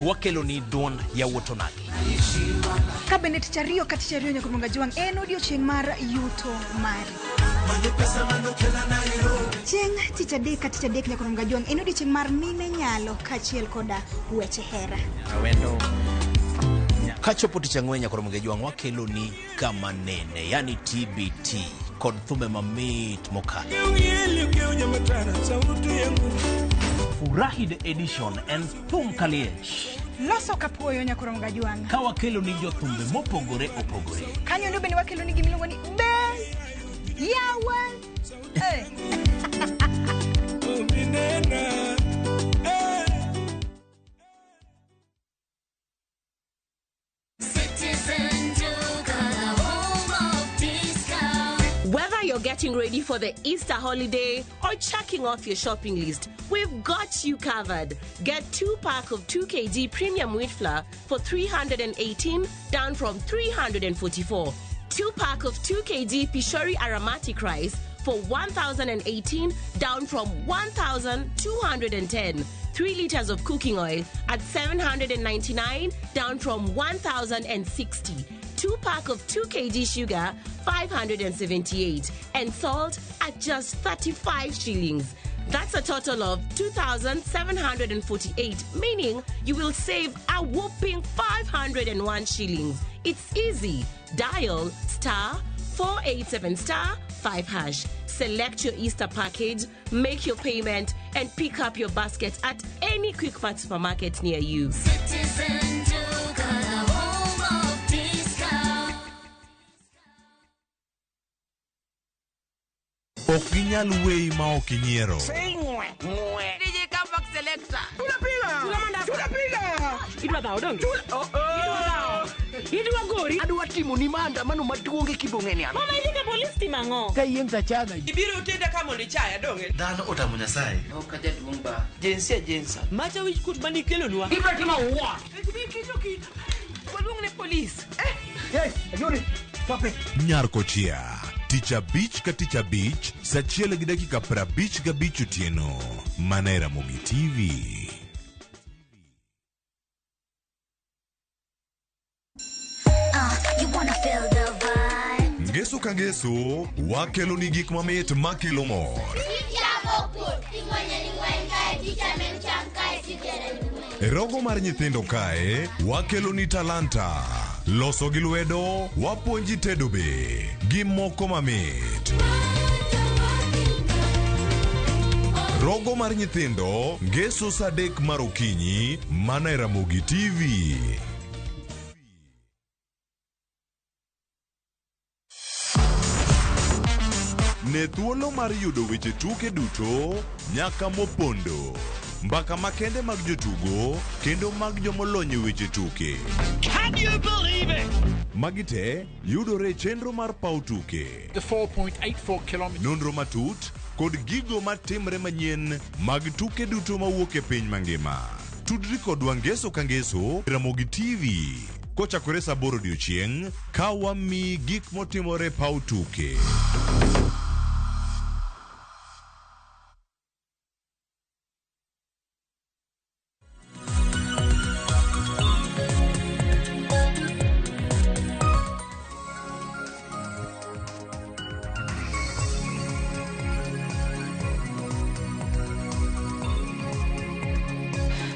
wakelo ni don ya wotonagi. Kabinet chario kati chario nyakurunga juang en odiochieng' mar yuto mari. Chieng' tich adek kati adek nyakurunga juang en odiochieng' mar mine nyalo kachiel koda weche hera. Awendo kachopo tich ang'wen nyakurunga juang wakelo ni kama nene, yani TBT kod thume mamit mokalo. Furahi the edition and thum kaliech. Loso kapuoyo nyakurunga juang. Ka wakelo ni jothumbe mopogore opogore. Kanyo ndo bende wakelo ni gimiluongo ni be yawan. Whether you're getting ready for the Easter holiday or checking off your shopping list, we've got you covered. Get 2-pack of 2 kg premium wheat flour for 318, down from 344. 2-pack of 2 kg Pishori aromatic rice for 1,018, down from 1,210. 3 liters of cooking oil at 799, down from 1,060. 2-pack of 2 kg sugar, 578, and salt at just 35 shillings. That's a total of 2,748, meaning you will save a whopping 501 shillings. It's easy. Dial *487*5#. Select your Easter package, make your payment, and pick up your basket at any Quick Mart supermarket near you. Citizen Joker, the home of discount. Okinyal wei ma okinyiero. DJ Comeback Selector. Idwa gori. Adwa timo ni maandamano maduong' e Kibong'eni ano. Mama ilike polis timango. Ka yieng' tachaga. Ibiro tenda kama ni chaya donge. Dhano otamo Nyasaye. Ok jaduong' ba. Jensa. Macha wich kut mani kelo nwa. Ibiro timo what? Waluong ne polis. Yes, Yuri. Stop it. Nyarko chia. Ticha Beach ka Ticha Beach, sachiel gi dakika 55 otieno. Manera Mogi TV. You wanna feel the vibe. Ngeso ka ngeso, wakelo ni gik mamit makelo mor. E rogo mar nyithindo kae, wakelo ni talanta. Loso gi lwedo, wapuonji tedo be. Gi moko mamit. Rogo mar nyithindo, ngeso saa 3 mar okinyi, mana e Ramogi TV. Ne thuolo mar yudo weche tuke duto, nyaka mopondo. Mbaka makende mag jotugo, kendo mag jomolony e weche tuke. Can you believe it? Magite, yudore chenro mar pau tuke. The 4.84 kilometers. Nonro matut, kod gigo matimre manyien mag tuke duto mawuok e piny mangima. Tudri kodwa ngeso ka ngeso, Ramogi TV. Kochakore saa 8 odiechieng', ka wami gik motimore pau tuke.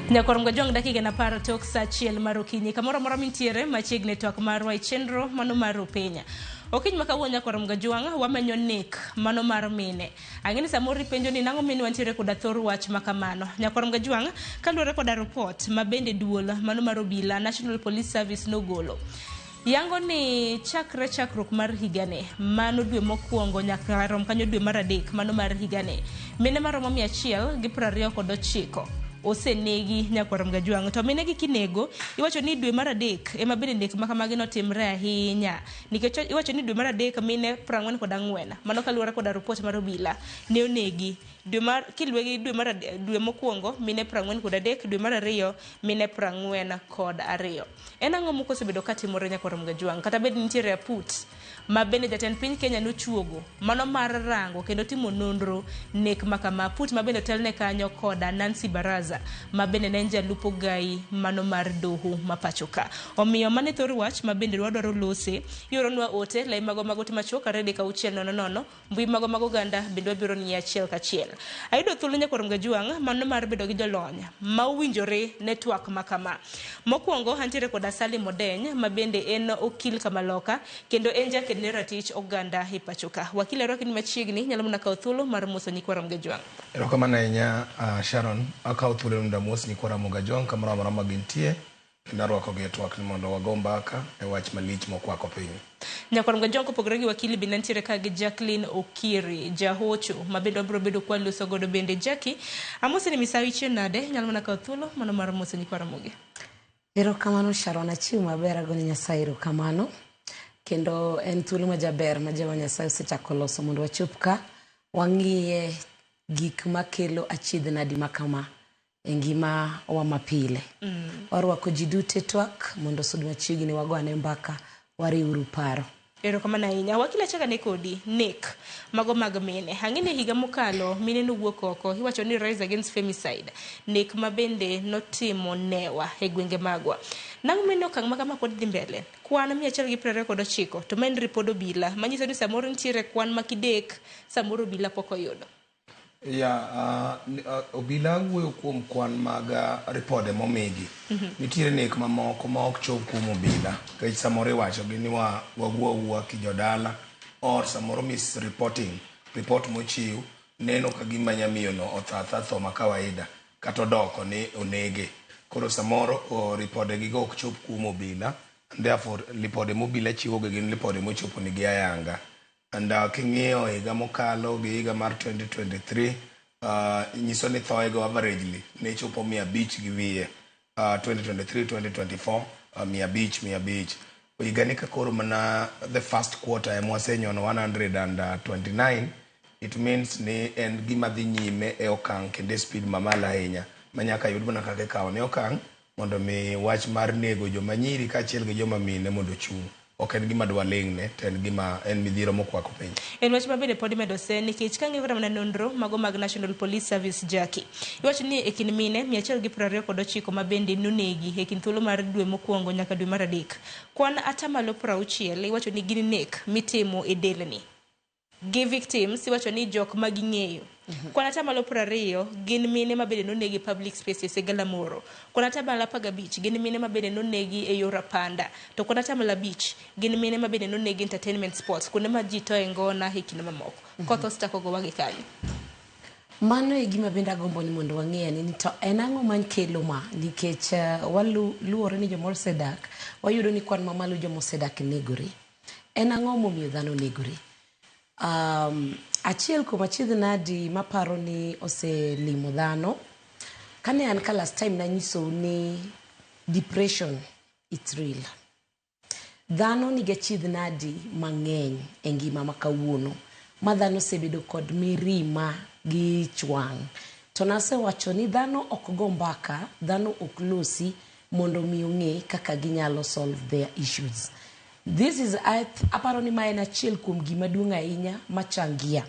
Nyakoromga jong dakika na paro tok saa 1 mar okinyi kamoro moro mintiere machiegni twak marwa chenro mano mar Penya. Okinyi makawuono nyakoromga juang wamenyo nek mano mar mine. Ang'eni samoro penjo ni nang'o mine wantiere koda thor wach makamano. Nyakoromga juang kaluwore koda report mabende duol mano mar obila National Police Service nogolo. Yango ni chakruok mar higane mano dwe mokwongo nyaka rom kanyo dwe mar 3 mano mar higane. Mine maromo 129 osenegi nyakoromga juang to minegi kinego iwacho ni dwe mar 3 ema bende nek makamagi notimre ahinya nikech iwacho ni dwe mar 3 mine 44 mano kaluwore koda report mar obila ne onegi dwe mokwongo mine 43, dwe mar ariyo mine 42. En ang'o mokosebedo katimore nyakwarom Gajwang'? Kata bed nitiere aput ma bende jatend piny Kenya nochuogo mano mar rango kendo timo nonro nek makama, aput ma bende telne kanyo koda Nancy Baraza ma bende ne en jalupo gai mano mar doho ma pacho ka. Omiyo mane thor wach ma bende wadwaro lose, ioronwa ote lai mago timachok arede ka 600 mbui mago ganda bende wabiro ni achiel kachiel. Ayudo thuolo nyakwarom Gajwang' mano mar bedo gi jolony ma uwinjore network makama. Mokwongo antiere koda Salim Odeny ma bende en okil kamaloka kendo en jaked ne ratich oganda e pacho ka. Wakil Rokin machiegni nyalo mna kawo thuolo mar moso nyakwarom Gajwang'. Erokamano ahinya Sharon, akawo thuolo nda mos nyakwarom Gajwang' kamoro amora ma gintie kendo arwako gi twak ni mondo wago mbaka e wach malich mokwako piny. Nyakwarom Gajwang' kopogore gi wakili bende ntiere ka gi Jacqueline Okiri jahocho ma bende wabiro bedo kwa loso godo bende Jackie. Amose ni misawi chien nade nyalo mna kawo thuolo mano mar moso nyakwarom gi. Erokamano Sharon, achiu maber agone Nyasaye erokamano. Kendo en thuolo ma jaber ma Jehova Nyasaye osechako loso mondo wachop ka wang'iye gik makelo achiedh nadi makama e ngima wa mapile. Warwako ji duto twak mondo sud machiegni wagone mbaka wariuru paro. Erokamano ahinya. Wakila chaka ne kodi nek mago mag mine. Ang'ene higa mokalo mine nowuok oko, iwacho ni Rise Against Femicide, nek ma bende notimo newa e gwenge magwa. Nang'o mene okang' makama pod dhi mbele? Kwan 129 to maen ripod obila manyiso ni samoro nitiere kwan makidek samoro obila pok oyudo. Obila wuoyo kuom kwan mag ripode momigi. Nitiere nek mamoko ma ok chop kuom obila. Kech samoro iwacho gi ni wawuo ki jodala or samoro misreporting, report mochiw neno ka gima nyamiyo no othatho ma kawaida kata odoko ni onege. Koro samoro ripode gigo ok chop kuom obila, therefore ripode mobila chiwo gi gin ripode mochopo ni gi ayanga. And king'iyo higa mokalo gi higa mar 2023 nyiso ni thoego averagely ne chopo 500 gi wiye. 2023-2024 500. Higa ni ka koro mana the first quarter mwasenyono 129, it means ni en gima dhi nyime e okang' kende speed mamalo ahinya manyaka yud mana kaka kawo ne okang' mondo mi wach mar nego joma nyiri kaachiel gi joma mine mondo chung'. Ok en gima dwa lengne, en gima en midhiro mokwako piny. En wach ma bende pod medo se nikech ka ng'ivra mana nonro mago mag National Police Service Jackie. Iwacho ni e kind mine 129 ma bende nonegi e kind thuolo mar dwe mokwongo nyaka dwe mar adek. Kwan atamalo 60 iwacho ni gin nek mitimo e delni. Gi victims iwacho ni jok ma ging'eyo. Kwan atamalo 20 gin mine ma bende nonegi public spaces e Galamoro. Kwan atamalo 15 gin mine ma bende nonegi e yor Apanda. To kwan atamalo 5 gin mine ma bende nonegi entertainment sports kuonde ma ji to e ngona e kinde mamoko. Koth ostako go wagi kanyo. Mano e gima bende agombo ni mondo wang'e ni to en ang'o man kelo ma nikech waluore ni jomol sedak wayudo ni kwan mamalo jomol sedak negore. En ang'o momiyo dhano negore? Achiel kuom achiedh nadi maparo ni oselimo dhano. Kane an ka last time nanyiso ni depression it's real. Dhano nigi achiedh nadi mang'eny e ngima ma kawuono ma dhano osebedo kod mirima gi chwang'. To nasewacho ni dhano ok go mbaka, dhano ok losi mondo mi ong'e kaka ginyalo solve their issues. This is aparo ni ma en achiel kuom gima duong' ahinya machangia.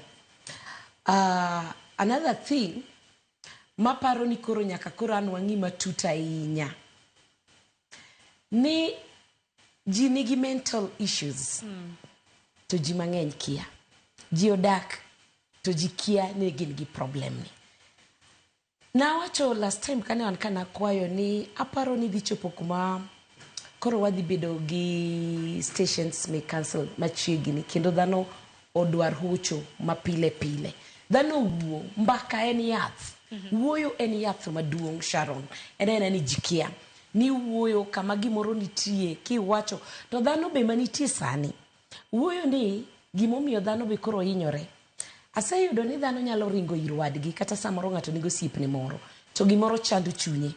Another thing maparo ni koro nyaka koro an wang'i matut ahinya ni ji nigi mental issues to ji mang'eny kia. Ji odak to ji kia ni gin gi problem ni. Nawacho last time kane wan kana kwayo ni aparo ni dhi chopo kuma koro wadhi bedo gi stations me cancel machiegni kendo dhano odwar hocho mapile pile. Dhano wuo mbaka en yath. Wuoyo en yath maduong' Sharon. En ni jikia. Ni wuoyo kama gimoro nitie kiwacho to dhano be manitie sani. Wuoyo ni gimomiyo dhano be koro hinyore. Aseyudo ni dhano nyalo ringo ir wadgi kata samoro ng'ato nigo siepne moro to gimoro chando chunye.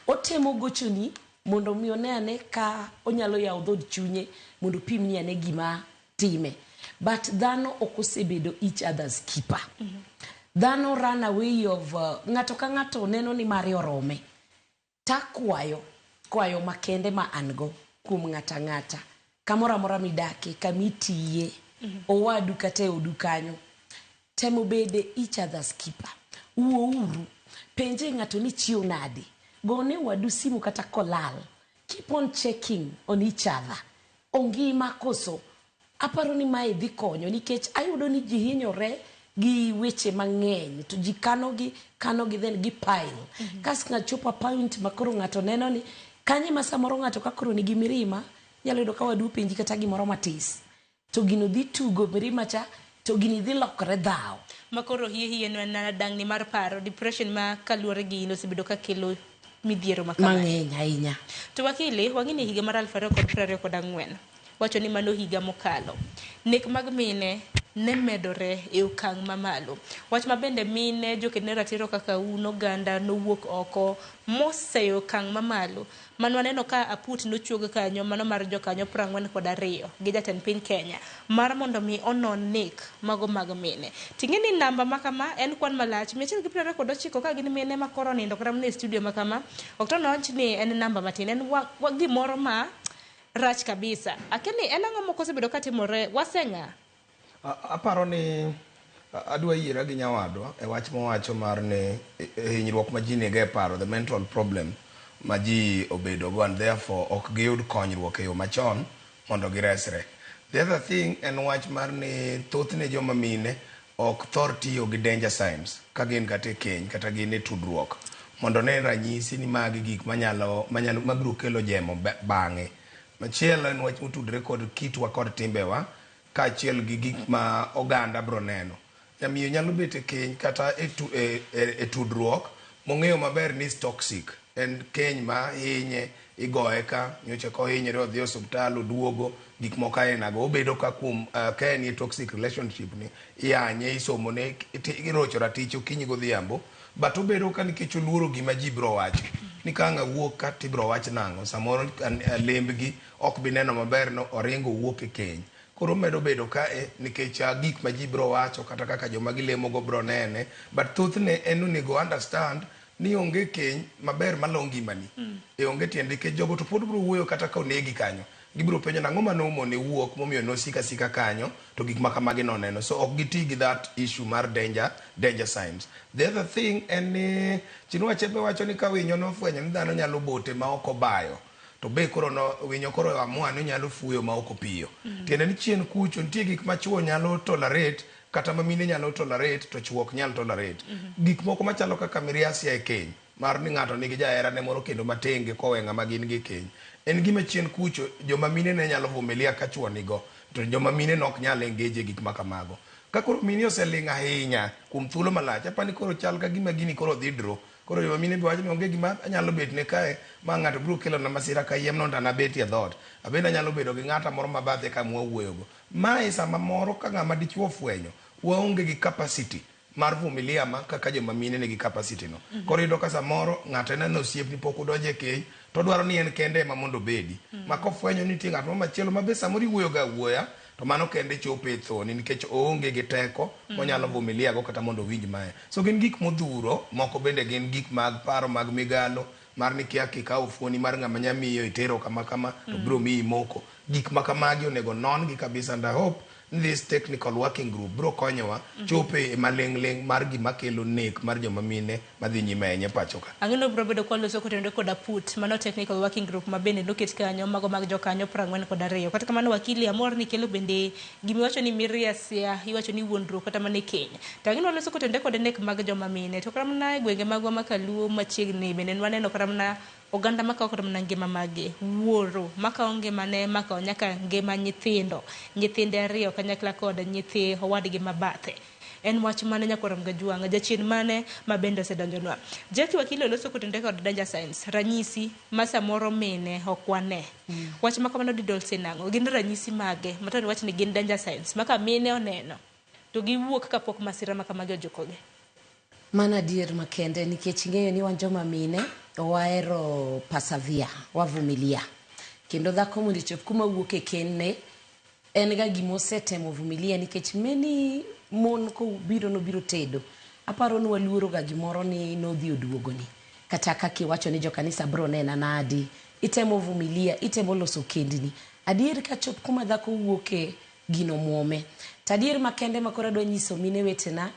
Otemo gochoni mondo mi onene ka onyalo yawo dhod chunye mondo pimni ane gima time. But dhano ok osebedo each other's keeper. dhano run away of ng'ato ka ng'ato neno ni mare orome. Takwayo makende ma an go kuom ng'ata ng'ata kamoro amora midake kamitiye owadu kata e odu kanyo temo bede each other's keeper. Uouru penje ng'ato ni chiew nade, gone wadu simu kata kolal. Keep on checking on each other. Ongima koso aparo ni mae dhi konyo nikech ayudo ni ji hinyore gi weche mang'eny to ji kano gi then gi pile. Kas ng'ato chopo point makoro ng'ato neno ni kanye ma samoro ng'ato ka koro nigi mirima nyalo yudo ka wadu penji kata gimoro matis to gino dhi tugo mirima cha to gini dhi lokore dhao makoro hiye no na dangni mar paro depression ma kaluore gi ino sebedo ka kelo midhiero mang'eny ahinya. To wakili wang'ini higa mar 2024 wacho ni mano higa mokalo nek mag mine ne medore e okang' mamalo. Wach mabende mine jokene ratiro kaka uno ganda nowuok oko moseyo okang' mamalo. Mano aneno ka aput nochuog kanyo mano mar jokanyo 42 gi jatend piny Kenya mar mondo mi onon nek mago mag mine. Ting'eni namba makama en kwan malach 129 ka gin mine ma koro nindo kram ne studio makama ok to noch ni en namba matin en gimoro ma rach kabisa. Akini en ang'o moko osebedo katimore wasenga. Aparo ni adwa yira gi nyawadwa e wach mowacho mar ne hinyruok ma ji niga e paro, the mental problem ma ji obedo go, and therefore ok giyud konyruok e yo machon mondo giresre. The other thing en wach mar ni thothne joma mine ok thor tiyo gi danger signs ka gin kata e keny kata gin e tudruok mondo ne ranyisi ni magi gik mabiro kelo jemo bang'e. Machielo en wach motudre kod kitwa kod timbewa kaachiel gi gik ma oganda bro neno. Nyamiyo nyalo bet e keny kata e tudruok mong'eyo maber ni toxic. En keny ma hinye igoye ka nyocha ko hinyre odhi osuptal oduogo gik moko ainago obedo ka kuom ka en toxic relationship ni iyanye isomone irocho ratich okinyi godhiambo but obedo ka nikech oluoro gima ji bro wacho ni ka ng'a wuok ka tibro wach nang'o samoro lembgi ok bi neno maber no oringo wuok e keny. Koro medo bedo ka nikech gik ma ji bro wacho kata kaka joma gilemo go bro nene but thothne en onego understand ni onge keny maber malo ngimani. Onge tiende ke jogo to pod bro wuoyo kata ka onegi kanyo gibro penjo nang'o manomo ne wuok momiyo no sika kanyo to gik makamagi noneno, so ok giti gi that issue mar danger signs. The other thing en ni Chinua Achebe wacho ni ka winyo nofwenyo ni dhano nyalo bote ma ok obayo to be koro no winyo koro amua ni nyalo fuyo ma ok opiyo. Tiende ni chien kucho nitie gik ma chuo nyalo tolerate kata ma mine nyalo tolerate to chuo ok nyal tolerate. Gik moko machalo kaka miriasi e keny mar ni ng'ato nigi jahera ne moro kendo matenge kowe ng'ama gin gi keny en gima chien kucho joma mine ne nyalo vumilia ka chuo nigo to joma mine nok nyal engage gik makamago. Ka koro mine oseling' ahinya kuom thuolo malach apani koro chal ka gima gini koro dhidro koro joma mine biwacho ni onge gima anyalo bet ne kae ma ng'ato biro kelo na masira ka yiem no ndana beti e dhot abenda nyalo bedo gi ng'ata moro mabadhe ka mwawuoyogo. Mae sama moro ka ng'ama dichuo fwenyo waonge gi capacity mar vumilia ma kaka joma mine nigi capacity no. Koro yudo ka samoro ng'ato neno osiep ni pok udonje keny to dwaro ni en kende ma mondo bedi ma kofwenyo ni tie ng'at machielo ma be samoro iwuoyo ga wuoya to mano kende chopo e thoni nikech oonge gi teko monyalo vumilia go kata mondo winj mae. So gin gik modhuro moko bende gin gik mag paro mag migalo mar ni kia kikawo fuoni mar ng'ama nyamiyo itero kama to biro miyi moko gik makamagi onego non gi kabisa, and I hope this technical working group bro konyowa chope maleng' mar gima kelo nek mar joma mine madhi nyime enye pacho ka. Ang'ino bro bedo kwa loso kotendo koda put mano technical working group mabende loket kanyo mago mag jokanyo 42 kata kamano wakili amor ni kelo bende gimi wacho ni miriasia iwacho ni wuondruok kata mane Kenya to ang'ino loso kotendo koda nek mag joma mine to karamna gwenge magwa makaluo machiegni bende waneno karamna oganda makawo kata mana ngima mage wuoro makawo ngimane makawo nyaka ngima nyithinde ariyo kanyakla kod nyithi owadgi mabathe. En wach mane nyakoram Gajuanga jachien mane mabende osedonjonwa. Jaki wakili loso kotende kod danger signs ranyisi ma samoro mine okwane. Wach makamano didolse nang'o gin ranyisi mage matani wach ni gin danger signs maka mine oneno to giwuok kapok masira makamage ojukoge. Mana dier makende nikech ing'eyo ni wan joma mine waero pasavia wavumilia kendo dhako mondo chop kuma wuok e kenne en ga gimo setemo vumilia nikech meni mon ko biro no biro tedo aparo ni waluoro ga gimoro ni nodhi oduogoni kata kaka iwacho ni jokanisa bro nena nadi itemo vumilia itemo loso kendni adier ka chop kuma dhako wuoke gino muome tadier makende makora do nyiso mine wetena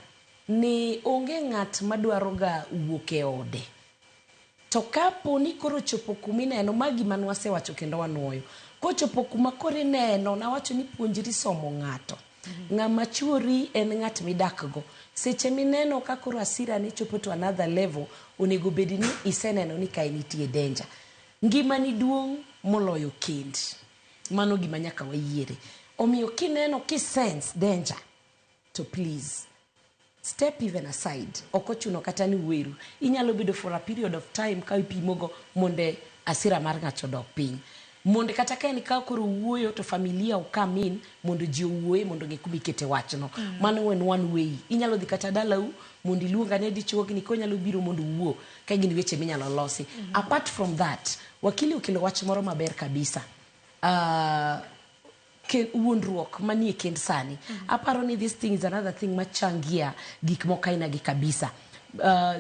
ni onge ng'at madwaro ga wuoke ode to kapo ni koro chopo kumineno magi manwase wacho kendo wanuoyo kochopo kuma kore neno na wacho ni puonjri somo ng'ato ng'ama chuori en ng'at midakgo seche mineno ka koro asira ne chopo to another level onego bedi ni iseneno ni kai nitie danger ngima ni duong moloyo kend mano gima nyaka wayiere omiyo kineno kisense danger to please step even aside okochuno kata ni weru inyalo bedo for a period of time ka ipimogo monde asira mar ng'ato dok piny monde kata ka ni ka koro wuoyo to familia ukamin mondo ji owuoye mondo ng'ikubikete wachno mano when one way inyalo dhi kata dalau mondo iluonga ne dichuo ni ko nyalo biro mondo wuo ka gin weche minyalo losi apart from that wakili okelo wach moro maber kabisa wuondruok manie kend sani aparo ni this thing is another thing machangia gik mokaina gi kabisa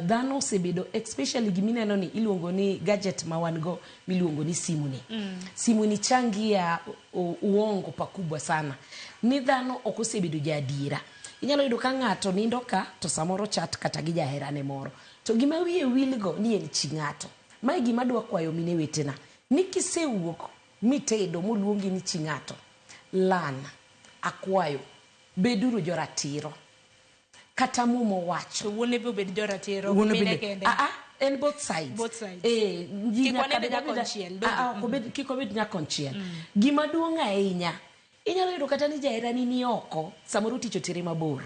dhano osebedo especially gimineno ni iluongo ni gadget ma wan go miluongo ni simu ni changia uongo pakubwa sana ni dhano okosebedo jaadira inyalo yudo ka ng'ato nindo ka to samoro chat kata gi jaherane moro to gima wiye wilgo ni en chi ng'ato mae gima dwa kwayo mine wetena ni kisewuok mitedo moluongi ni chi ng'ato lan akwayo beduru joratiro kata mumo wacho wuone be obed joratiro mine kende en both sides kiko bed nyakonchiel gima duong' ahinya inyalo yudo kata ni jaherani ni oko samoro ticho tere mabor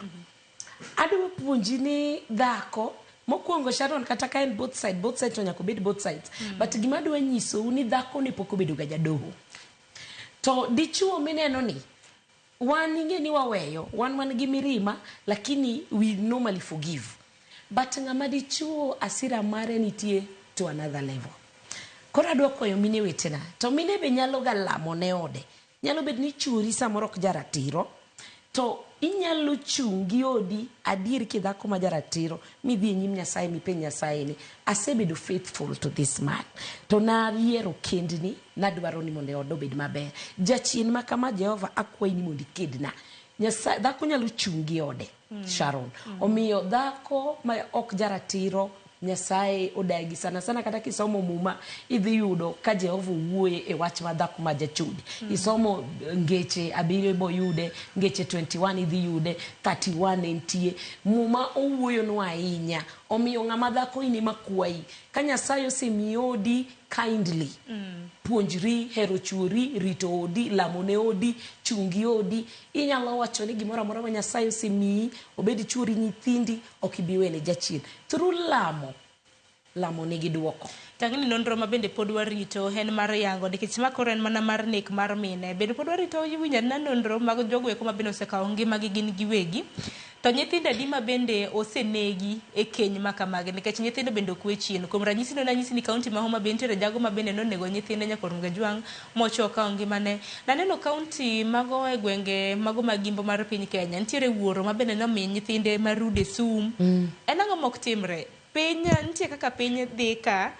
adwa puonji ni dhako mokwongo Sharon kata ka en both sides to nyaka bed both sides but gima dwa nyisou ni dhako ne pok obedo ga jadoho to dichuo mineno ni wan inge ni waweyo wan gi mirima lakini we normally forgive but ng'ama dichuo asira mare nitie to another level koro adwa koyo mine wetena to mine be nyalo ga lamo ne ode nyalo bed ni churi samoro ok jaratiro to inyalo chungi odi adier kidhako ma jaratiro midhi nyim Nyasaye mipenj Nyasaye ni asebedo faithful to this man to nayiero kendni nadwaro ni mondo odo bed maber jachien ma kama Jehova akwayi ni mondo ikedna Nyasaye dhako nyalo chungi ode Sharon omiyo dhako ma ok jaratiro Nyasaye odagi sana kata kisomo muma idhi yudo ka Jehova wuoye e wach ma dhako ma jachudi isomo ngeche abiriyo boyude ngeche 21 idhi yude 31 entie muma owuoyo no ahinya omiyo ng'ama dhako ini makwayi ka Nyasaye osemiodi kindly puonjri hero chuori rito odi lamone odi chungi odi inyalo wacho ni gimoro amora ma Nyasaye osemiyi obed chuori nyithindi okibiwene jachien through lamo nigi duoko tangini nonro ma bende pod warito en mar yango nikech makoro en mana mar nek mar mine bende pod warito winja na nonro mag jogo eko ma bende osekawo ngimagi gin giwegi to nyithindo adi ma bende osenegi e keny makamagi nikech nyithindo bende okwe chien kuom ranyisi no nanyisi ni kaunti ma Homa Bay nitiere jago ma bende nonego nyithinde Nyakoronga Jwang mochoka ngimane naneno kaunti mago e gwenge mago magimbo mar piny Kenya nitiere wuoro ma bende nomi nyithinde marude sum en ang'o mok timre piny nitie kaka piny dhi ka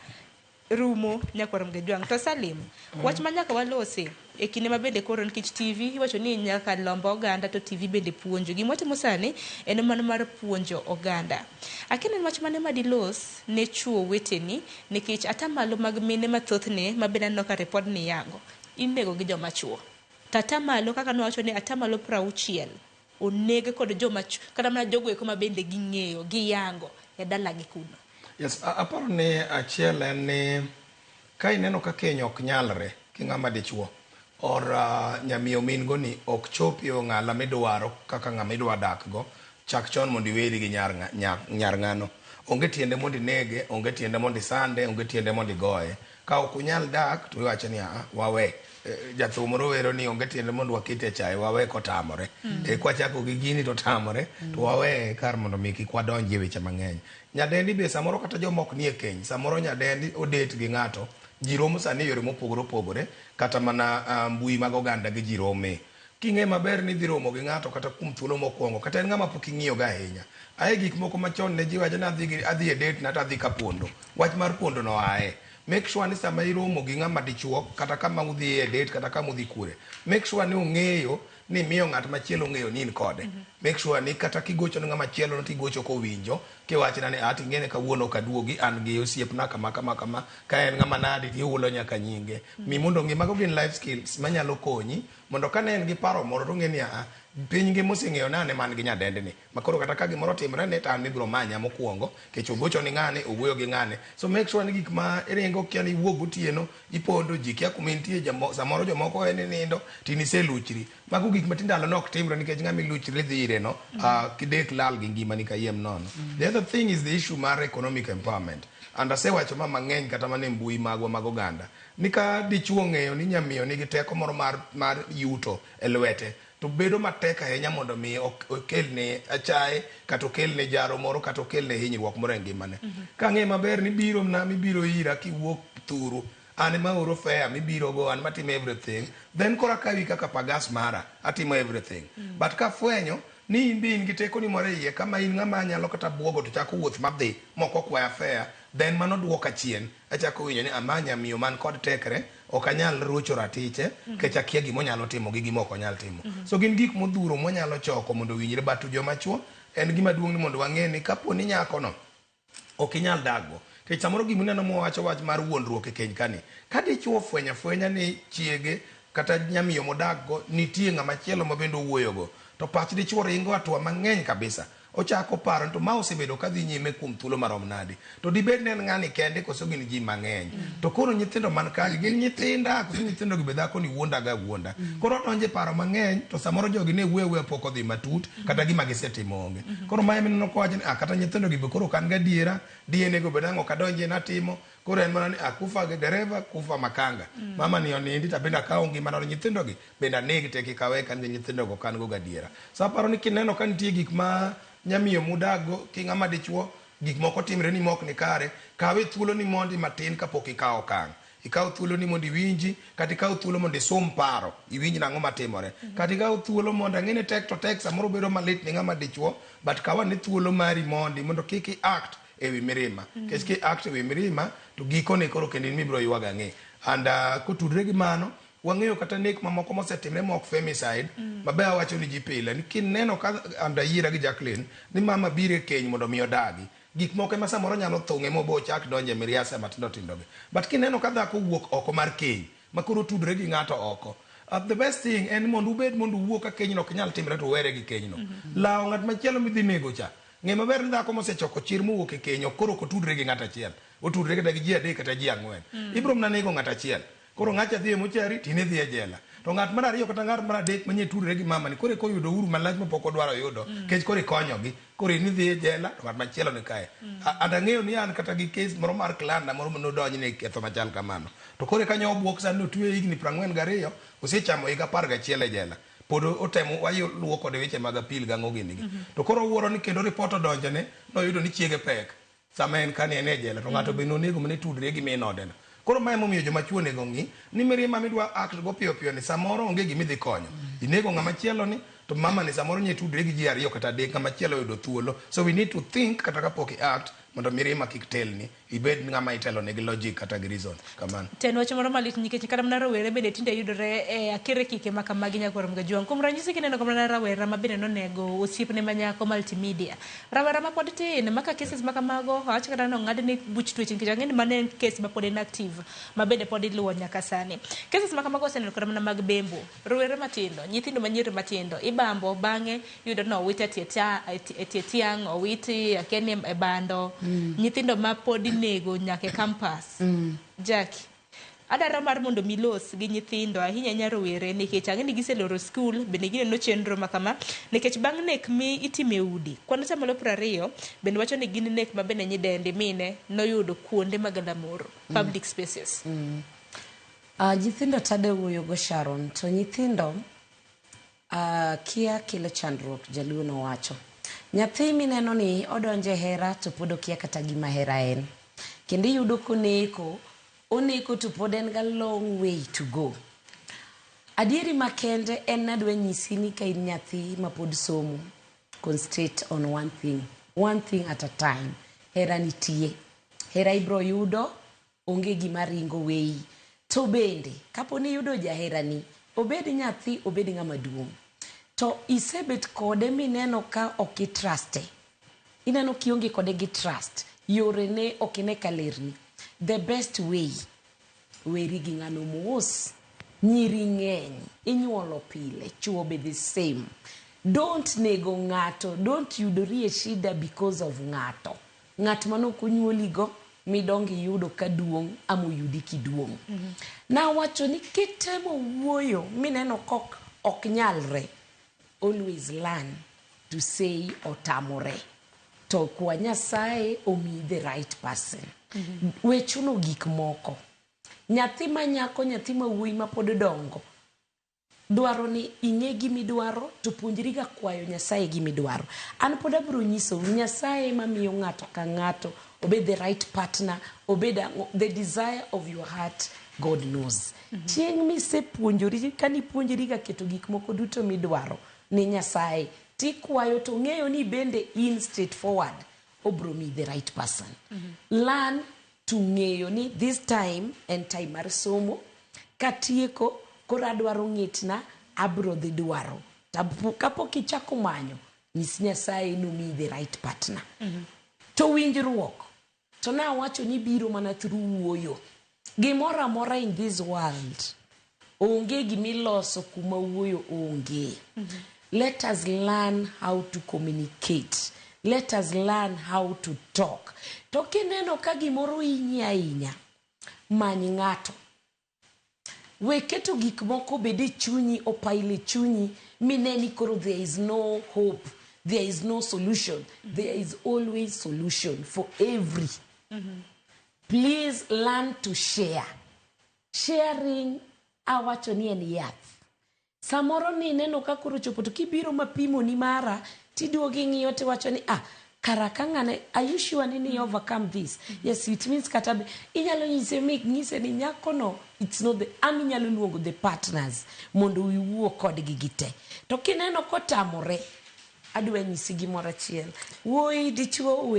rumo Nyakoronga Jwang to Salim wach ma nyaka walosi e kinde ma bende koro nikech TV iwacho ni nyaka lombo oganda to TV bende puonjo gima timo sani en mana mar puonjo oganda akini wach mane madilos ne chuo weteni nikech atamalo mag mine mathothne ma bende no ka report ni yango inego gi joma chuo tatamalo kaka nowacho ni atamalo 60 onege kod joma kata mana jogo eko ma bende ging'eyo gi yango e dala gi kuno. Yes, aparo ni achiel en ni ka ineno ka keny ok nyalre ki ng'ama dichuo or nyamiyo min go ni ok chopio ng'ala midwaro kaka ng'ama idwa dak go chak chon mondo iweri gi nyar ng'ano onge tiende mondo inege onge tiende mondo isande onge tiende mondo igoye ka ok unyal dak to iwacho ni wawe jathum rowero ni onge tiende mondo wakete chaye wawe kotamore kwachako gi gini to tamore to wawe kar mondo mi kik wadonji e weche mang'eny nyadendi be samoro kata jomok nie keny samoro nyadendi odet gi ng'ato ji romo sani yore mopogore opogore kata mana mbui mag oganda gi ji rome king'e maber ni dhi romo gi ng'ato kata kuom thuolo mokwongo kata en ng'ama pok ing'iyo ga ahinya. Ae gik moko machon ne ji wacho ni adhi e date nata adhi ka pondo. Wach mar pondo no ae. Make sure ni sama iromo gi ng'ama dichuo kata kama udhi e date kata kama udhi kure. Make sure ni ung'eyo ni miyo ng'at machielo ng'eyo ni in kode. Make sure ni kata kigocho ni ng'ama chielo ti gocho kowinjo kiwachna ni ati ng'ene kawuono kaduogi an gi osiepna kama ka en ng'ama nadi ti hulo nyaka nyinge. Mi mondo ng'e mago gin life skills manyalo konyi mondo ka ne en gi paro moro to ng'e ni piny ngi moseng'eyo nane man gi nyadendni makoro kata ka gimoro timre ne tan mibiro manya mokwongo kech ogocho ni ng'ane owuoyo gi ng'ane. So make sure ni gik ma iringo kia ni iwuok gotieno ipondo ji kia kuma intie samoro jomoko en nindo tin iseluchri. Mago gik ma tindalo nok timre nikech ng'ama iluchri dhi ire no kidek lal gi ngimani kayiem nono. The other thing is the issue mar economic empowerment. And asewacho ma mang'eny kata mane mbui magwa mag oganda ni ka dichuo ng'eyo ni nyamiyo nigi teko moro mar yuto e lwete to bedo matek ahinya mondo mi okelne achaye kata okelne jaro moro kata okelne hinyruok moro e ngimane. Ka ng'e maber ni biro na mibiro ira kiwuok thuru an ma oro fare mibiro go an matimo everything then kora kawi kaka pagas mara atimo everything. But ka fwenyo ni in gi teko ni moro iye kama in ng'ama nyalo kata buogo to chako wuoth madhi moko kwaya fare then mano duoka chien achako winjo ni amanya miyo man kod tekre ok anyal rocho ratiche kech akia gimonyalo timo gi gima ok onyal timo. So gin gik modhuro mwanyalo choko mondo winjre batu joma chuo en gima duong' ni mondo wang'e ni kapo ni nyako no ok inyal dago kech samoro gimuneno mwawacho wach mar wuondruok e keny kani ka dichuo fwenya ni chiege kata nyamiyo modaggo nitie ng'ama chielo ma bende owuoyogo to pach dichuo ringo atua mang'eny kabisa. Ochako paro to ma osebedo kadhi nyime kuom thuolo marom nadi to dibed ne ng'ani kende koso gin ji mang'eny to koro nyithindo man kagi gin nyithinda koso nyithindo gi bedhako ni wuonda koro donje paro mang'eny to samoro jogi ne wuoyo pok odhi matut kata gima gisetimo onge. Koro mae mineno kowacho ni kata nyithindo gi be koro kan gadiera diene go bedang'o kadonje natimo koro en mana ni akufa ge dereva kufa makanga mama ni onindi ta benda kawo ngima no nyithindo gi benda negi teki kawe kan nyithindo go kan go gadiera. So paro ni kineno kan tie gik ma nyamiyo mudago ki ng'ama dichuo gik moko timre ni mok ni kare kawe thuolo ni mondi matin kapok ikawo kang. Ikaw thuolo ni mondi winji kata ikaw thuolo mondi som paro iwinji nang'o matimore kata ikaw thuolo mondo ang'e ni tek to tek samoro bedo malit ni ng'ama dichuo but kawa ni thuolo mari mondi mondo kiki act ewi mirima kech ki act ewi mirima to gikone koro kendo in mibiro yuaga ng'e. And kotudre gi mano wang'eyo kata nek mamoko mosetimre mok femicide mabe awacho ni ji pile ni kineno ka andayira gi Jacqueline ni mama bire keny mondo mi odagi gik moko ma samoro nyalo thung'e mobo chak donje miriasa matindo tindoge but kineno ka dhako wuok oko mar keny makoro tudre gi ng'ato oko the best thing en mondo ubed mondo uwuok ka keny no ok nyal timre to were gi keny no lawo ng'at machielo midhi nego cha ng'e maber ni dhako mosechoko chir mowuok e keny koro kotudre gi ng'at achiel otudre kata gi ji adek kata ji ang'wen ibiro mana nego ng'at achiel koro ng'acha dhi e mochari tine dhi e jela to ng'at mar ariyo kata ng'at mar adek manye tudre gi mama ni kore koyudo uru malach mapok odwaro yudo kech kore konyogi kore ni dhi e jela to ng'at machielo ni kae andang'eyo ni an kata gi case moro mar clan na moro nodonj ne ketho machal kamano to kore kanyo obwok sani otwe higni 42 osechamo higa 11 e jela pod otemo wayo luwo kode weche mag apil gang'o gini to koro wuoro ni kendo ripot odonjone noyudo ni chiege pek sama en kani en e jela to ng'ato be nonego mane tudre gi min odeno. Koro mae momiyo joma chuo nego ng'i ni mirima midwa act go piyo piyo ni samoro onge gimidhi konyo inego ng'ama chielo ni to mama ni samoro nye tudre gi ji ariyo kata adek ng'ama chielo yudo thuolo. So we need to think kata kapok i act mondo mirima kik telni ibed ng'ama itelo ne gi logic kata gi reason kamano. Ten wacho moro malit nikech kata mana rawere bende tinde yudore e akere kike ma kamagi Nyakorom Gajuang. Kuom ranyisi kineno kama rawera ma bende nonego osiepne ma nyako multimedia. Rawera ma pod tin maka cases ma kamago wacho kata no ng'adne buch twech nikech ang'e ni mane en case ma pod inactive ma bende pod iluwo nyaka sani. Cases ma kamago oseneno kata mana mag bembo. Rawere matindo, nyithindo manyiri matindo ibambo bang'e yudo no wit tiang owiti akeni e bando. Nyithindo ma pod inego nyaka campus. Jackie adaro mar mondo milos gi nyithindo ahinya nyarowere nikech ang'e ni giseloro school bende gineno chenro ma kama nikech bang' nek mi itime udi kwano samalo 20 bende wacho ni gin nek ma bende nyidendi mine noyudo kuonde mag lamoro public spaces. Nyithindo tade wuoyo go Sharon to nyithindo kia kilo chandruok jaluo no wacho nyathi mineno ni odonje hera to pod okia kata gima hera en kendo yudo koneko to pod en ga long way to go. Adieri makende en nadwa nyisi ni ka in nyathi ma pod somo, concentrate on one thing at a time. Hera nitie. Hera ibro yudo, onge gima ringo weyi. To bende, kapo ni yudo jaherani, obed nyathi, obed ng'ama duong'. To isebet kode mineno ka okitruste. Ineno kionge kode gi trust. Yore ne okine kalerni. The best way, weri gi ng'ano mos. Nyiri ng'eny, inyuolo pile, chuo be the same. Don't nego ng'ato, don't yudori e shida because of ng'ato. Ng'at manok onyuoligo, midongi yudo ka duong' amo yudi kiduong'. Na wacho ni kitemo wuoyo, mineno kok ok nyalre. Always learn to say otamore. To kwa Nyasaye omi the right person. Wechuno gik moko. Nyathi ma nyako, nyathi ma wuoyi ma pod dongo. Dwaro ni ing'e gimidwaro, to puonjri ga kwayo Nyasaye gimidwaro. An pod abro nyiso Nyasaye ma miyo ng'ato ka ng'ato, obed the right partner, obed the desire of your heart, God knows. Chieng' mise puonjori, kani puonjri ga keto gik moko duto midwaro ni Nyasaye, tikwayo to ng'eyo ni bende in straightforward, obro mi the right person. Learn to ng'eyo ni this time and time mar somo, katieko, kora dwaro ng'itna, abro dhi dwaro. Kapok ichako manyo, nyis Nyasaye nomi the right partner. To winjruok, to na wacho ni biro mana through wuoyo. Gimoro amora in this world, onge gimiloso kuma wuoyo onge. Let us learn how to communicate. Let us learn how to talk. To kineno ka gimoro inya, many ng'ato. Weketo gik moko bede chunyi, opaile chunyi, mineni koro there is no hope, there is no solution. There is always solution for every. Please learn to share. Sharing, awacho ni en yath. Samoro ni neno ka koro chopo to kibiro mapimo ni mara, tiduogi ng'iyo te wacho ni, karaka ng'ane, are you sure ni overcome this? Yes, it means katabe. Inyalo nyise ni nyako no, it's not the, inyalo luongo the partners, mondo uwuo kodgi gite. To kineno kotamore, adwa nyisi gimoro achiel. Wuoyi dichuo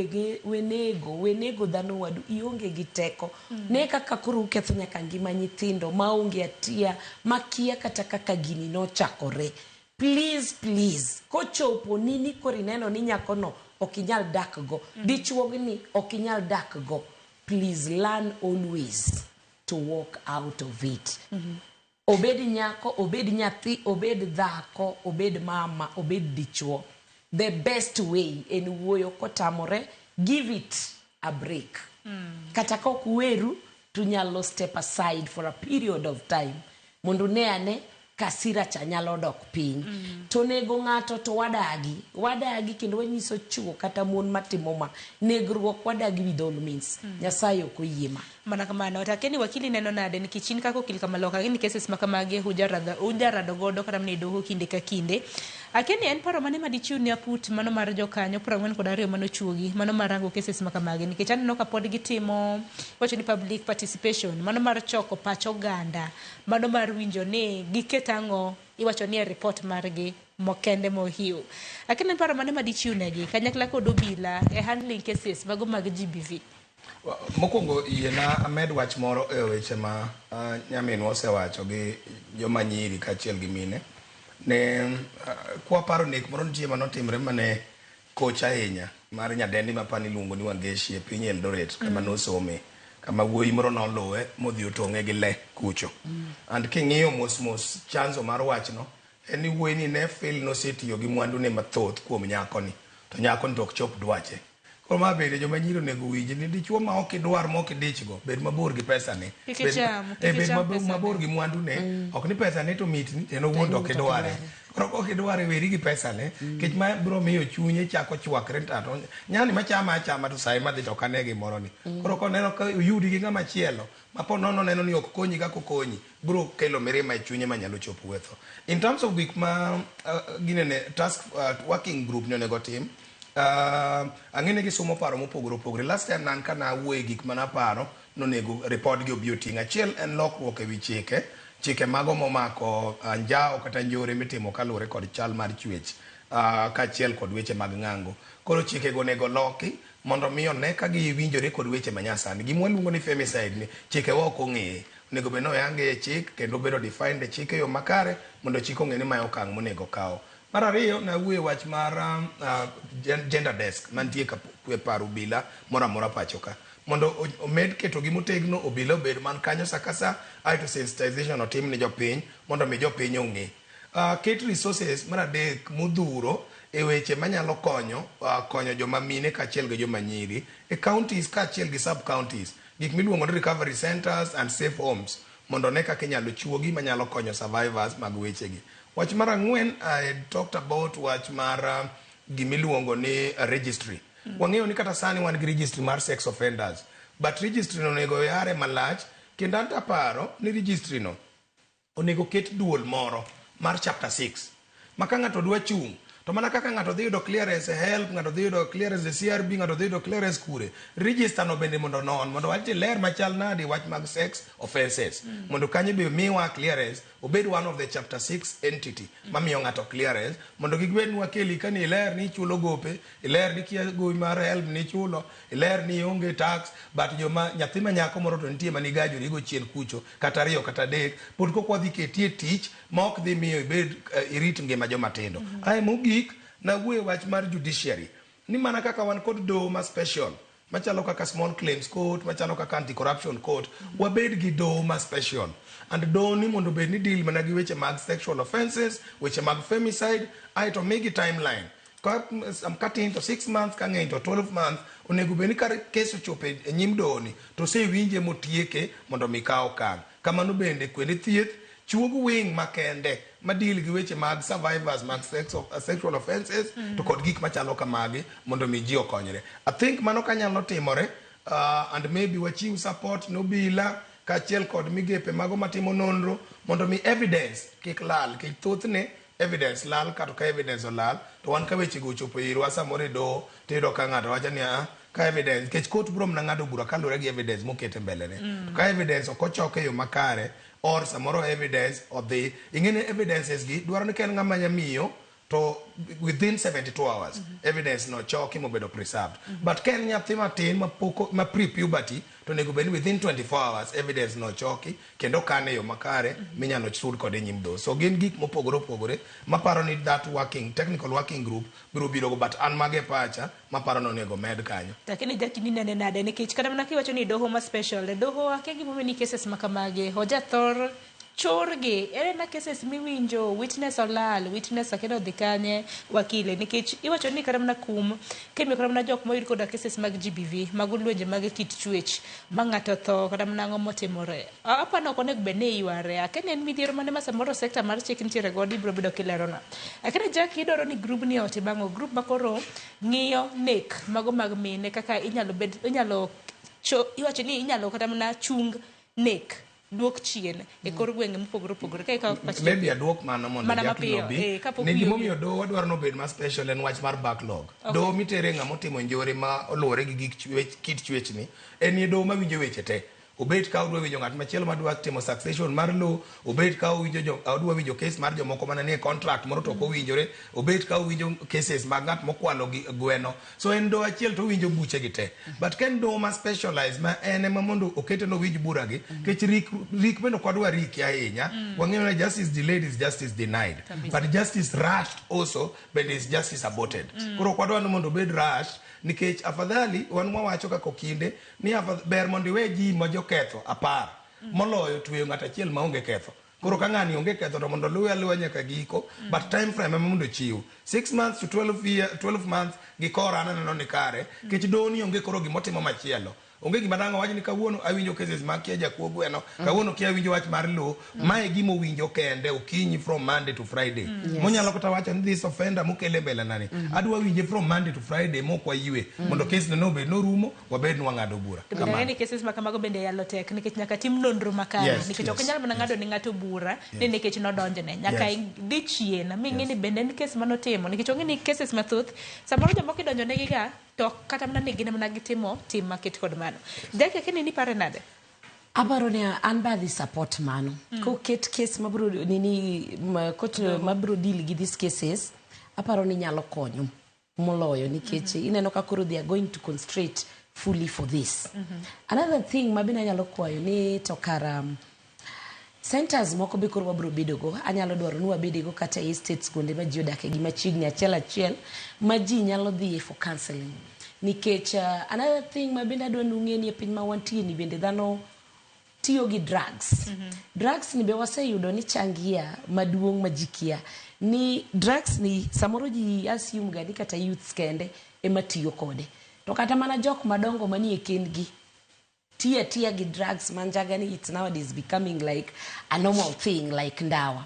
wenego dhano wadu, ionge gi teko. Ne kaka koro uketho nyaka ngima nyithindo, maonge atia, makia kata kaka gini nochakore. Please, kochopo nini kori neno ni nyako no, okinyal dak go. Dichuo ni okinyal dak go. Please learn always to walk out of it. Obed nyako, obed nyathi, obed dhako, obed mama, obed dichuo. The best way en wuoyo kotamore, give it a break. Kata kok weru, to nyalo step aside for a period of time. Mondo ne ane, kasira cha nyalo dok piny. To nego ng'ato to wadagi kendo wanyiso chuo kata mon matimo ma negruok wadagi with all means. Nyasaye ok oyiema. Mana kamano, takeni wakili neno nade ni kichin kako kilika maloka gini cases makamage hujarado godo kata mne doho kinde ka kinde. Akeni en paro mane madichiu ni aput mano mar jokanyo prangwen kod ariyo mano chuogi mano marango cases makamage nikech aneno ka pod gitimo wacho ni public participation mano mar choko pacho ganda mano mar winjo ni giketango iwacho ni report margi mokende mohiu. Akeni en paro mane madichiu negi kanyakla kod obila e handling cases mago mag GBV. Mokwongo yiena amed wach moro e weche ma nyaminwa osewacho gi joma nyiri kaachiel gi mine. Ne kwa paro nek moro nitie manotimre mane koch ahinya mar nyadendi mapani luongo ni Wangeshi e piny Eldoret kama nosome, kama wuoyi moro noluwe modhi otong'e gi le kucho. And king'iyo mos chanzo mar wachno en ni wuoyi ni ne feel nosetiyo gi mwandu ne mathoth kuom nyakoni, to nyakoni to ok chop dwache. Koro ma bende joma nyiro nego winji ni dichuo ma ok idwar ma ok idichgo, bed mabor gi pesa ne. Bed mabor gi mwandu ne, ok ni pesa ne to mit ni teno wuon ok idware. Koro ok idware weri gi pesa ne, kech ma bro miyo chunye chako chwakre tato. Nyani machama to sai madhi to kane gimoro ni. Koro koneno ka uyudi gi ng'ama chielo, ma po nono neno ni ok konyi kaka konyi, bro kelo mirima e chunye manyalo chopo wetho. In terms of gik ma ginene task working group ne nego tim, ang'ene gi somo paro mopogore opogore. Last time nan kana wuoye gik mana paro nonego report gi obi oting'. Achiel en lokruok ewi chike mago momako anjao kata njore mitimo kaluwore kod chal mar chwech kaachiel kod weche mag ng'ango. Koro chikego onego loki mondo miyo ne ka giwinjore kod weche manyasani. Gima waluongo ni femicide ni chikewa ok ong'eye, onego bed noyange e chik kendo bedo defined e chik e yo makare mondo chik ong'e ni ma okang' monego kaw. Mar ariyo, nawuoye wach mar gender desk mantie e par obila moro amora pacho ka, mondo omed keto gi motegno, obila obed man kanyo sa ka sa, aeto sensitization otim ne jopiny mondo mi jopiny ong'e. Ket resources mar adek modhuro e weche manyalo konyo joma mine kaachiel gi joma nyiri e counties kaachiel gi sub counties, gik miluongo ni recovery centers and safe homes, mondo ne kaka inyalo chuogi manyalo konyo survivors mag wechegi. Wach mar ang'wen, I talked about wach mar gimiluongo ni registry. Wang'eyo ni kata sani wan gi registry mar sex offenders, but registry no onego yare malach, kendo anto aparo ni registry no onego ket duol moro mar chapter 6 maka ng'ato dwa chung', to mana kaka ng'ato dhi yudo clearance help, ng'ato dhi yudo clearance CRB, ng'ato dhi yudo clearance kure, register no bende mondo non mondo wach ler machal nadi wach mag sex offenses, mondo kanyo be miwa clearance obed one of the chapter 6 entity mamiyo ng'ato clearance, mondo gigwed nwa keli kani iler ni chulo gope, iler ni kia gowi mar help ni chulo, iler ni onge tax, but joma nyathi manyako moro to nitie manigajo rigo chien kucho kata riyo kata adek, pod kokwa dhi ketie tich ma ok dhi miyo ibed irit ngima joma tindo. Ae mogik, nawuoye wach mar judiciary, ni mana kaka wan kod doho ma special machalo kaka small claims court, machalo kaka anti-corruption court, wabed gi doho ma special. And doho ni mondo bed ni deal mana gi weche mag sexual offenses, weche mag femicide, aeto migi timeline. Katin to 6 months, kang'eny to 12 months, onego bed ni kar kes ochope e nyim doho ni, to sewinje motieke mondo mikaw okang'. Kamano bende kwende thieth, chuog wing makende madil gi weche mag survivors mag sexual offenses to kod gik machalo kamagi mondo mi ji okonyre. I think mano kanyalo timore, and maybe wachiw support nobila kaachiel kod migepe mago matimo nonro mondo mi evidence kik lal, kik thothne evidence lal, kata ka evidence olal to wan ka weche go chopo irwa samoro e doho tiyudo ka ng'ato wacho ni ka evidence, kech court biro mana ng'ado bura kaluwore gi evidence mokete mbelene. Ka evidence ok ochoke yo makare, or samoro evidence odhi, ing'ene evidences gi dwaro ni ken ng'ama nyamiyo to within 72 hours evidence no choki mobedo preserved. But ken nyathi matin ma pre-puberty to nego bed within 24 hours evidence no choki kendo kane yo makare minyalo sud kode nyim doho. So gin gik mopogore opogore maparo ni that technical working group biro biro go, but an mage pacha maparo no nego med kanyo. Lakini jakini nene nade nikech kata mana kiwacho ni doho ma special, doho akegi mumeni cases makamage hoja thor chorgi ere na cases miwinjo witness olal, witness akedo dhikanye wakile nikech iwacho ni kata mana kum kemi kata mana jok moyud koda cases mag GBV magulwenje mag kit chwech mang'ato tho kata mana ng'o motimore apano konego bene yware akene en midhiero mane ma samoro sector mar chik ntiere godi biro bedo kilerona akene jak idoro ni group ni oti bango group makoro ng'iyo nek mago mag mine kaka inyalo iwacho ni inyalo kata mana chung nek duok chien e kor gwenge mopogore opogore ka maybe aduok mano mondo jakino bi ne gimomiyo doho wadwaro no bed ma special en wach mar backlog. Doho mitere ng'ama otimo njore ma oluwore gi kit chwech ni en doho mawinjo weche te, obet ka odwa winjo ng'at machielo madwa timo succession mar lo, obet ka odwa winjo case mar jomoko mana nie contract moro to ok owinjore, obet ka owinjo cases mag ng'at mokwalo gi gweno. So en do achiel to winjo buche gi te, but ken do ma specialize ma en ema mondo okete no winj bura gi kech rik bendo kwadwa riki ahinya. Wang'eyo na justice delayed is justice denied, but justice rushed also but is justice aborted. Koro kwadwa no mondo bed rush nikech afadhali wan mwawacho kako kinde ni ber mondo iwe ji mojoketho apar moloyo tweyo ng'at achiel maonge ketho. Koro ka ng'ani onge ketho to mondo luwe aluwa nyaka giko, but time frame ema mondo chiw 6 months to 12 months gi kora aneno ni kare kech doho ni onge koro gimotimo machielo. Onge gima dango wacho ni kawuono awinjo cases mag kia jakuo gweno, kawuono kia awinjo wach mar lo, mae gima owinjo kende okinyi from Monday to Friday. Monyalo kata wacho ni this offender mokele mbele nani, adwa winje from Monday to Friday mokwa ywe mondo case no bed no rumo wabed nwa ng'ado bura. Kama ni cases makamago bende yalo tek nikech nyaka tim nonro makare nikech ok nyal mana ng'ado ni ng'ato bura ni nikech nodonjne nyaka dhi chien mi ng'eni bende ni case manotimo nikech ong'eni cases mathoth samoro jomoko idonjonegi ga to kata mana gine mana gitimo tim maket kod mano. Jackie kini ni pare nade? Aparo ni an badhi support mano. Ko ket case mabro coach mabro deal gi these cases, aparo ni nyalo konyo moloyo nikech ineno ka koro they are going to concentrate fully for this. Another thing mabina nyalo kwayo ni to kara centers moko be koro wabro bedo go, anyalo dwaro ni wabede go kata estates kuonde ma ji odak gi machiegni achiel ma ji nyalo dhi for counseling. Nikech another thing mabina adwa nung'e ni e piny ma wantie ni bende dhano tiyo gi drugs. Drugs ni be waseyudo ni changia maduong' majikia ni drugs ni samoro ji assume ga ni kata youth kende ema tiyo kode. To kata mana jok madongo manie kendgi tia gi drugs manjaga ni it's nowadays becoming like a normal thing like ndawa.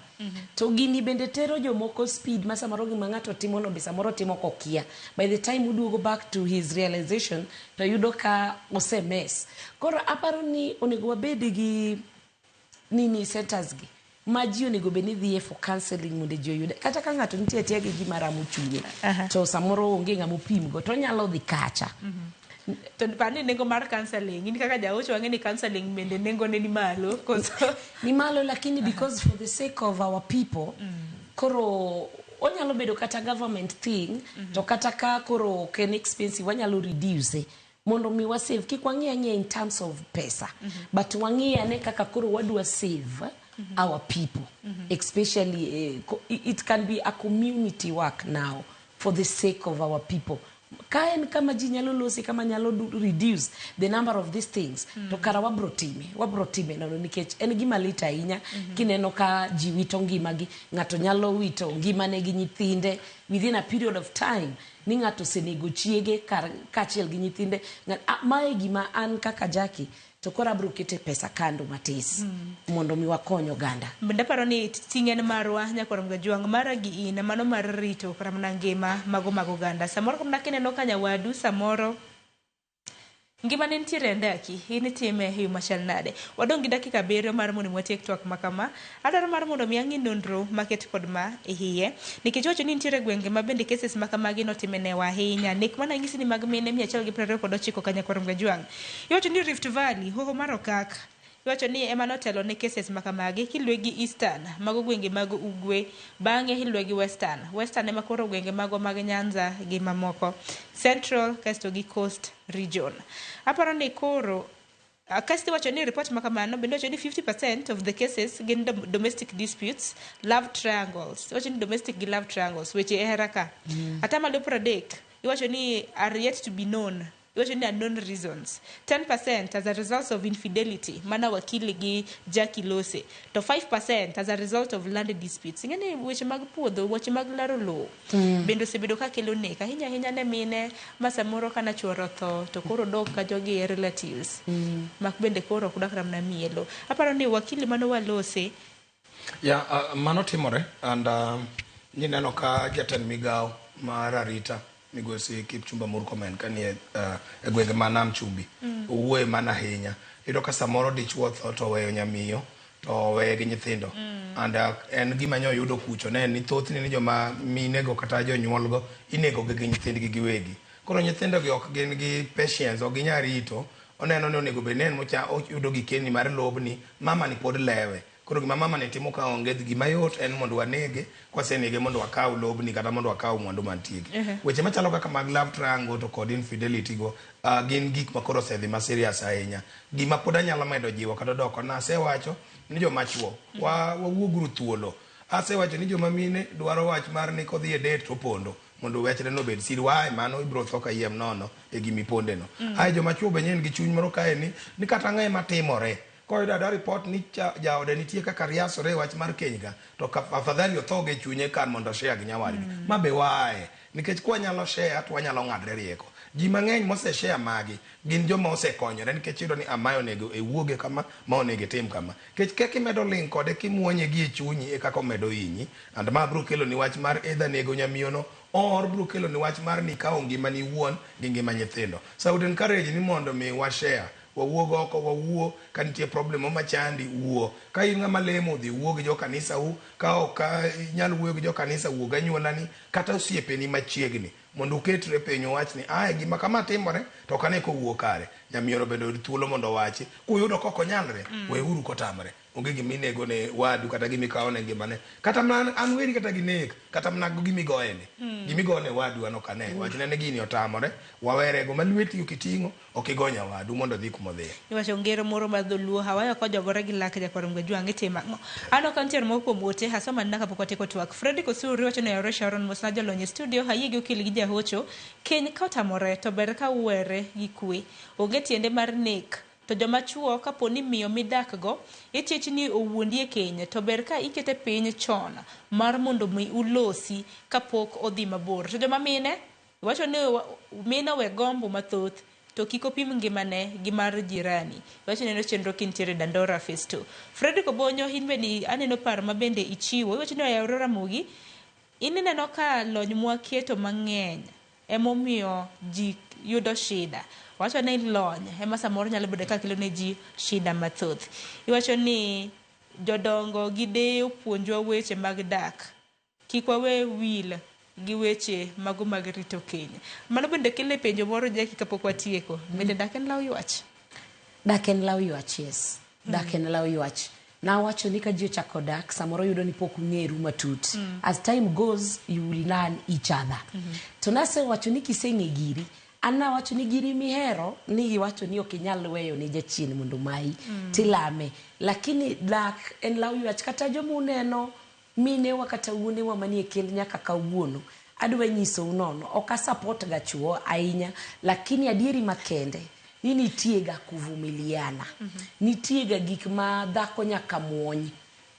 To gini bende tero jomoko speed ma samoro gima ng'ato timo no be samoro timo kokia. By the time uduogo back to his realization to yudo ka ose mess. Koro aparo ni onego wabed gi nini centers gi ma ji onego be ni dhie for counseling mondo ji oyude kata ka ng'ato nitie tia gi gima ramo chunye to samoro onge ng'amo pim go to nyalo dhi kacha. To pani nengo mar counseling ni kaka jaocho wange ni counseling bende nengo ne ni malo ni malo lakini because for the sake of our people koro onyalo bedo kata government thing to kata ka koro ken expensive wanyalo reduce mondo mi wa save kik wang'ie in terms of pesa but wang'ie ne kaka koro wadwa save our people especially it can be a community work now for the sake of our people. Kaen kama ji nyalo losi kama nyalo reduce the number of these things to kara wabro time no nikech en gima lit ahinya kineno ka ji wito ngimagi ng'ato nyalo wito ngimane gi nyithinde within a period of time ni ng'ato senego chiege kachiel gi nyithinde mae gima an kaka Jackie to kora bro kete pesa kando matis mondo mi wakonyo ganda. Bende paro ni tingen marwa nyakoro mga juang mara gi ina mano mar rito kara mna ngima mago ganda samoro kumna kineno kanya wadu samoro ngima ne ntiere ndaki ini time yu machal nade wadongi dakika bero mar mondo mwati TikTok makama adaro mar mondo miangi nondro market kod ma hiye nikichocho ni ntiere gwenge mabende cases makama gi notimene wa hinya nik mana ngisi ni magmene 129 kanya kwa mga juang yocho ni Rift Valley hoho marokak yocho ni emanotelo ne cases makamagi kilwegi Eastern mago gwenge mago ugwe bange hilwegi Western ema koro gwenge mago mag Nyanza gi mamoko Central kasto gi Coast region. Aparo ni koro Kasti wacho ni report makamano bendo wacho ni 50% of the cases gin domestic disputes, love triangles. Wacho ni domestic gi love triangles weche eheraka. Atama lo pradek wacho ni are yet to be known. Wacho ni unknown reasons. 10% as a result of infidelity, mana wakili gi Jackie Lose. To 5% as a result of land disputes. Ngene weche mag puodho, weche mag laro lo. Bendo sebedo ka kelo neka. Hinya ne mine masamoro kana chuoro tho to koro dok ka jogi relatives. Mak bende koro kudak ramna mielo. Aparo ni wakili mano Walose. Mano timore and nineno ka jatend migao mar arita migosi Kipchumba Murkomen kanie e gwenge manam chumbi owuoye mana hinya iyudo ka samoro dichuo tho to weyo nyamiyo to weye gi nyithindo and en gima nyo yudo kucho ne ni thothni ni joma minego kata jonyuolgo inego gi nyithindgi giwegi koro nyithindo gi ok gin gi patience ok ginyarito oneno ni onego benen mocha yudo gi keni mar lobni mama ni pod lewe koro gima mama ne timo ka onge gima yot en mondo wanege kwasenege mondo wakaw lobni kata mondo wakaw mwandu mantiegi weche machalo kaka mag love triangle to kod infidelity go gin gik makoro sedhi ma serious ahinya gima pod anyalo medo jiwo kata doko na asewacho ni joma chuo wawuogru thuolo asewacho ni joma mine dwaro wach mar ni kodhi e date to pondo mondo wechre no bed sirwae mano ibro tho ka yiem nono e gimi ponde no ai joma chuo benyen gi chuny moro kae ni kata ng'e matimore ko da report ni jaode nitie kaka riasore wach mar kenyga to afadhali othoge chunye kan mondo share gi nyawadgi mabe wae nikech kwa nyalo share to wanyalo ng'adre rieko ji mang'eny mose share magi gin joma osekonyore nikech yudo ni amayo nego e wuoge kama ma onego tim kama kech keki medo link kode kimuonye gi e chunyi e kaka medo hinyi and ma bro kelo ni wach mar either nego nyamiyono or bro kelo ni wach mar ni kawo ngima ni wuon gi ngima nyithindo so I would encourage ni mondo mi wa share wawuog oko wawuo ka nitie problem machandi wuo ka in ng'ama lemo dhi wuo gi jo kanisa u ka ok inyal wuoyo gi jo kanisa wuog anyuolani kata osiepeni machiegni mondo uketre piny wach ni gima kama timore to kane ko wuo kare nyamiyoro bendo thuolo mondo wachi kuyudo koko nyalre weuru kotamre onge giminego ne wadu kata gimikawo ne ngimane kata man an weri kata ginek kata mnago gimigoene gimigone wadu ano kane wachne ne gini otamore wawerego malweti ukitingo okigonya wadu mondo dhi kumodhi iwacho ngero moro mar dholuo hawayo ko jogore gi lak jakwarom ga jwangi tima ano kantier mo kuom ote hasoma ndaka pok wateko twak Freddy Kosuri wacho ne Yore Sharon Mosna jalonye studio hayigi okil gi jahocho keny ka otamore to ber ka uwere gi kwe onge tiende mar nek to joma chuo kapo ni miyo midak go ichich ni owuondi e keny to ber ka ikete piny chon mar mondo mi ulosi kapok odhi mabor to joma mine wacho ni mine we gombo mathoth to kiko pim ngimane gi mar jirani wacho ni no chenro kintiere Dandora Festo Freddy Kobonyo hinbe ni aneno par mabende ichiwo wacho ni Aurora Mugi ineno ka lony mwaketo mang'eny emomiyo ji yudo shida wacho ni lony ema samoro nyalo bedo ka kelo ne ji shida mathoth iwacho ni jodongo gide puonjwa weche mag dak kik wawe wil gi weche mago mag rito keny mano bende kele penjo moro Jackie kapok watieko bende dak en law ywach yes dak en law ywach na wacho ni ka ji ochako dak samoro yudo ni pok ung'eru matut as time goes you will learn each other to nase wacho ni kiseng'e giri ana wacho ni giri mihero ni wacho ni okinyal weyo ni jachien mondo mai tilame lakini dak en law ywach kata jomuneno mine wakata wuone wa manie kend nyaka kawuono adwa nyiso unono oka support ga chuo ainya lakini adieri makende ni nitiega kuvumiliana nitiega gik ma dhako nyaka muony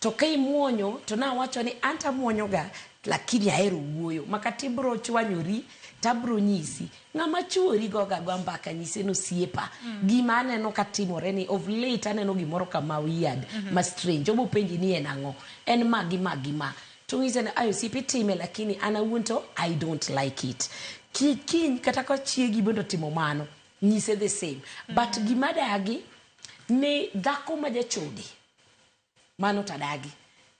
to kai muonyo to na wacho ni anta muonyo ga lakini ahero wuoyo makati bro chwanyori tabro nyisi ng'ama chuori goga gwambaka nyise no siepa gima aneno katimore ni of late aneno gimoro kama weird ma strange obo penji ni en ang'o en magi to nyise ne ayo sipi time lakini ana wunto I don't like it kiny kata ko chiegi bondo timo mano nyise the same but gima dagi ne dhako majachodi mano tadagi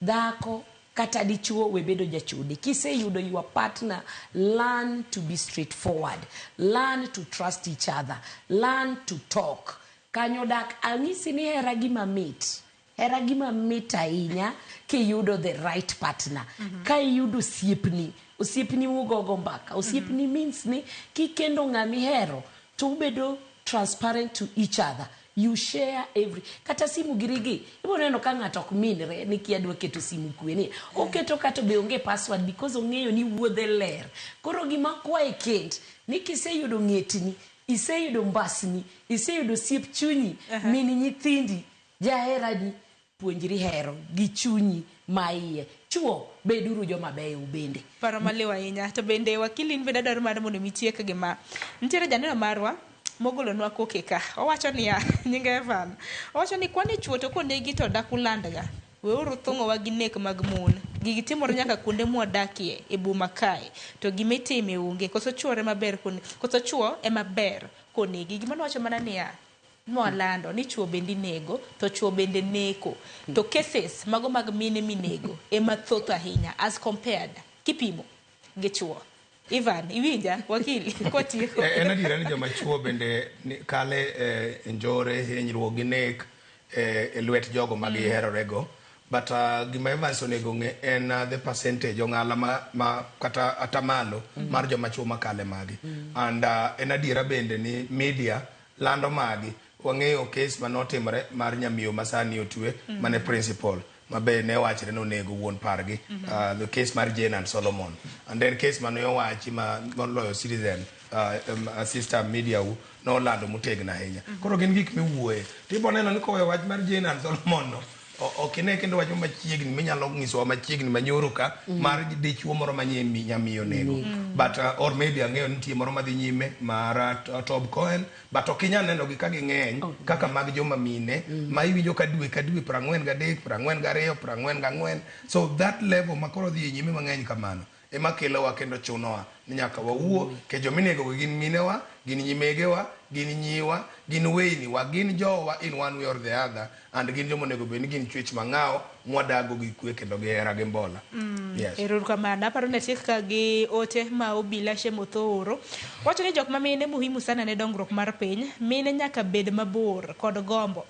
dhako kata dichuo webedo jachudi kiseyudo your partner learn to be straightforward learn to trust each other learn to talk kanyo dak ang'isi ni hera gima mit ahinya kiyudo the right partner ka iyudo osiepni mugogo mbaka osiepni means ni kikendo ng'ami hero to ubedo transparent to each other you share every kata simu girigi ibo neno ka ng'ato ok minre ni kiadwa keto simu kwene oketo kato be onge password because ong'eyo ni wuodhe ler koro gima kwa e kend ni kiseyudo ng'etni iseyudo mbasni iseyudo siep chunyi mini nyithindi jaherani puonjri hero gi chunyi maiye chuo beduru joma beyo bende paro malewa ahinya to bende wakili in bende daro mar mondo mitiek gima ntiere janeno marwa mogolo nwa koke ka owacho ni nyinga Evan owacho ni kwani chuo to konegi to dakulandga weuru thong'o wa gi nek mag mon gigi timore nyaka kuonde mwadakie e boma kae to gimetime onge koso chuore maber koso chuo e maber konegi gima nowacho mana niya mwalando ni chuo bendi nego to chuo bende neko to cases mago mag mine minego e mathoth ahinya as compared kipimo gi chuo Ivan, iwinja wakili kwa tieko. Enadira ni joma chuo bende kale njore hinyruok gi nek lwet jogo magi herorego but gima Evans onego ng'e en the percentage ong'ala ma kata atamalo mar joma chuo makale magi and enadira bende ni media lando magi wang'eyo case manotimre mar nyamiyo masani otwe mane principal mabe ne wachre no nego wuon pargi the case mar Jane and Solomon and then case mano wachi ma loyo citizen sister media no lando mutegna ahinya koro gin gik miwuoye tipo neno ni kowe wach mar Jane and Solomon no okine kendo wach machiegni minyalo nyiso machiegni manyoro ka mar dichuo moro manye nyamiyo nego but or maybe ang'eyo nitie moro madhi nyime mar Tob Cohen but okinya neno gi ka ging'eny kaka mag joma mine ma iwinjo ka dwe 43 42 44 so that level makoro dhi nyime mang'eny kamano ema kelowa kendo chunowa ni nyaka wawuo ke jominego gin minewa gin nyimegewa gin nyiwa, gin weyni wa, gin jowa in one way or the other, and gin jomo nego beni gin chwech mang'ao mwadago gi kwe kendo gihera gi mbola. Yes. Eruru kamana paro ne tik ka gi ote ma obila Shemotho oro. Wacho ni jok ma mine muhimu sana ne dongruok mar piny, mine nyaka bed mabor kod gombo.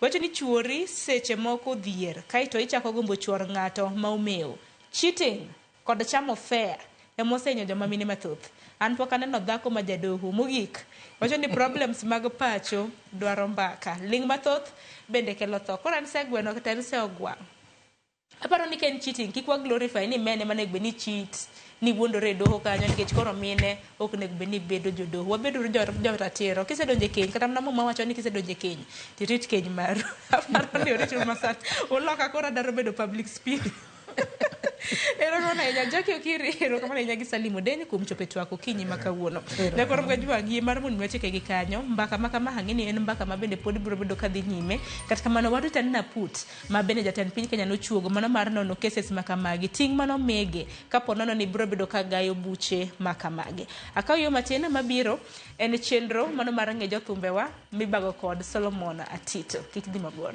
Wacho ni chuori seche moko dhier, kaito ichako gombo chuor ng'ato ma umeo. Cheating kod chamo fair emosenyo joma mine mathoth. An pok aneno dhako ma jadoho mogik. Wacho ni problems mag pacho dwaro mbaka. Ling mathoth bende kelo tho. Koro an segweno kata an se ogwang'. Aparo ni ken cheating kik wa glorify ni mene mane gbe ni cheat ni wuondore doho kanyo nikech koro mine ok nek be ni bedo jodoho. Wabedo joratiro. Kisedonje keny kata mna mama wacho ni kisedonje keny tirit keny maru. Aparo ni orit masat. Uloka koro daro bedo public speaker. Ero rona nya Jackie Okiri ero kama nya gisalimo deni kumchopetu wako kinyi makawuono. Na kwa mgajua ngi mar mun wetike gi kanyo mbaka makama hangini en mbaka mabende pod biro bedo kadhi nyime katika mano wadu tan na put mabende jatan piny Kenya no chuogo mano mar nono cases makamagi ting mano mege kapo nono ni biro bedo kagayo buche makamagi. Akaw yo matena mabiro en chenro mano mar ngejo thumbewa mibago kod Solomon Atito. Kik di mabor.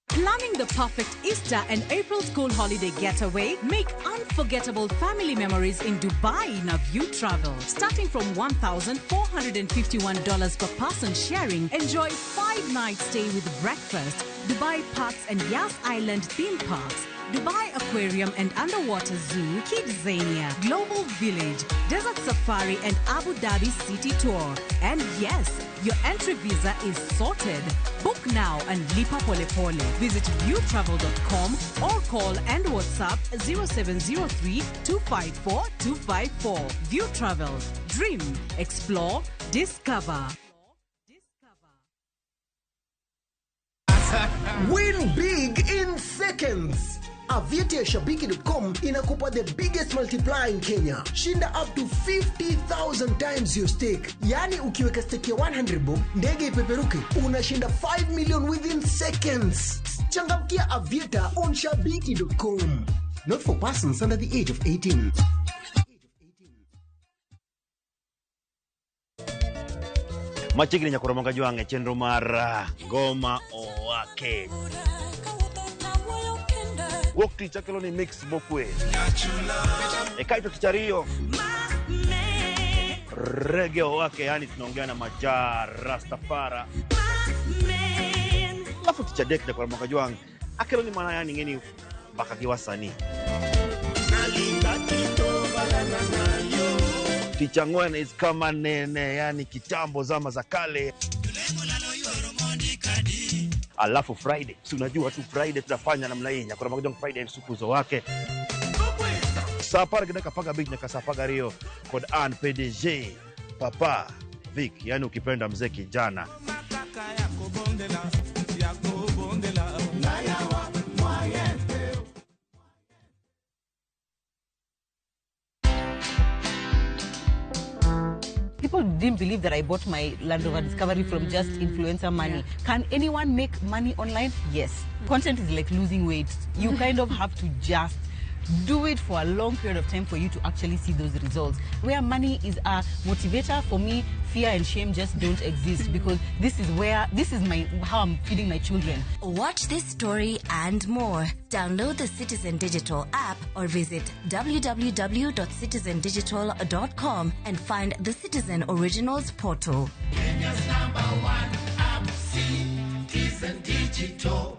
Planning the perfect Easter and April school holiday getaway? Make unforgettable family memories in Dubai in View Travel. Starting from $1,451 per person sharing, enjoy 5-night stay with breakfast, Dubai Parks and Yas Island theme parks, Dubai Aquarium and Underwater Zoo, Kidzania, Global Village, Desert Safari and Abu Dhabi City Tour. And yes, your entry visa is sorted. Book now and lipa pole pole. Visit viewtravel.com or call and WhatsApp 0703 254 254. View Travel. Dream, explore, discover. Win big in seconds. Aviatashabiki.com inakupa the biggest multiplier in Kenya. Shinda up to 50,000 times your stake. Yani ukiweka stake ya 100 bob, ndege ipeperuke, unashinda 5 million within seconds. Changamkia Aviata on shabiki.com. Not for persons under the age of 18. Machigni nyakoromonga juange chenro mar ngoma owake. Walk teacher kelo ni mix bokwe. Ekaito tichario. Reggae owake, yani tunaongea na Majar Rastafara. Alafu teacher Dek nyakoromonga juange akelo ni mana yani ngeni baka kiwasani. Teacher Ngwena is kama nene, yani kitambo zama za kale. Alafu Friday, si unajua tu Friday tunafanya namna hii nyakora magajong Friday sukuzo wake. Sapara kidaka paga beach nyaka sapaga Rio kod an PDG Papa Vic, yani ukipenda mzee kijana. People didn't believe that I bought my Land Rover Discovery from just influencer money. Yeah. Can anyone make money online? Yes. Content is like losing weight. You kind of have to just do it for a long period of time for you to actually see those results. Where money is a motivator, for me, fear and shame just don't exist because this is how I'm feeding my children. Watch this story and more. Download the Citizen Digital app or visit www.citizendigital.com and find the Citizen Originals portal. Kenya's #1 app, Citizen Digital.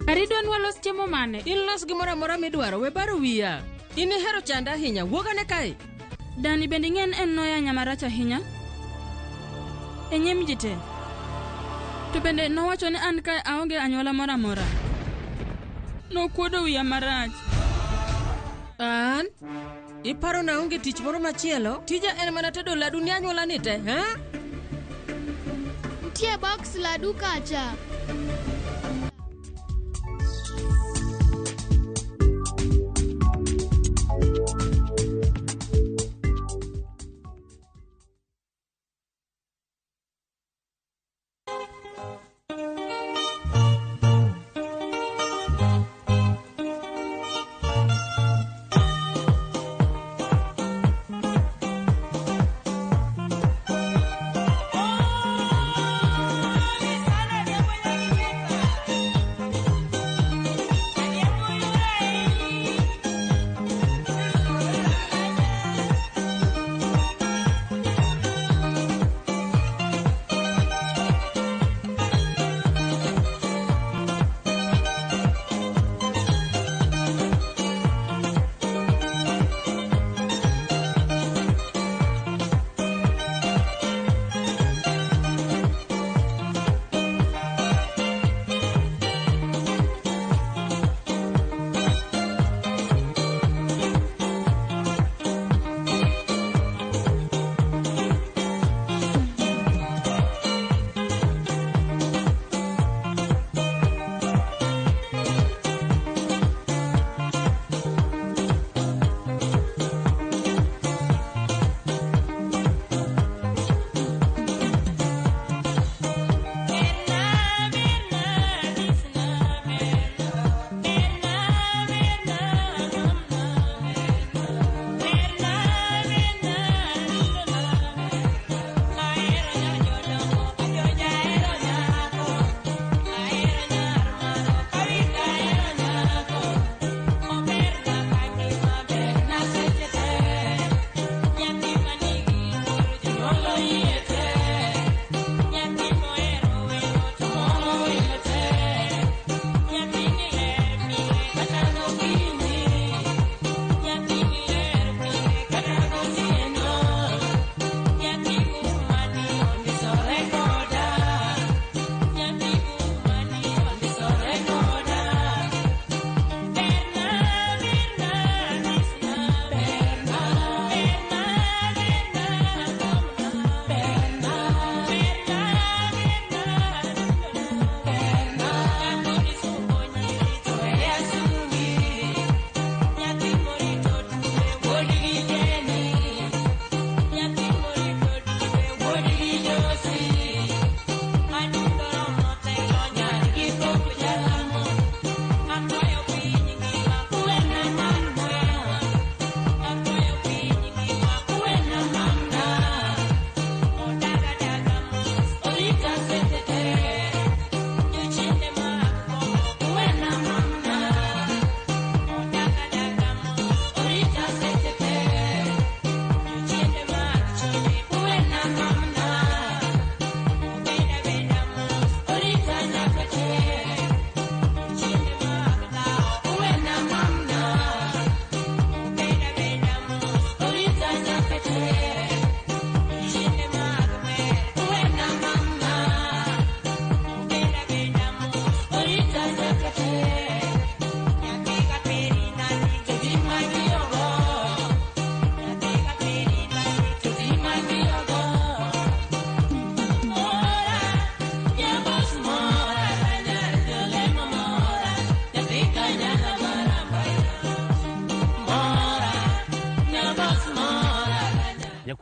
Aridon walos chiemo mane? Ilos gimoro amora midwaro, we baro wiya. In ihero chanda ahinya, wuogane kae. Dani bende ng'en en noya nyamaracha ahinya? E nyim ji te. To bende nowacho ni an kae aonge anyuola moro amora. Nokuodo wiya marach. An? Iparo na onge tich moro machielo? Tija en mana tedo ladu ni anyuola ni te, ha? Ntie box ladu kacha.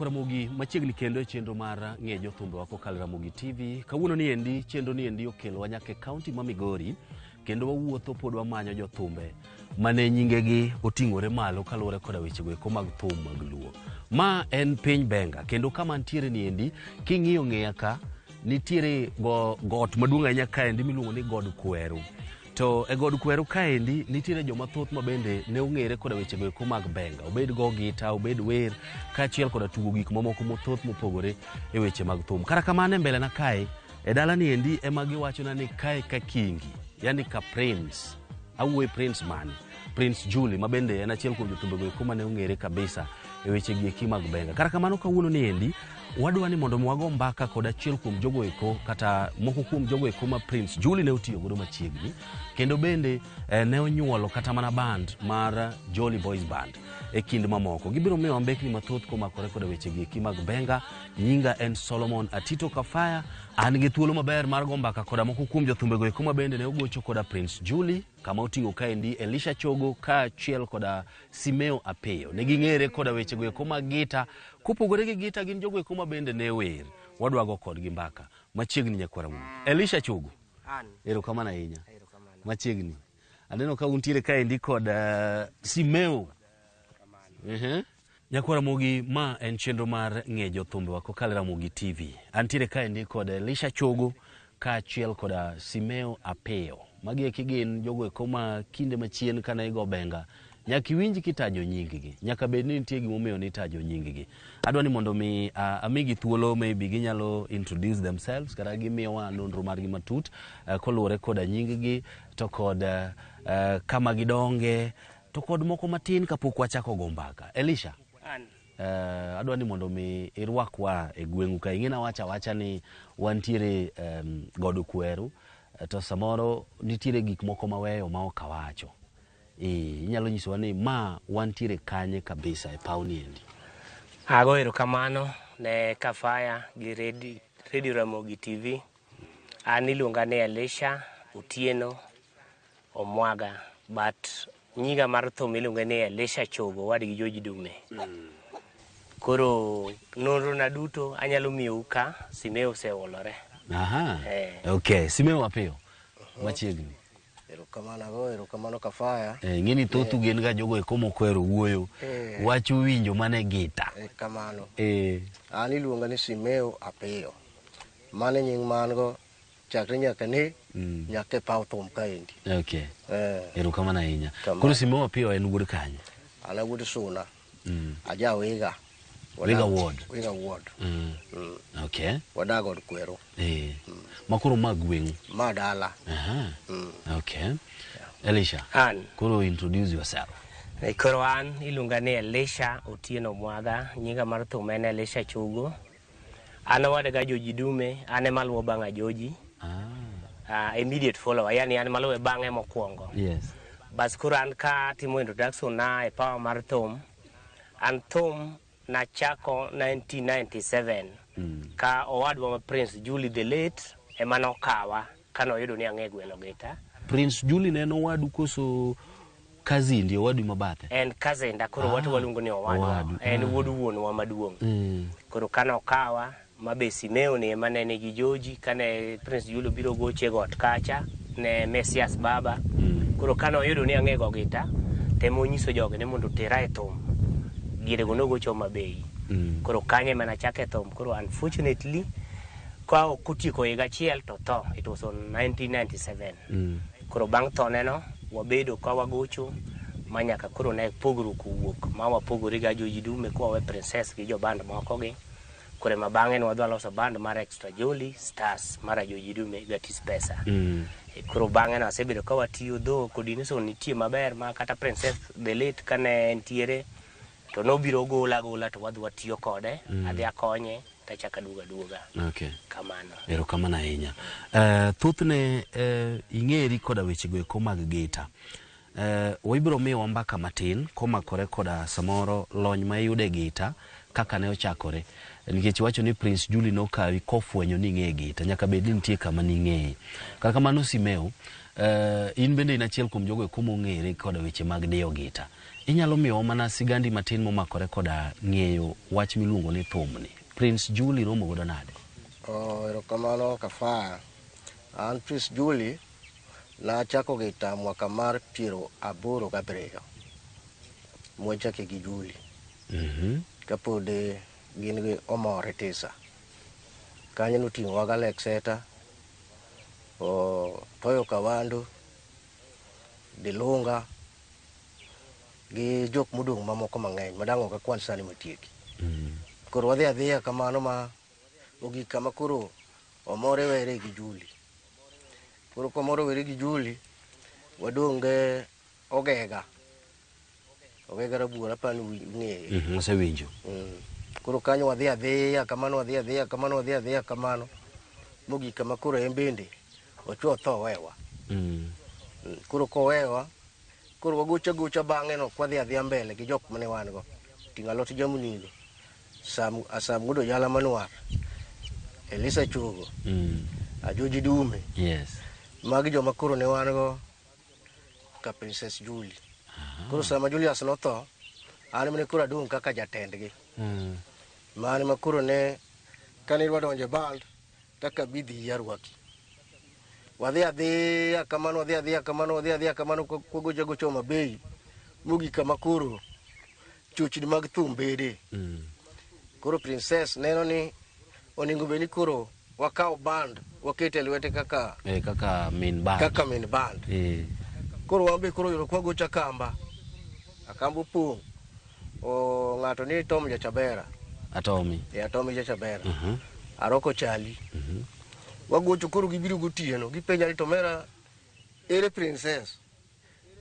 Ramogi machiegni kendo e chenro mar ng'e jothumbe wako kal Ramogi TV. Kawuono ni endi chenro ni endi okelo wa nyaka e kaunti ma Migori kendo wawuotho pod wamanyo jothumbe mane nyingegi oting'ore malo kaluwore koda wechego eko mag thum mag Luo. Ma en piny Benga kendo kama ntiere ni endi king'iyo ng'eya ka nitiere got maduong' ahinya kaendi miluongo ni God Kweru. To e God Kweru kaendi nitiere joma thoth ma bende ne ong'ere koda wechego eko mag Benga. Obed go gita, obed wer, kaachiel koda tugo gik mamoko mathoth mopogore e weche mag thum. Kara kamano e mbele na kae, e dala ni endi ema giwachona ni kae ka Kingi, yani ka Prince. Awuoye Prince man, Prince Julie, ma bende en achiel kuom jothumbe go eko mane ong'ere kabisa e weche gi eki mag Benga. Kara kamano kawuono ni endi wadwa ni mondo wago mbaka kod achiel kuom jogo eko kata moko kuom jogo eko ma Prince Julie ne otiyo godo machiegni kendo bende ne onyuolo kata mana band mar Jolly Boys Band e kind mamoko. Gibiro miyo mbekni mathoth komakore koda weche gi eki mag Benga. Nyinga en Solomon Atito Kafaya. An gi thuolo maber mar go mbaka koda moko kuom jothumbe go eko ma bende ne ogocho koda Prince Julie, kama oting'o kaendi Elisha Chogo kaachiel koda Simeo Apeyo. Ne ging'ere koda weche go eko mag gita. Kopogore gi gita gin jogo eko ma bende ne wer. Wadwa go kodgi mbaka machiegni Nyakwara Mungu. Elisha Chogo, erokamano ahinya. Machiegni aneno ka untiere kaendi kod Simeo. Nyakwara Mogi, ma en chenro mar ng'e jothumbe wako kal Ramogi TV. Antiere kaendi kod Elisha Chogo kaachiel koda Simeo Apeyo. Magi eki gin jogo eko ma kinde machien kane igo Benga nyaka iwinj kitajo nying-gi, nyaka bed ni nitie gimomiyo ni tajo nying-gi. Adwa ni mondo mi amigi thuolo maybe ginyalo introduce themselves kata gimiyowa nonro margi matut koluwore koda nying-gi to kod kama gidonge to kod moko matin kapok wachako go mbaka. Elisha, adwa ni mondo mi irwakwa e gweng'u ka. Ing'ina wacha ni wantiere God Kweru to samoro nitiere gik moko maweyo ma ok awacho. Inyalo nyisowa ni ma wantiere kanye kabisa e pauni endi? Ago erokamano ne Kafaya gi Radio Ramogi TV. An iluonga ni Elisha Otieno Omwaga, but nyinga mar thum iluonga ni Elisha Chogo, wadgi Joji Dume. Koro nonro na duto anyalo miyo ka Simeo oseolore. Aha. Okay, Simeo Apeyo. Machiegni. Erokamano Kafaya. Ng'eni thoth gin ga jogo eko mokwero wuoyo. Wacho winjo mane gita. Kamano. An iluonga ni Simeo Apeyo. Mane nying mango chakre nyaka ne nyaka paw thum kaendi. Okay. Erokamano ahinya. Koro Simeo Apeyo en wuod kanye? An wuod Suna. Aja Wega. Wega Ward. Wega Ward. Okay. Wada God Kweru. Makoro magweng. Madala. Okay. Elisha, koro introduce yourself. Koro an iluonga ni Elisha Otieno Omwaga, nyinga mar thum en Elisha Chogo. An wadga Joji Dume, an ema luwo bang'a Joji. Immediate follower, yani an maluwe bang'e mokwongo. Yes. Bas koro an ka timo introduction na e power mar thum. An thum na chako 1997 ka owadwa ma Prince Julie the late ema nokawa kano oyudo ni ang'e gwelo gita. Prince Julie ne owadu koso cousin ndio owadu mabathe? En cousin da koro watu waluongo ni owadwa. En wuod wuonwa maduong'. Koro kano okawa mabe Simeo ni ema ne nigi Joji kane Prince Julie biro goche got kacha ne Messias Baba. Koro kano oyudo ni ang'e go gita temo nyiso joge ne mondo tera e thum. Gire gono gocho mabei. Koro kanye mana chake thum. Koro unfortunately kwa kutiko higa chiel to tho. It was on 1997. Koro bang' thone no wabedo kwa wagocho manyaka koro ne pogru kuwuok ma wapogore ga Joji Dume kwa we Princess gi jo band moko gi. Kore mabang'e no wadwa loso band mar Extra Jolly Stars mara Joji Dume Gatis Pesa. Koro bang'e no asebedo ka watiyo dho coordination nitie maber ma kata Princess the late kane entiere to nobiro gola to wadwa tiyo kode. Adhi akonye tachaka duoga. Okay. Kamano. Erokamano ahinya. Thothne ing'eri koda weche go eko mag gita. Wibiro miyo mbaka matin komakore koda samoro lony ma iyude gita kaka ne ochakore. nikech wacho ni Prince Julie nokawi kofwenyo ni ng'e gita nyaka bed ni nitie kama ni ng'e. Kaka kamano Simeo, in bende in achiel kuom jogo kumo ng'ere koda weche mag diyo gita. Inyalo miyo mana sigandi matin momakore koda ng'eyo wach miluongo ni thumni. Prince Julie romo godo nade? Erokamano Kafaya. An Prince Julie na chako gita mwaka mar 87 mwachake gi Julie. Kapode gin gi Omore Tisa. Kanyo noting'o waga Lexeta, Toyo Kawando, Dilunga, gi jok modong' mamoko mang'eny madang' ok akwan sani matieki. Koro wadhi adhiya kamano ma ogik kama koro Omore were gi Julie. Koro komoro were gi Julie, wadong' ge Ogega Rabuora pani ng'eye. Asewinjo. Koro kanyo wadhi adhiya kamano mogik kama koro en bende ochuo tho wewa. Koro kowewa, koro wagocha bang'e no kwadhi adhiya mbele gi jok mane wan go. Ting'a lot jamunigo. Asam Gudo Yala Manuar, Elisa Chogo, Ajoji Dume. Yes. Magi joma koro ne wan go ka Princess Julie. Koro sama Julius notho, an mane koro adong' kaka jatendgi. Mane ma koro ne kane idwa donjo band kaka bidhi yarwaki. Wadhi adhiya kamano kogocho mabei mogik kama koro chochni mag thum bede. Koro Princess neno ni oningo beni koro wakaw band wakete lwete kaka main band. Koro wambe koro yoro kwa gocha kamba. Akambo pong. Ng'ato ni Tom Jachabera. Atomi Jachabera. Aroko Chali. Wagocho koro gibiro gotieno gipenja ni Tomera ere Princess.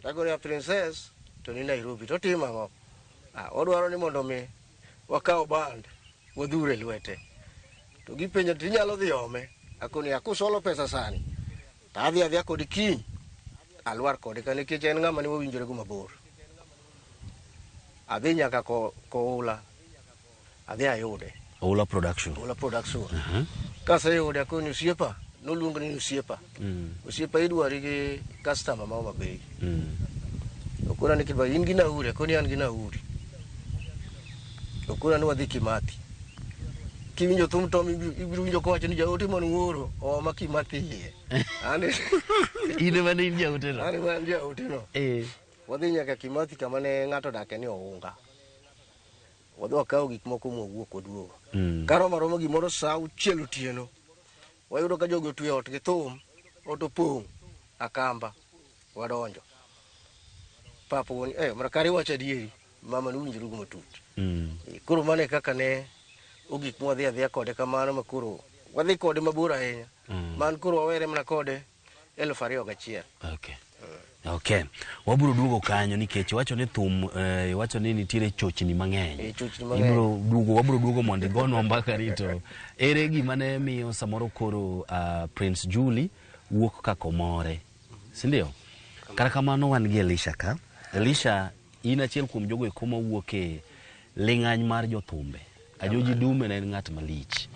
Tagore ya Princess to ni Nairobi to tima ngo. Odwaro ni mondo mi wakaw band wadhure lwete. To gipenja ti nyalo dhi ome. Akoni akusolo pesa sani. Ta adhi kod kiny. Alwar kode kane kech en ng'ama ne wawinjore go mabor. Adhi nyaka ko Ula. Adhi ayude. Ula Production. Kaseyude akoni osiepa. Noluongo ni osiepa. Osiepa idwari gi customer ma Homabay. Okona ni kidwa in gi nauri, akoni an gi nauri. Okona ni wadhi Kimathi. Kiwinjo thum Tom ibiro winjo kowacho ni jaote mon wuoro oma Kimathi yie. Ine mane in jaote no? Ani wan jaote no. Wadhi nyaka Kimathi kama ne ng'ato dake ni Ounga. Wadhi wakaw gik moko mowuok oduogo. Karomo gimoro sa 6 otieno. Wayudo ka jogo otwe ot gi thum, ot opong' akamba. Wadonjo. Papo woni mrakari wacha adieri mama ne winjru go matut. Koro mane kaka ne ogik mwadhi adhiya kode kamano ma koro wadhi kode mabor ahinya. Man koro wawere mana kode 2001. Okay. Waburo duogo kanyo nikech wacho ni thum wacho ni nitiere chochni mang'eny. Waburo duogo mondo igonwa mbaka rito. Ere gima ne miyo samoro koro Prince Julie wuok kaka Omore. Sindio? Kara kamano wan gi Elisha ka. Elisha in achiel kuom jogo ekoma wuoke ling'any mar jothumbe. Ajoji Dume ne en ng'at malich.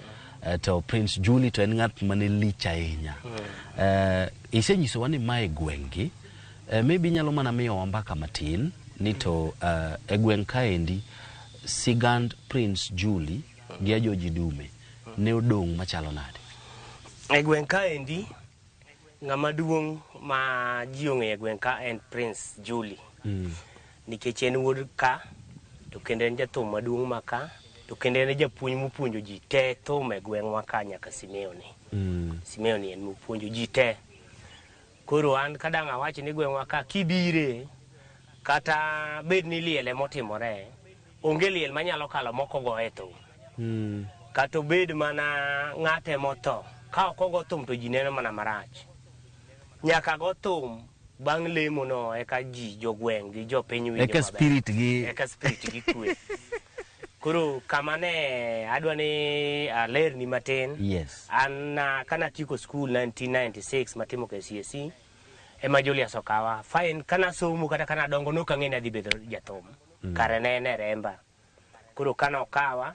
To Prince Julie to en ng'at mane lich ahinya. Isenyisowa ni mae gweng'gi. Maybe nyalo mana miyo wambaka matin ni to e gweng' kaendi sigand Prince Julie gi Ajoji Dume ne odong' machalo nade? E gweng' kaendi ng'ama duong' ma ji ong'e e gweng' ka en Prince Julie. Nikech en wuod ka, to kendo en jathum maduong' ma ka, to kendo en japuonj mopuonjo ji te thum e gweng'wa ka nyaka Simeo ni. Simeo ni en mopuonjo ji te. Koro an kadang' awachi ni gweng'wa ka kibire kata bed ni liel motimore, onge liel manyalo kalo moko go e thum. Kata bed mana ng'ate motho, ka ok ogo thum to ji neno mana marach. Nyaka go thum bang' lemo no eka ji jogweng' gi jopiny winjo maber. Eka spirit gi kwe. Koro kama ne adwa ni aler ni matin. Yes. An kana tiko school 1996 matimo KCSE ema Julius okawa. Fine kana somo kata kana dongo no kang'e adhi bedo jathum. Kare ne remba. Koro kana okawa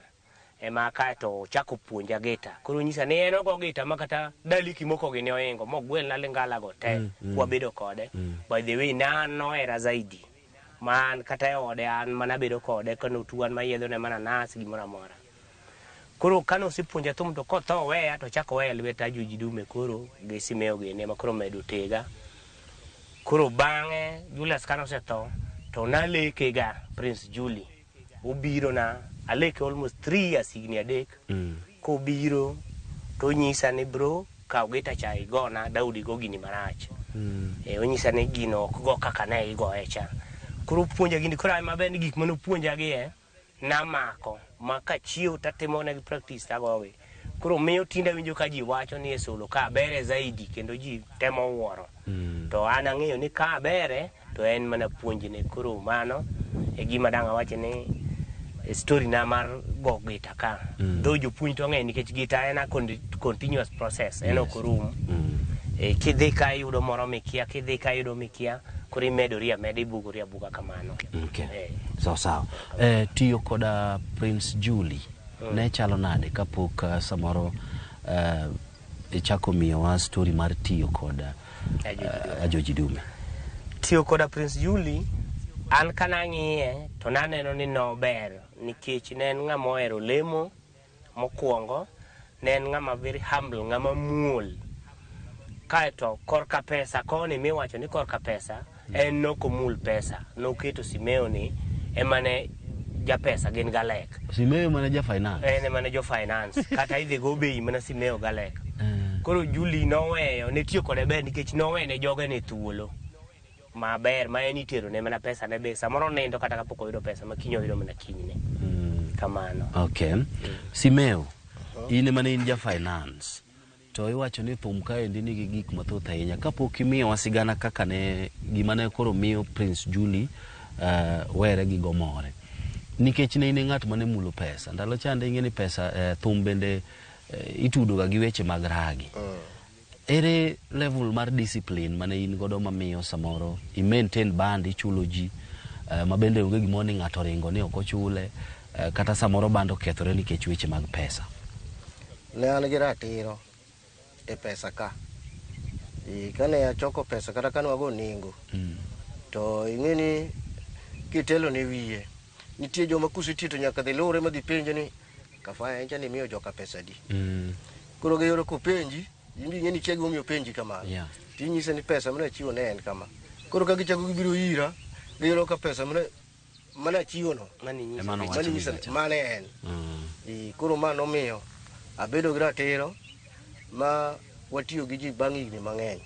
ema kaeto chako puonja gita. Koro nyisa ni en ogo gita makata daliki moko gi ne oingo mogwel na lingala go te kwa bedo kode. By the way no era zaidi. Man kata ode an mana bedo kode kano tuan mayedho ne mana nas gimoro amora. Koro kano sipuonja thum to kotho weya to chako weya lweta Ajoji Dume koro gi Simeo gi ne makoro medo tega. Koro bang'e Julius kano setho to nalekega Prince Julie. Obiro na aleke almost 3 years higni adek. Kobiro to nyisa ni bro kaw gita cha igona Daudi go gini marach. Onyisa ni gino ok go kaka ne igoye cha. Koro puonja gini koro maber gik mano puonja gi namako maka chiwo tatimo ne practice tagowe. Koro miyo tinda winjo ka ji wacho ni solo ka bere zaidi kendo ji temo wuoro. To an ang'eyo ni ka bere to en mana puonjne. Koro mano e gima dang' awache ni story na mar go gita ka. Though jopuonj to ng'eny nikech gita en a continuous process, en ok orum. Kidhi ka yudo moro mikia, kidhi ka yudo mikia, koro imedori ameda ibugori abuga kamano. Sawa. Tiyo koda Prince Julie ne chalo nade kapok samoro ichako miyowa story mar tiyo koda Ajoji Dume? Tiyo koda Prince Julie an kana ng'iye to naneno ni no ber nikech ne en ng'ama ohero lemo mokwongo, ne en ng'ama very humble, ng'ama muol. Kaeto korka pesa koni miwacho ni korka pesa en nokomul pesa, noketo Simeo ni emane ja pesa gin Galek. Simeo mana ja finance? En emane jo finance kata idhi go bei mana Simeo Galek. Koro Julie noweyo ne tiyo kode ber nikech noweyo ne joge ne thuolo maber ma en itero ne mana pesa ne be samoro nindo kata kapok oyudo pesa ma kinyo oyudo mana kinyne. Kamano. Okay. Simeo, in emane in ja finance. To iwacho ni thum kaendi nigi gik mathoth ahinya. Kapok imiyo wasigana kaka ne gima ne koro miyo Prince Julie were gi gomore. Nikech ne in ng'at mane mulo pesa. Ndalo chande ing'e ni pesa thum bende itudoga gi weche mag ragi. Ere level mar discipline mane in godo mamiyo samoro i maintain band ichulo ji mabende onge gimo ni ng'ato ringo ni ok ochule kata samoro band okethore nikech weche mag pesa? Ne an gi ratiro e pesa ka. Kane achoko pesa kata kane wago nengo. To ing'e ni kitelo ne wiye. Nitie joma kusiti to nyaka dhi lure ma dhi penje ni kafaya encha ni miyo joka pesa di. Koro ge yoro ko penji, imbi ng'e ni kia gomiyo penji kamano. Tinyise ni pesa mana chiwo ne en kama. Koro ka gichako gibiro ira, ge yoro ka pesa mana chiwo no. Mani nyisa mane en. Koro mano miyo abedo gi ratiro ma watiyo gi ji bang' higni mang'eny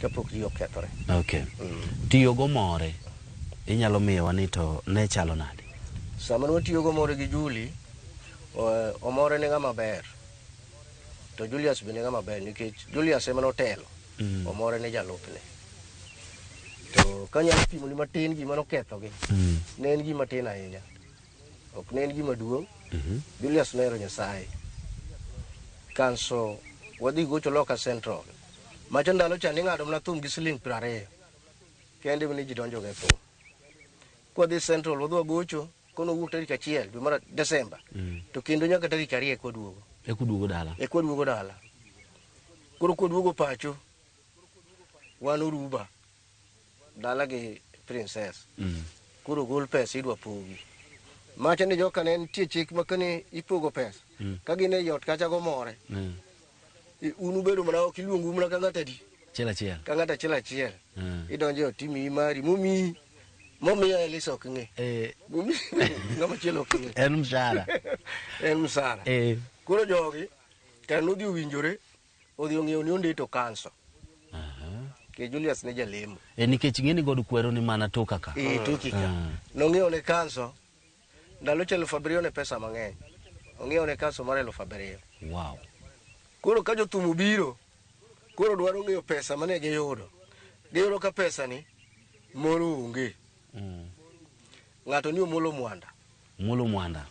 kapok ji okethore. Okay. Tiyo gomore inyalo miyowa ni to ne chalo nade? Sama watiyo gomore gi Julie, omore ni ng'ama ber. To Julius bende ng'ama ber nikech Julius ema notelo. Omore ni jalupne. To kanyalo pimo ni matin gima nokethogi. Ne en gima tin ahinya. Ok ne en gima duong'. Julius nehero Nyasaye. Kanso wadhi gocho Loka Central. Macho ndalo cha ni ng'ado mana thum gi siling 20. Kende mane ji donjo ga thum. Kwa dhi Central wadhi gocho kono wuok tarik 1 dwe mar Desemba. To kendo nyaka tarik 2 kwaduogo. Kwaduogo dala. Kwaduogo dala. Koro kwaduogo pacho. Wan Uruba. Dala gi Princess. Koro gol pesa idwa pogi. Macho ni joka ne nitie chik makane ipogo pesa. Ka gine yot kacha gomore. Unu bedo mana ok iluongu mana ka ng'ata di. Chiel. Ka ng'ata chiel. Idonjo otimi mari mumi momiya Elisa ok ng'e. Mumi ng'ama chielo ok ng'e. En mshahara. En mshahara. Koro jogi kan odhi owinjore odhi ong'eyo ni ondito kanso. Ke Julius ne jalemo. Nikech ng'eni god kwero ni mana toka ka. Toki ka. Nong'eyo ne kanso. Ndalo cha 7,000 ne pesa mang'eny. Ong'eyo ne kanso mar 7,000. Wow. Koro ka jothum obiro, koro dwaro ng'eyo pesa mane giyudo. Giyudo ka pesa ni moro onge. Ng'ato ni omulo mwanda. Mulo mwanda.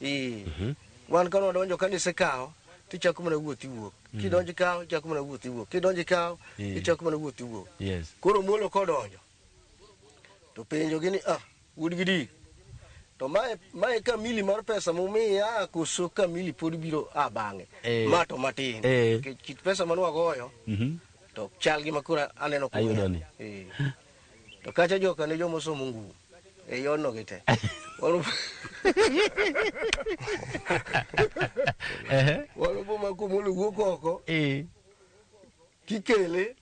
Wan kano wadonjo kanise kawo, tichako mana wuoth iwuok. Kidonji kawo, ichako mana wuoth iwuok. Kidonji kawo, ichako mana wuoth iwuok. Yes. Koro mulo kodonjo. To penjo gini, wuod gidi. to mae kamili mar pesa momiya koso kamili pod biro bang'e ma to matin kit pesa manwagoyo to chal gi makura aneno ayudoni to kacha joka ne jomo somo ngu e yono gite wano po makumulo wuok oko kikele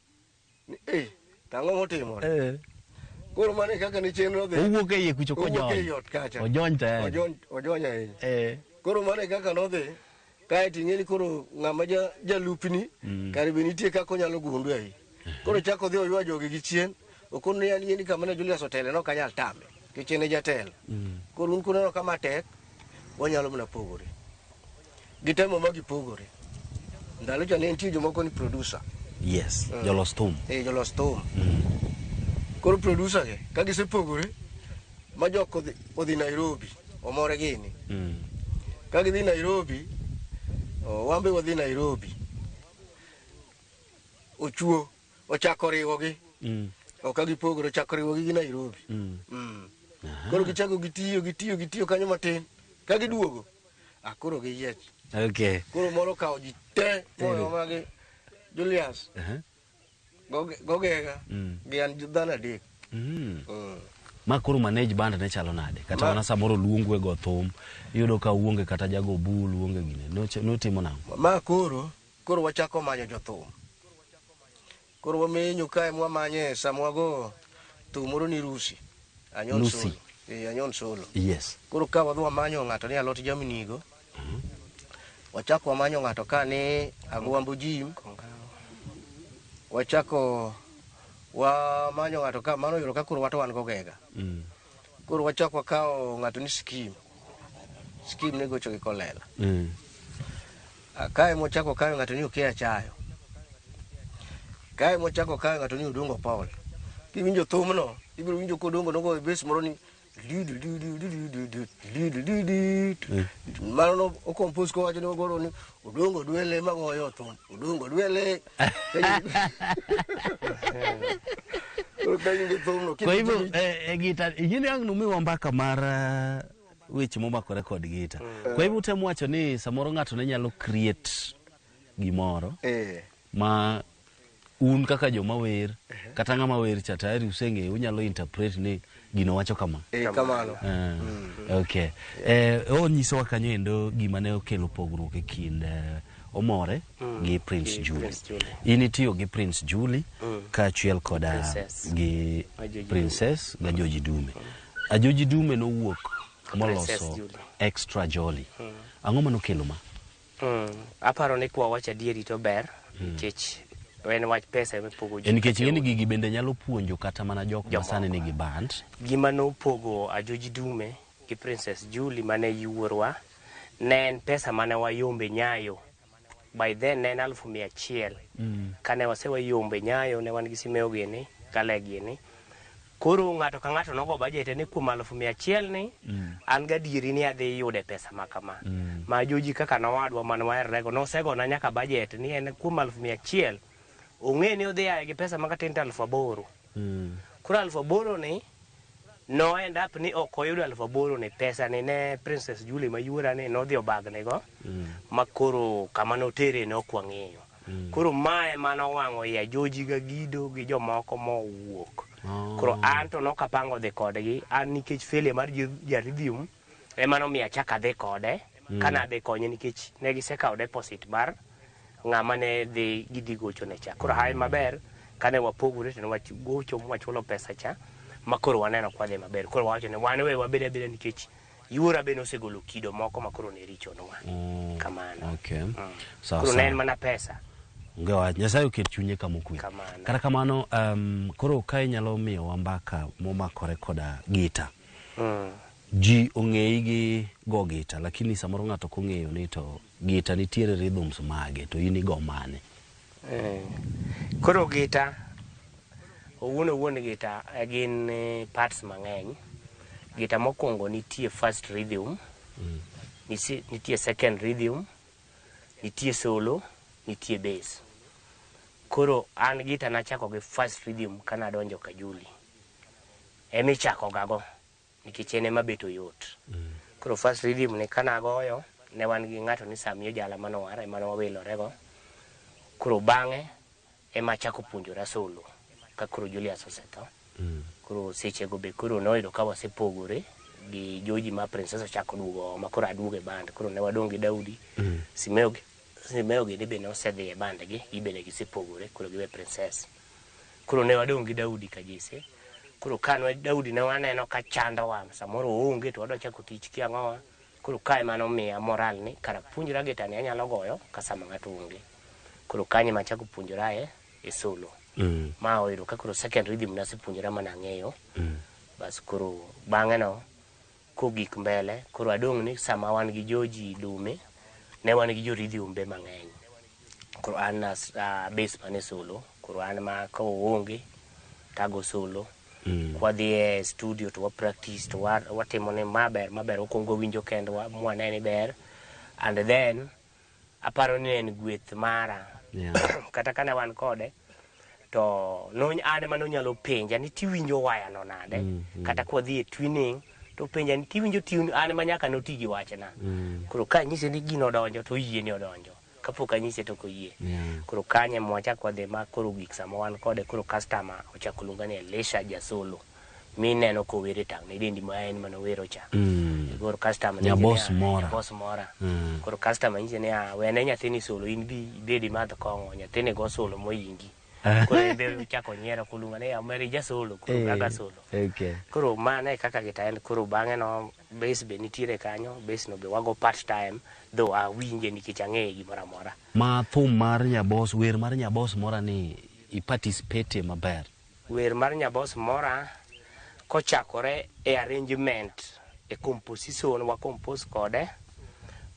tang'o motimore koro mane kaka ni chenro dhi owuok e iye kucho kojony ojony tayari ojony ahinya koro mane kaka nodhi kae ting'eni koro ng'ama jalupni kare be nitie kaka onyalo gundu ahi koro chako dhi oywa jogi gi chien okono ni ani kama ne Julius otele no kanyal tame kichene jatelo koro un kuneno kama tek wanyalo mna pogore gitemo magi pogore ndalo cha ne nitie jomoko ni producer yes jolos thum jolos thum koro producer ge ka gisepogore ma joko odhi Nairobi omore gini ka gidhi Nairobi wambe wadhi Nairobi ochuo ochako riwogi ka gipogore ochako riwogi gi Nairobi koro gichako gitiyo kanyo matin ka giduogo koro giyiech koro moro kawo ji te moyo magi Julius gogega gi an dhano adek ma koro manage band ne chalo nade kata wana samoro luongu e go thum iyudo ka uonge kata jago bul uonge gine notimo nang'o ma koro wachako manyo jothum koro wamenyo kae mwamanye samwago thum moro ni Rusi Anyon Solo yes koro ka wadhi wamanyo ng'ato ni Alot Jamnigo wachako wamanyo ng'ato ka ni Agwambo Jim wachako wamanyo ng'ato ka mano yudo ka koro wato wan gogega koro wachako wakawo ng'ato ni Skim ne gocho gi Kolela kae mwachako kawo ng'ato ni Okea Chayo kae mwachako kawo ng'ato ni Odongo Paul kiwinjo thumno ibiro winjo kodongo nogo e base moro ni mano o compose ko wacho ni ogoro ni Odongo Dwele magoyo thum Odongo Dwele kwa hivyo gita yini ang numiwa mbaka mara weche momakore kod gita kwa hivyo utemo wacho ni samoro ng'ato ne nyalo create gimoro ma un kaka joma wer kata ng'ama wer cha tayari useng'e unyalo interpret ni gino wacho kama kamano okay onyisowa kanyo endo gima ne okelo pogruok e kind Omore gi Prince Julie initiyo gi Prince Julie kaachiel koda gi Princess ga Joji Dume Ajoji Dume nowuok moloso Extra Jolly ang'o mano kelo ma aparo ni kwa wacha dieri to ber nikech when wach pesa mepogo en nikech ng'eni gigi bende nyalo puonjo kata mana jok masane nigi band gima nopogo Ajoji Dume gi Princess Julie mane yuorwa ne en pesa mane wayombe Nyayo by then ne en 100,000 kane wasewa yombe Nyayo ne wan gi simeo gini kale gini koro ng'ato ka ng'ato nogo budget ne kuom 100,000 ni an gadieri ni adhi yude pesa makama ma Joji kaka nawadwa man waerrego nosego na nyaka budget ni en kuom 100,000 ong'e ni odhi aye gi pesa makatin 8,000 koro 8,000 ni no end up ni okoyudo 8,000 ni pesa ni ne Princess Julie mayura ni nodhi obagnego makoro kama notere ne okwang'eyo koro mae mano wang'o ya Joji ga Gido gi jomoko mowuok koro an to nokapango dhi kodgi an nikech failure mar Jarithium ema nomiyo achaka dhi kode kana dhi konye nikech ne gisekawo deposit mar ng'ama ne dhi gidhi gocho ne cha koro hae maber kane wapogore to wagocho wachulo pesa cha makoro waneno kwa dhi maber koro wacho ne wan we wabede abeda nikech yuora be nosegolo kido moko makoro ne richo no kamano okay koro ne en mana pesa ngawa Nyasaye oket chunye kamokwe kata kamano koro kae nyalo miyo wambaka momakore koda gita ji ong'eyi gi go gita lakini samoro ng'ato kong'eyo ni to gita nitiere rhythms mage to in igo mane koro gita owuon gita gin parts mang'eny gita mokwongo nitie first rhythm nitie second rhythm nitie solo nitie bass koro an gita nachako gi first rhythm kana donjo ka Julie emichako gago nikech en ema beto yot. Koro first rhythm ni kana goyo ne wan gi ng'ato ni Samio Jala manowar ema nowilorego. Koro bang'e ema chako puonjora solo ka koro Julius osetho. Koro sechego be koro noyudo ka wasepogore gi Joji ma Princess ochako duogo ma koro aduogo e band. Koro ne wadong' gi Daudi. Simeo gi be nosedhi e band gi gibende gisepogore koro giwe Princess. Koro ne wadong' gi Daudi Kajese. Koro kanwa Daudi ne waneno ka chandowa samoro onge to wadwa chako tich kiang'owa. Koro kae mano miya moral ni kara puonjra gita ni anyalo goyo ka sama ng'ato onge. Koro kanye machako puonjra e solo. Ma oyudo ka koro second rhythm nasepuonjra mana ng'eyo. Bas koro bang'e no kogik mbele koro adong' ni sama wan gi Joji Dume ne wan gi jo rhythm be mang'eny. Koro an bass mane solo. Koro an ma ka onge tago solo. Kwadhi e studio to wa practice to watimo ne maber okongo winjo kendwa mwanene ber. And then aparo ni en gweth mara. Kata kane wan kode to ane ma nonyalo penja ni tiwinjo waya no nade. Kata kwadhi e twinning to penja ni tiwinjo tune ane ma nyaka noti gi wachna. Koro ka nyise ni gino donjo to yie ni odonjo. Kapok anyise to koyie. Koro kanye mwachako wadhi ma koro gik sama wan kode koro customer ochako luonga ni Elisha Jasolo. Mineno kowere tang' ne dendi ma en manowero cha. Koro customer Nyabos mora. Koro customer nyise ni wene nyathini solo in bi ibedi madho kong'o nyathini go solo moyingi. Koro ebe chako nyiero kulunga ni Mary Jasolo koro gaga solo. Koro mane kaka gita en koro bang'e no bass be nitiere kanyo. Bass no be wago part time though awinje nikech ang'eye gimoro amora. Ma thum mar Nyabos, wer mar Nyabos mora ni iparticipate maber. Wer mar Nyabos mora kochakore e arrangement e composition wa compose kode.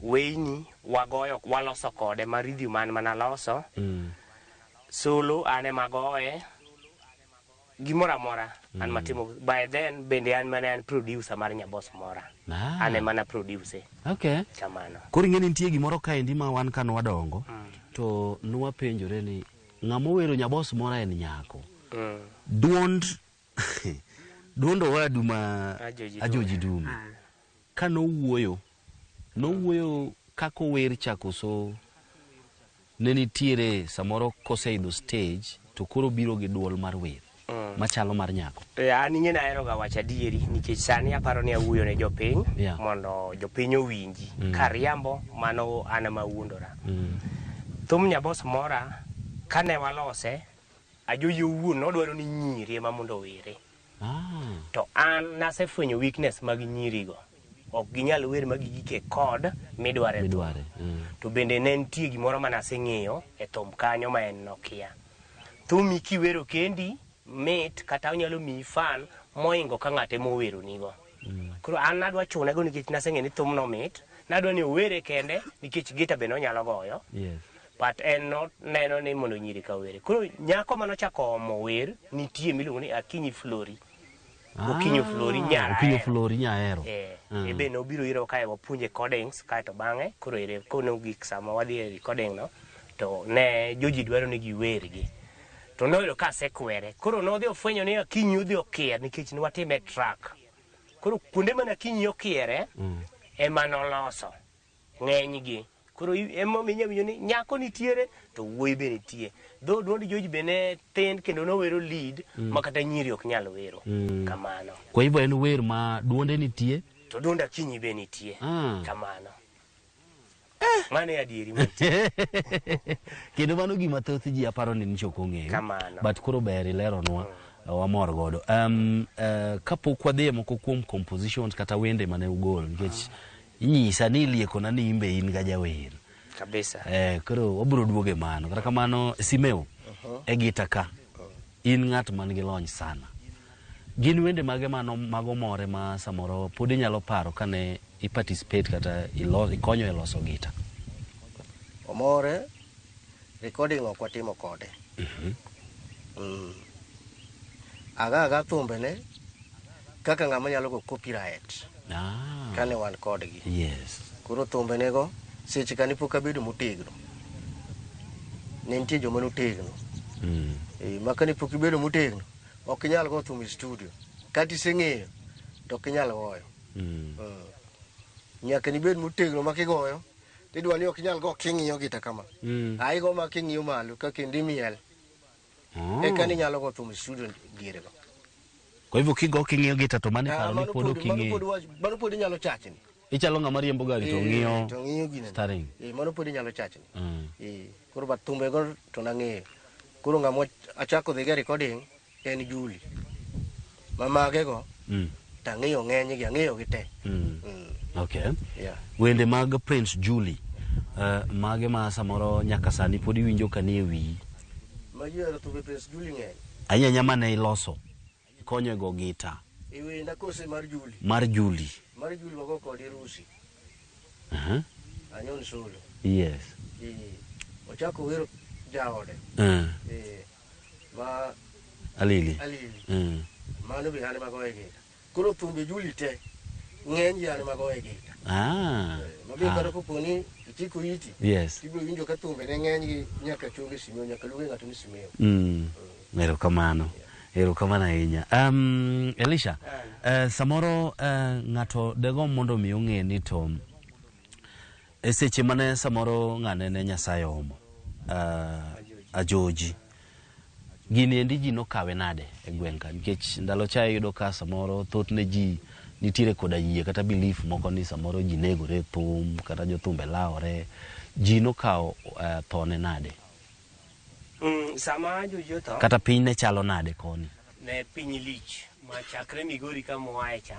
Weini wagoyo waloso kode ma rhythm man manaloso. Solo ane magoye gimoro amora an matimo. By then bende an mana an producer mar Nyabos mora. Ane mana produce. Okay. Chamano. Koro ing'e ni nitie gimoro kaendi ma wan kano wadongo to nwapenjore ni ng'amo wero Nyabos mora en nyako. Duond owadu ma Ajoji Dume ka nowuoyo kako wer chako so ne nitiere samoro koseidho stage to koro biro gi duol mar wer machalo mar nyako. An ing'e nahero ga wacho adieri nikech sani aparo ni awuoyo ne jopiny mondo jopiny owinji. Kariambo mano an ma wuondora. Thum Nyabos mora kane walose Ajoji owuon nodwaro ni nyiri ema mondo were. To an nasefwenyo weakness mag nyirigo. Ok ginyal wer magigike kod midware. To bende ne nitie gimoro manaseng'eyo e thum kanyo ma en nokia. Thum kiwero kendi mit kata onyalo miyi fan moingo ka ng'ate mowero nigo. Koro an nadwa chunego nikech naseng'e ni thum no mit. Nadwa ni owere kende nikech gita be nonyalo goyo. But en not neno ni mondo nyiri ka were. Koro nyako manochako omo wer nitie miluongo ni Akinyi Flori. Okinyo Flori Nyaero. Ebe nobiro iro kae wapuonje codings kae to bang'e koro ere kono gik sama wadhi e recording no to ne Joji dwaro ni giwergi. To noyudo ka sekwere. Koro nodhi ofwenyo ni Akinyi odhi okier nikech ni watime track. Koro kuonde mana Akinyi okiere ema noloso ng'enygi. Koro emo minyawinjo ni nyako nitiere to wuoyi be nitie. Though duond Joji be ne thin kendo nowero lead makata nyiri ok nyal wero kamano. Kwa hivyo en wer ma duonde nitie to duond Akinyi be nitie kamano. Mane adieri mantie. Kendo mano gima thoth ji aparo ni nichok ong'eyo. Kamano. But koro ber ileronwa wamor godo. Kapok wadhi moko kuom compositions kata wende mane ugol nikech inyisa ni iliekona ni imbe in ga jawer. Kabisa. Koro obiro duoge mano. Kata kamano Simeo e gita ka in ng'at man gi lony sana. Gin wende mage mano mago more ma samoro pod inyalo paro kane iparticipate kata ikonyo e loso gita. Omore recording ok watimo kode. Aga thumbe ne kaka ng'ama nyalo go copyright. Kane wan kodgi. Yes. Koro thumbe nego seche kane pok abedo motegno. Ne nitie joma notegno. Ma kane pok ibedo motegno ok inyal go thum e studio. Kati iseng'eyo to kinyal goyo. Nyaka nibed motegno ma kigoyo tidwa ni ok inyal go king'iyo gita kama. Ai go ma king'iyo malo ka kindi miel. Eka ni nyalo go thum studio diere go. Kwa hivyo kigo king'iyo gita to mane paro ni pod king'iyo. Mano pod inyalo chachni. Ichalo ng'ama riembo gari to ng'iyo gine. Starring. Mano pod inyalo chachni. Koro bat thumbe go to nang'eyo. Koro ng'ama achako dhiga recording en Julie. Mamage go. Tang'eyo ng'eny gi ang'eyo gi te. Okay. Wende mag Prince Julie. Mage ma samoro nyaka sani pod iwinjo ka ni ewi. Mayiero thumbe Prince Julie ng'eny. Anyanya mane iloso. Konyo go gita. Wenda kose mar Julie. Mar Julie. Mar Julie wago kodi Rusi. Anyon solo. Yes. Ochako wero jaode. Ma Alili. Mano be hane magoye gita. Koro thumbe Julie te ng'eny yani magoye gita. Mabe karo koponi itiko iti. Yes. Tibro winjo ka thumbe ne ng'eny gi nyaka chonge simeo nyaka luwe ng'ato ni simeo. Erokamano. Erokamano ahinya. Elisha, samoro ng'ato dego mondo mi ong'e ni to seche mane samoro ng'ane ne Nyasaye omo ajoji gini endi ji nokawe nade e gweng'a nikech ndalo cha yudo ka samoro thoth ne ji nitiere koda yie kata belief moko ni samoro ji negore thum kata jothumbe laore ji nokawo thone nade. Sama jojo to kata piny ne chalo nade koni ne piny lich ma chakre Migori kama wae cha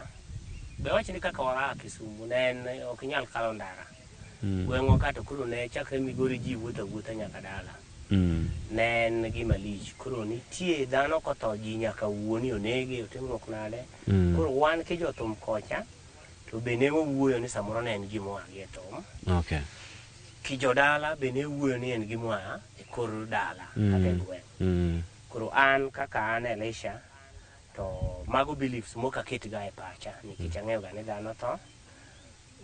be wach ni kaka wala Kisumu ne ok nyal kalo ndara gweng'wa kato kuro ne chakre Migori ji wuotha nyaka dala ne en gima lich kuro nitie dhano kotho ji nyaka wuoni onege otimruok nade kuro wan ke jothum kocha to be ne wawuoyo ni samoro ne en gima wagie tom. Okay. Kijodala be ne wuoyo ni en gima e kor dala kata e gweng'. Koro an kaka an Elisha to mago beliefs moka ketga e pacha nikech ang'eyo ga ni dhano to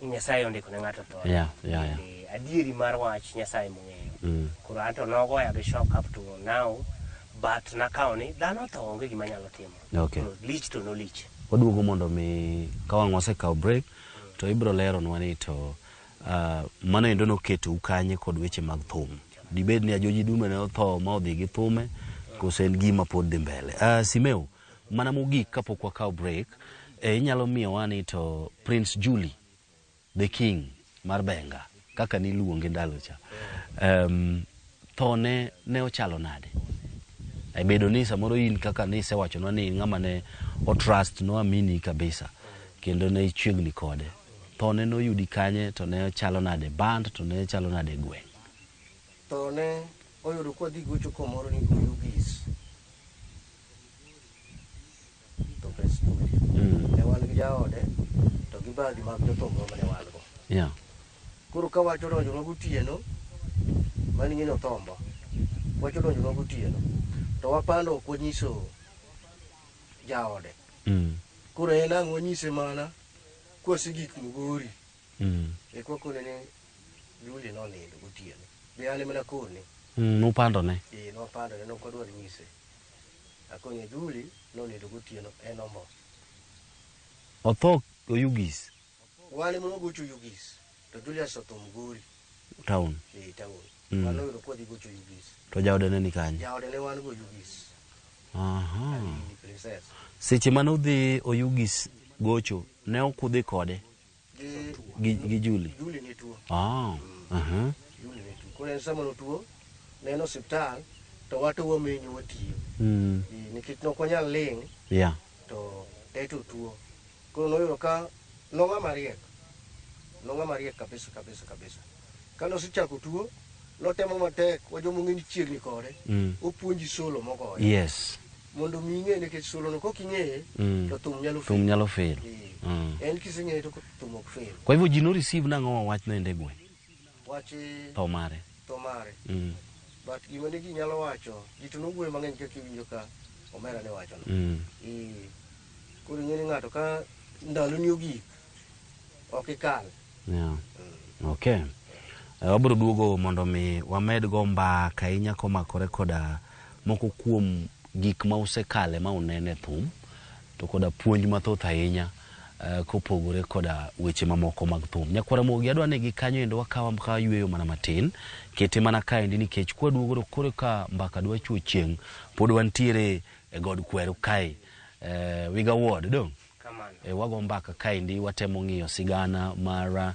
Nyasaye ondiko ne ng'ato to. Adieri mar wach Nyasaye mong'eyo. Koro an to nogoya gi shock up to now but nakawo ni dhano to onge gima nyalo timo. Okay. Lich to no lich. Waduogo mondo mi ka wang' wasekawo break to ibro leronwa ni to mano endo noketo ukanye kod weche mag thum. Dibed ni ajoji dume ne otho ma odhi gi thume kose en gima pod dhi mbele. Simeo, mana mogik kapok wakawo break, inyalo miyowa ni to Prince Julie, the king mar Benga, kaka niluonge ndalo cha. Thone ne ochalo nade? Bedo ni samoro in kaka nisewachonwa ni ng'ama ne o trust no amini kabisa kendo ne ichiegni kode. Thone no yudi kanye to ne chalo nade band to ne chalo nade gweng'. Thone oyudo kwa dhi gocho komoro ni Oyugis. To Prince Julie. Ne wan gi jaode to gi badi mag jothumbe mane wan go. Yeah. Koro ka wacho donjo no gotieno mani ng'ino thombo. Wacho donjo no gotieno. To wapando ok wanyiso jaode. Koro en ang' wanyise mana kosigik Migori. Kwa kone ni Julie no nindo gotieno. Be ane mana kone. Nupando ne? Nopando ne nokwadwar nyise. Akonye Julie no nindo gotieno en ombo. Otho Oyugis? Wane mano gocho Oyugis. To Julius otho Migori. Town? Town. Wano yudo kwa dhi gocho Oyugis. To jaode ne ni kanye? Jaode ne wan go Oyugis. Princess. Seche mano dhi Oyugis gocho, ne okudhi kode? Gi Julie? Julie ni tuo. Julie ni tuo. Kone sama no tuo, ne en osiptal, to wato wamenyo watiyo. Nikech nokonyal ling'. Yeah. To eto tuo. Koro noyudo ka nong'ama riek kabisa. Kano sichako tuo, notemo matek, wajomo ng'eni chiegni kode, opuonji solo mogoyo. Yes. Mondo mi ing'e nikech solo no koking'eye, to thum nyalo fail. Thum nyalo fail. En kising'eye to thum ok fail. Kwa hivyo ji no receive nang'o wach no ende gweng'? Wachi tho mare. But gima ne ji nyalo wacho, ji to nowuoyo mang'eny kaka iwinjo ka Omera ne wacho no. Koro ing'e ni ng'ato ka ndalo ni ogik, ok ikal. Okay. Wabro duogo mondo mi wamed go mbaka ahinya komakore koda moko kuom gik ma usekale ma unene thum to koda puonj mathoth ahinya kopogore koda weche mamoko mag thum. Nyakwara Mogi adwa ne gi kanyo endo wakawa mka yweyo mana matin kete mana kaendi nikech kwa duogo kore ka mbaka dwa chuo chieng pod wantiere e God Kweru kae Wiga Ward dong wago mbaka kaendi watemo ng'iyo sigana mar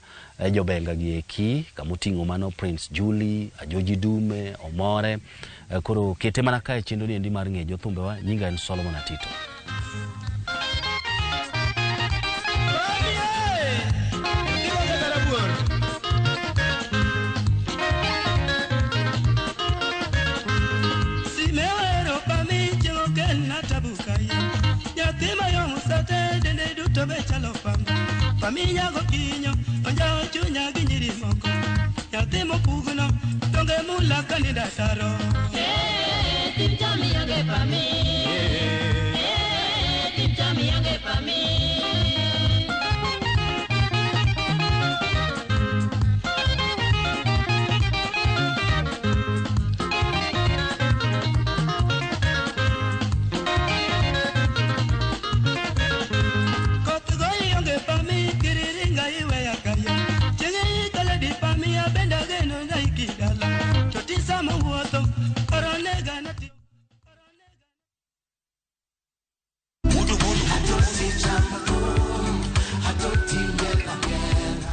jobenga gi eki kamoting'o mano Prince Julie, Ajoji Dume, Omore koro kete mana kae chendo ni endi mar ng'e jothumbe wa. Nyinga en Solomon Atito. Familia gokinyo onja chunya ginyiri moko yatimo pugno donge mula kandidataro tipchami yange pami tipchami yange pami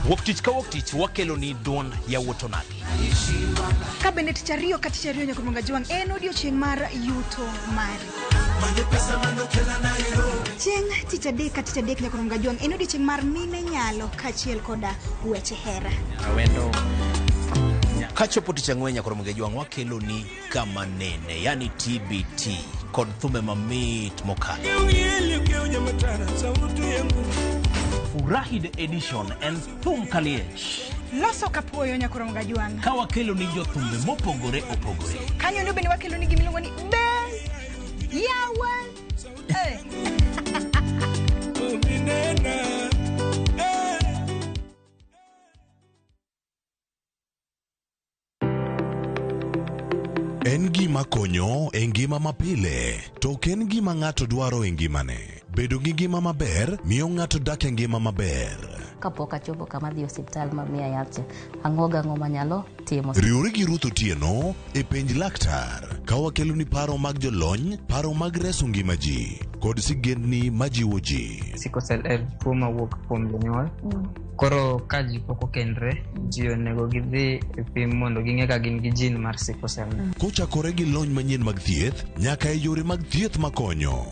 Woktich ka woktich wakelo ni don ya wotonagi. Kabinet chario kati chario nyakumunga juang en odiochieng' mar yuto mari. Chieng' tich adek kati adek nyakumunga juang en odiochieng' mar mine nyalo kachiel koda weche hera. Awendo kachopo tich ang'wen nyakumunga juang wakelo ni kama nene yani TBT kod thume mamit mokalo. Furahi the edition and thum kaliech. Loso kapuoyo nyakumunga juang. Ka wakelo ni jothumbe mopogore opogore. Kanyo nube ni wakelo ni gimiluongo ni Ben Yawan. En gima konyo e ngima mapile, to ken gima ng'ato dwaro e ngimane. Bedo gi ngima maber miyo ng'ato dak e ngima maber. Kapok achopo kama dhi osiptal mamiya yath, ang'oga ng'o manyalo timo. Riwore gi Ruth Otieno e penj laktar, ka wakelo ni paro mag jolony, paro mag reso ngima ji, kod sigendni majiwo ji. Sickle cell en tuo mawuok kuom jonyuol. Koro ka ji pok okendre, ji onego gidhi e pim mondo ging'e ka gin gi gene mar sickle cell. Kochakore gi lony manyien mag thieth, nyaka e yore mag thieth makonyo.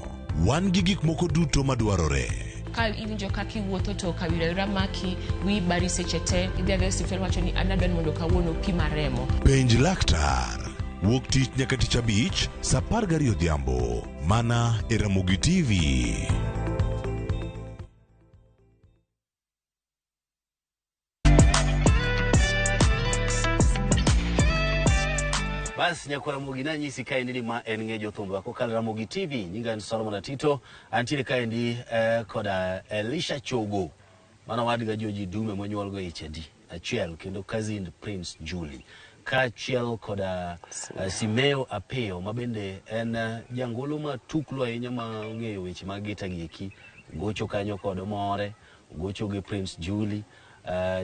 Wan gi gik moko duto madwarore. Ka iwinjo kaka iwuotho to kawira maki wi bari seche te idhi adhi osiptal wacho ni an adwani mondo kawuono pima remo. Penj laktar wuok tich nyaka tich abich saa 12 odhiambo mana e Ramogi TV. Bas Nyakwara Mogi na nyisi kaendi ni ma en ng'e jothumbe wako kal Ramogi TV. Nyinga ni Solomon Atito. Antiere kaendi koda Elisha Chogo. Mana wadiga Joji Dume monyuol go HD. Achiel kendo cousin Prince Julie. Kachiel koda Simeo Apeo mabende en jangolo matuklo ahinya ma ng'eyo weche mag gita gieki. Gocho kanyo kod More, gocho gi Prince Julie.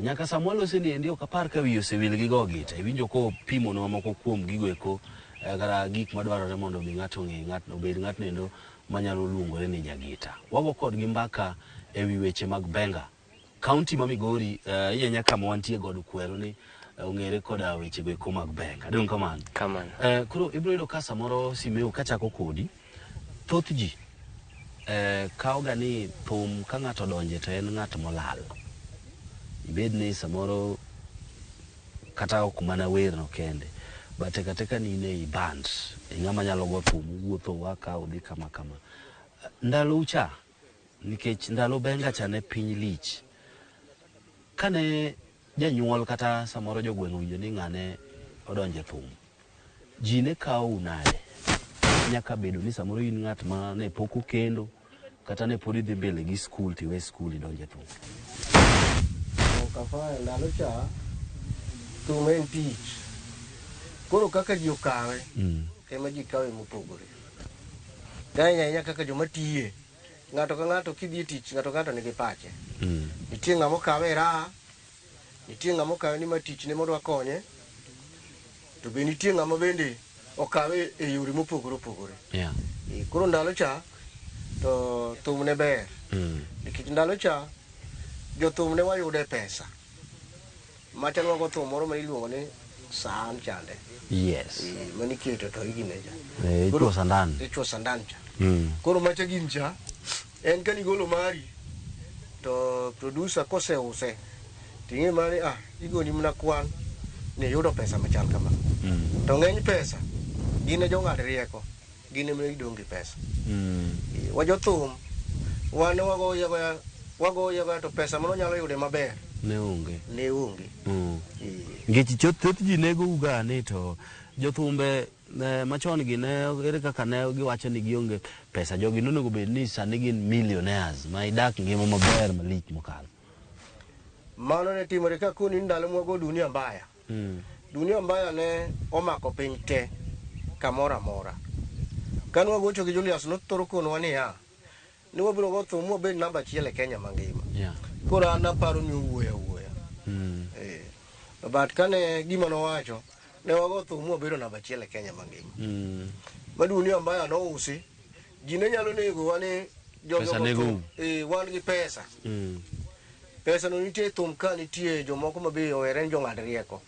Nyaka Samuel oseni ndio kapar ka wiyo sewil gi go gita. Iwinjo ko pimo no moko kuom gigo eko kara gik madwarore mondo mi ng'ato ng'e ng'ato obed ng'ato nendo manyalo luongore ni jagita. Wago kod gi mbaka ewi weche mag benga. County ma Migori iye nyaka mwantie God Kweru ni ong'ere koda weche go eko mag benga. Dong kamano. Kamano. Koro ibro yudo ka samoro Simeo kachako kodi thoth ji kaoga ni thum ka ng'ato donje to en ng'at molal. Ibed ni samoro kata ok mana wer no kende bate kateka ni ne band ng'ama nyalo go thum wuotho waka odhi kama ndalo ucha nikech ndalo benga cha ne piny lich kane janyuol kata samoro jogweng' winjo ni ng'ane odonje thum ji ne kawo unade nyaka bedo ni samoro in ng'at ma ne pok okendo kata ne pod idhi mbele gi skul tiwe skul idonje thum. Kafa ndalo cha thum en tich. Koro kaka ji okawe ema ji kawe mopogore. Danya kaka joma tiye ng'ato ka ng'ato kidhi tich ng'ato ka ng'ato nigi pache. Nitie ng'ama okawe raha, nitie ng'ama okawe ni ma tich ne modwa konye, to be nitie ng'ama bende okawe e yore mopogore opogore. Koro ndalo cha to thum ne ber. Nikech ndalo cha jothum ne wayude pesa. Machal wago thum moro ma iluongo ni san chande. Yes. Mani keto to igine cha. Ichwo sandan. Ichwo sandan cha. Koro macha gin cha en kan igolo mari to producer koseuse tinge mari igoni mna kwan ne yudo pesa machal kama. To ng'eny pesa gine jo ng'ad rieko gine mne idongi pesa. Wajothum wan wago yago to pesa mano nyalo yude maber ne onge. Ngechi thoth ji nego ugane to jothumbe machon gi ne ere kaka ne giwacho ni gionge pesa, jogi nonego bed ni sani gin millionaires ma idak ngima maber malich mokalo. Mano ne timore ka kuni ndalo mwago dunia mbaya. Dunia mbaya ne omako piny te kamora mora. Kan wagocho gi Julius nothoro konwa niya ni wabiro go thum mobed namba 1 e Kenya mangima. Koro an aparo ni wuoya. But kane gima nowacho ne wago thum mobedo namba 1 e Kenya mangima. Ma dunia mbaya no usi ji ne nyalo nego wane jogo wan gi pesa. Pesa no nitie thum ka nitie jomoko mabe ohere jong'ad rieko.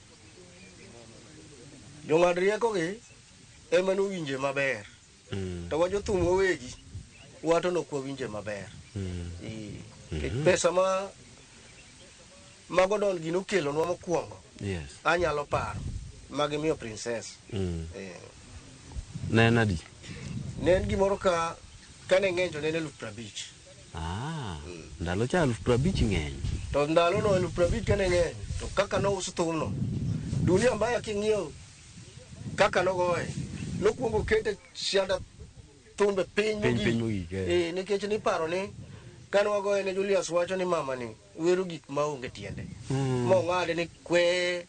Jong'ad rieko gi ema no winje maber. To wajo thum wawegi wato no kwa winje maber. Pesa mago don gino kelo nwa mokwongo. Anyalo paro magi miyo princess. Ne nadi? Ne en gimoro ka kane ng'eny to ne 50,000. Ndalo cha 50,000 ng'eny. To ndalo no 50,000 kane ng'eny to kaka no uso thum no dunia mbaya king'iyo kaka nogoye nokwongo kete shanda thumbe piny mogik. Nikech ni paro ni kane wagoye ne Julius wacho ni mama ni wero gik maonge tiende. Mong'ade ni kwe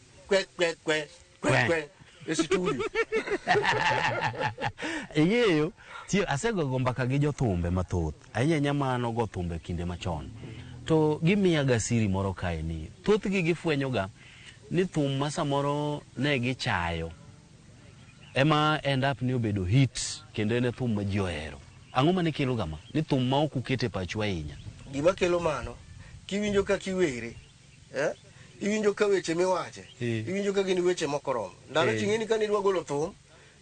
e studio. Eyeyo asego mbaka gi jothumbe mathoth ahinya mano go thumbe kinde machon to gimiya gasiri moro kae ni thoth gi gifwenyoga ni thum ma samoro ne gichayo ema end up ni obedo hit kendo en thum ma ji ohero. Ang'o mane kelo gama ni thum ma ok ukete pachu ahinya? Gima kelo mano kiwinjo ka kiwere iwinjo ka weche miwache iwinjo ka gin weche mokoromo. Ndalo ching'eni ka nidwa golo thum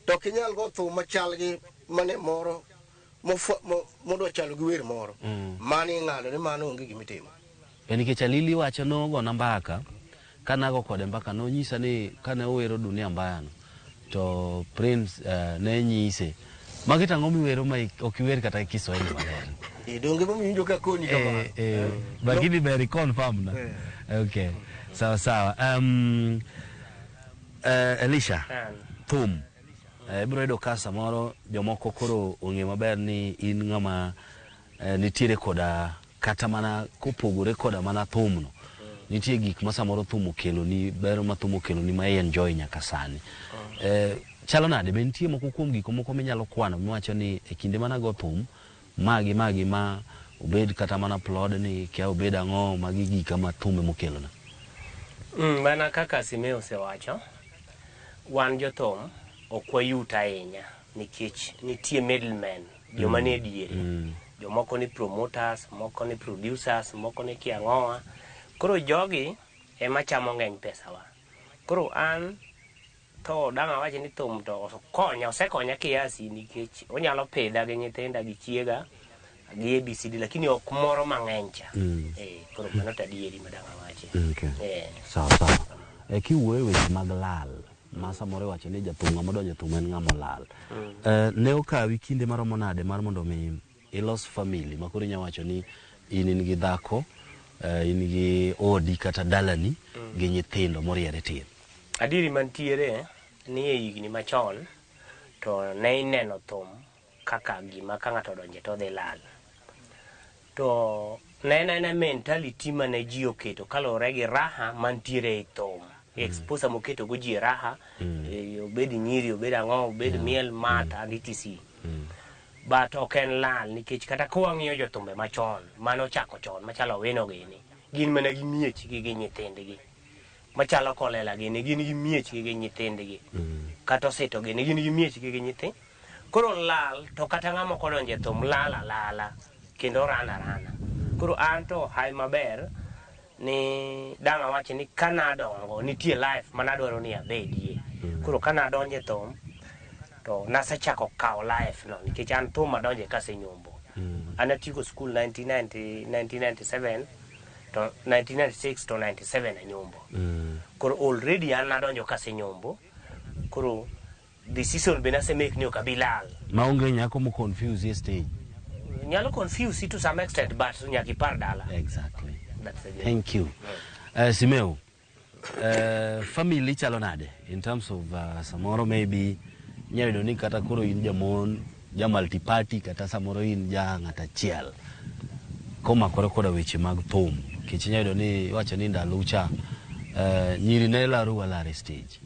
to kinyal go thum machal gi mane moro modwa chalo gi wer moro mani ng'ado ni mano onge gimitimo. Nikech Alili wacho nogo na mbaka kanago kode mbaka nonyisa ni kane owero dunia mbaya no to Prince ne nyise magita ang'o miwero ma ok iwer kata Kiswahili maler. Donge mawinjo ka koni kama. Lakini very confirm na. Okay. Sawa. Elisha. Thum. Biro edo kasa moro jomoko koro ong'e maber ni in ng'ama nitiere koda kata mana kopogore koda mana thum no. Nitie gik ma samoro thum okelo ni ber ma thum okelo ni ma enjoy nyaka sani. Chalo nade be nitie moko kuom gik moko minyalo kwano miwacho ni e kinde mana go thum magi ma obed kata mana plod ni kia obed ang'o magi gik ma thum mokelo na. Mana kaka Simeo osewacho wan jothum ok wayuta ahinya nikech nitie middlemen joma ne diere. Jomoko ni promoters, moko ni producers, moko ni kiang'oa. Koro jogi ema chamo ng'eny pesa wa. Koro an to dama wache ni thum to osekonya kiasi nikech onyalo pidha gi nyithinda gi chiega gi ABCD lakini ok moro mang'eny cha. Koro mano tadieri madama wache. Sawa. Kiwuoyo weche mag lal ma samoro wacho ni jathum ng'ama donjo thum en ng'ama lal. Ne okawi kinde maromo nade mar mondo mi ilos family makoro nyawacho ni in gi dhako in gi odi kata dalani gi nyithindo moriere tin? Adiri mantiere ni e higni machon to ne ineno thum kaka gima ka ng'ato donje to dhi lal. To ne en mentality mane ji oketo kalore gi raha mantiere e thum. Exposure moketo go ji raha, obed nyiri, obed ang'o, obed miel mat and etc. but ok en lal nikech kata kwang'iyo jothumbe machon mano chako chon machalo Wino gini gin mana gi miechgi gi nyithindgi machalo Kolela gini gin gi miechgi gi nyithindgi kata Osito gini gin gi miechgi gi nyithindgi koro lal to kata ng'ama ok odonjo e thum lala kendo rana koro an to hai maber ni dang' awachi ni kanadongo nitie life manadwaro ni abedie koro kanadonjo e thum to nasechako kawo life no nikech an thum adonje kasenyombo an atieko skul 1997 to 1996 to 97 anyombo koro already an nadonjo kasenyombo koro decision be nasemake ni ok abilal maonge nyako mo confuse stage nyalo confuse to some extent but nyaka ipar dala exactly. That's the Thank you. Simeo, family chalo nade in terms of samoro maybe nyalo ni kata koro in jamon ja multi-party kata samoro in ja ng'ata chiel koma koro koda weche mag thum kech nyalo ni wacho ni ndalucha nyiri ne laru walare stage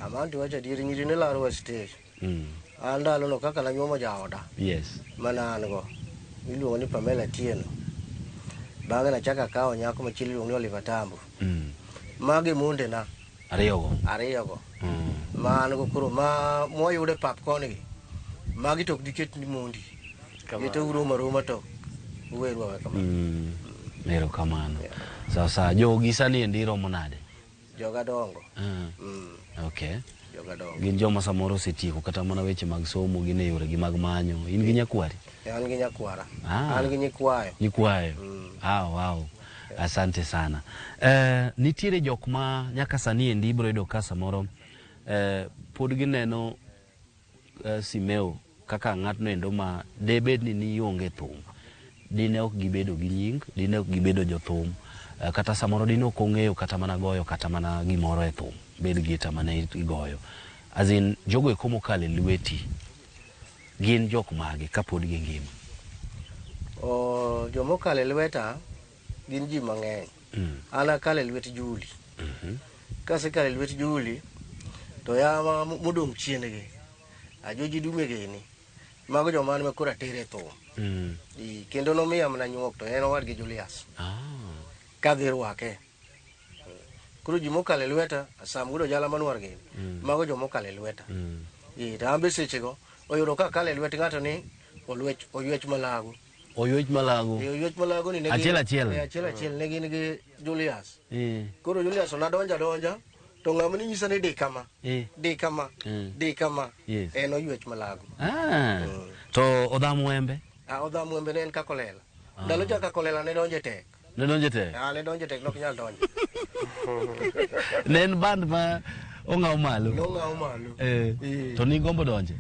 amanti wacho diri nyiri ne laru stage andalo no kaka na nyuomo jaoda yes mana an go iluongo ni Pamela Tieno bang'e nachaka kawo nyako machielo iluongo ni Oliver Tambo magi monde na ariyogo ma an go koro ma moyude pap koni magi tok diket ni mondi kete uroma roma to uweru awe kamano mero kamano sasa jogi sani ndiro monade joga dongo okay gin joma samoro setieko kata mana weche mag somo gin e yore gi mag manyo in gi nyakwari an gi nyakwara an gi nyikwayo wow asante sana nitiere jok ma nyaka sani endi biro yudo ka samoro pod gineno Simeo kaka ng'atno endo ma debed ni onge thum dine ok gibedo gi nying dine ok gibedo jothum kata samoro dine ok ong'eyo kata mana goyo kata mana gimoro e thum bed gi tamana igoyo azin jogo eko mokale lweti gin jok mage kapod gi ngima jomokale lweta gin ji mang'eny an akale lwet Juli kasekale lwet Juli to yama modong' chien gi ajoji dume gini mago joma an makora tere thum kendo nomiya mana nyuok to en owadgi Julius kadhi rwake koro ji mokale lweta sam gudo jala manwar gini mago jomokale lweta to an be sechego oyudo ka kale lwet ng'ato ni oyuech malago oyuech malago ni achiel ne gin gi Julius koro Julius onadonja to ng'ama ni nyisa ni di kama en oyuech malago to odham wembe odham wembe ne en Kakolela ndalo cha Kakolela ne donje tek ne donje tek nok nyal donje ne en band ma ong'aw malo to ni gombo donje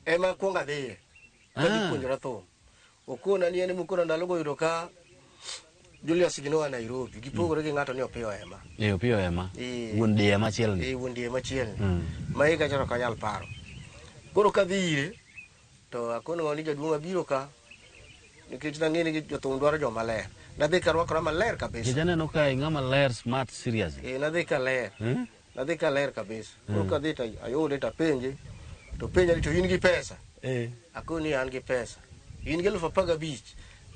ema kuonga dhiye kadhi puonjora thum okona ni en mukona ndalo go yudo ka Julius ginoa Nairobi gipogore gi ng'ato ni Opiyo Ema wuon die machiel ni ma higa charo kanyal paro koro kadhire to akono ni jaduong' abiro ka nikech nang'eni gi jothum dwaro joma ler nadhi ka rwakora maler kabisa kijaneno ka ng'ama ler smart serious nadhi ka ler kabisa koro kadhi to ayude to penje to penja ni to in gi pesa akoni an gi pesa in gi 15,000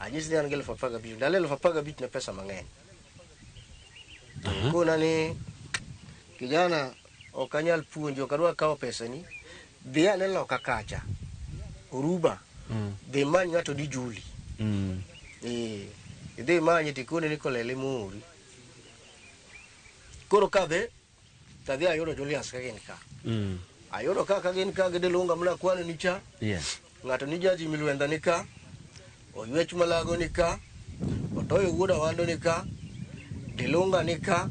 anyisi ni an gi 15,000 ndalo 15,000 ne pesa mang'eny kuna ni kijana ok anyal puonjo kadwa kawo pesa ni dhi aneno kakacha Oruba dhi many ng'ato di Juli idhi manyi tikone ni Kolele muri koro kadhe tadhi ayudo Julius ka gin ka ayudo ka gin ka gidilunga mna kwano ni cha ng'ato ni Jaji Milwenda ni ka oyuech malago ni ka otoyo wuoda wando ni ka dilunga ni ka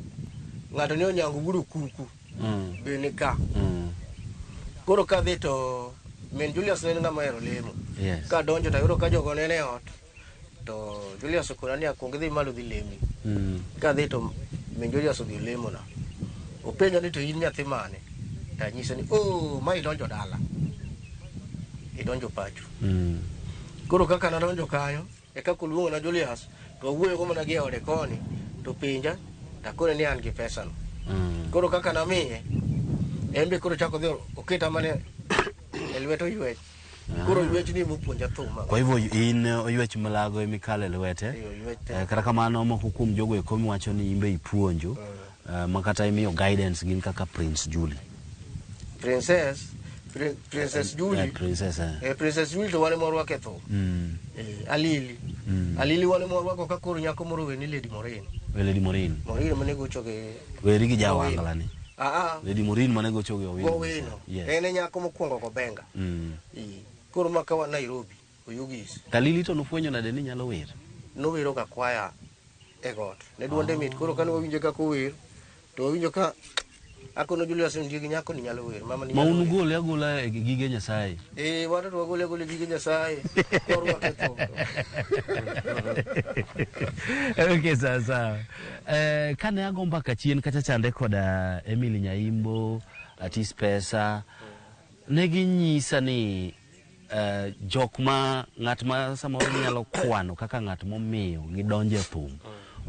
ng'ato ni Onyango Budo Kuku be ni ka koro kadhi to min Julius ne ng'ama hero lemo ka donjo to ayudo ka jogo nene ot to Julius okona ni akwong dhi malo dhi lemi kadhi to min Julius odhi lemo na openja ni to in nyathi mane to anyisa ni ma idonjo dala idonjo pacho koro kaka nadonjo kayo eka koluongo na Julius to awuoyo go mana gi ode koni to pinja takone ni an gi pesa no koro kaka namiye en be koro chako dhi oketa mane e lweto yuech Koro ywech ni mopuonja thum. Kwa hivyo in ywech malago emikale lwete. Kata kamano moko kuom jogo eko miwacho ni imbe ipuonjo. Makata imiyo guidance gin kaka Prince Julie. Princess Julie. Princess Julie to wane morwa ketho. Alili. Alili wane morwa ko kakoro nyako moro weni Lady Morin. Lady Morin. Morin mane gochoge. Weri gi jawangala ni. Lady Morin mane gochoge owino. Ene nyako mokwongo ko benga. Koro makawa Nairobi, Oyugis. Talili to nofwenyo nade ni nyalo wer. Nowero ka kwaya e got. Ne duonde mit koro kane wawinjo kako wer. To wawinjo ka akono Julius ndigi nyako ni nyalo wer. Mama ni. Ma unu gole agola gige Nyasaye. Watu wagole gige Nyasaye. Korwa ketho. Okay, sasa. Kane agomba kachien kacha chande koda Emily Nyaimbo, Atis Pesa. Negi nyisa ni jok ma ng'at ma samoro nyalo kwano kaka ng'at momiyo gidonje thum.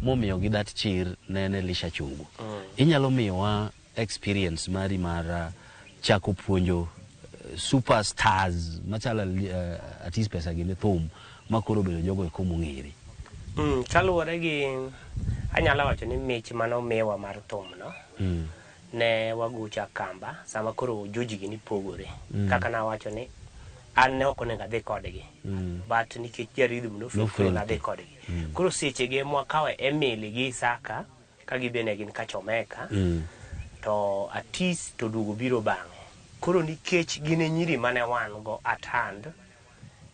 Momiyo gidat chir nene Lisha Chungu. Inyalo miyowa experience mari mar chako puonjo superstars machala Atis Pesa gine thum makoro bedo jogo eko mong'ere. Kaluwore gi anyalo wacho ni mich mano miwa mar thum no. Ne wagucha kamba sama koro joji gini pogore. Kaka na wacho ni an ne ok onego adhi kodgi. But nikech jaridhum nofukre na adhi kodgi. Koro seche ge mwakawe Emily gi Isaka ka gibene gin kachomeka. To Atis to dugo biro bang'e. Koro nikech gine nyiri mane wan go at hand,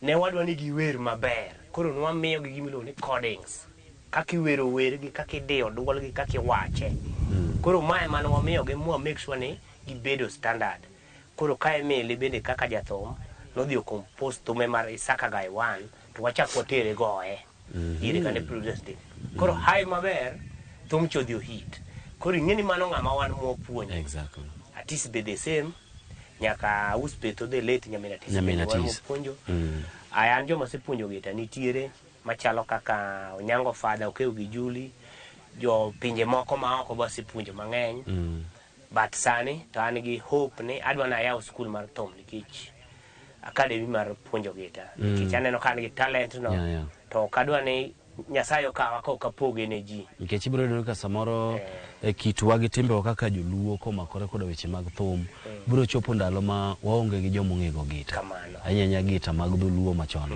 ne wadwa ni giwer maber. Koro nwamiyo gi gimilo ni codings. Kaki wero wergi, kaki dio duolgi, kaki wache. Koro mae mano wamiyo gi mua make sure ni gibedo standard. Koro ka Emily bende kaka jathum, nodhi compose thume mar Isaka Gai 1, to wachako tere goe. Ire kane produce din. Koro hai maber, thum chodhio hit. Koro ing'eni mano ng'ama wan mwapuonyo. Exactly. Atis be the same. Nyaka uspeto the late Nyaminatis. Ayan joma sepuonjo gita nitiere machalo kaka Onyango Father Okeo gi Julie, jo pinje moko ma oko ba sepuonjo mang'eny. But sani to an gi hope ni adwa na yaw school mar thum nikech academy mar puonjo gita. Nikech aneno ka an gi talent no. To kadwa ni Nyasaye okawa ka okapoge ne ji. Nikech ibiro yudo ka samoro kitwa gi timbe kaka joluo komakore koda weche mag thum biro chopo ndalo ma waonge gi jomo ng'ego gita. Anyanya gita mag dholuo machon.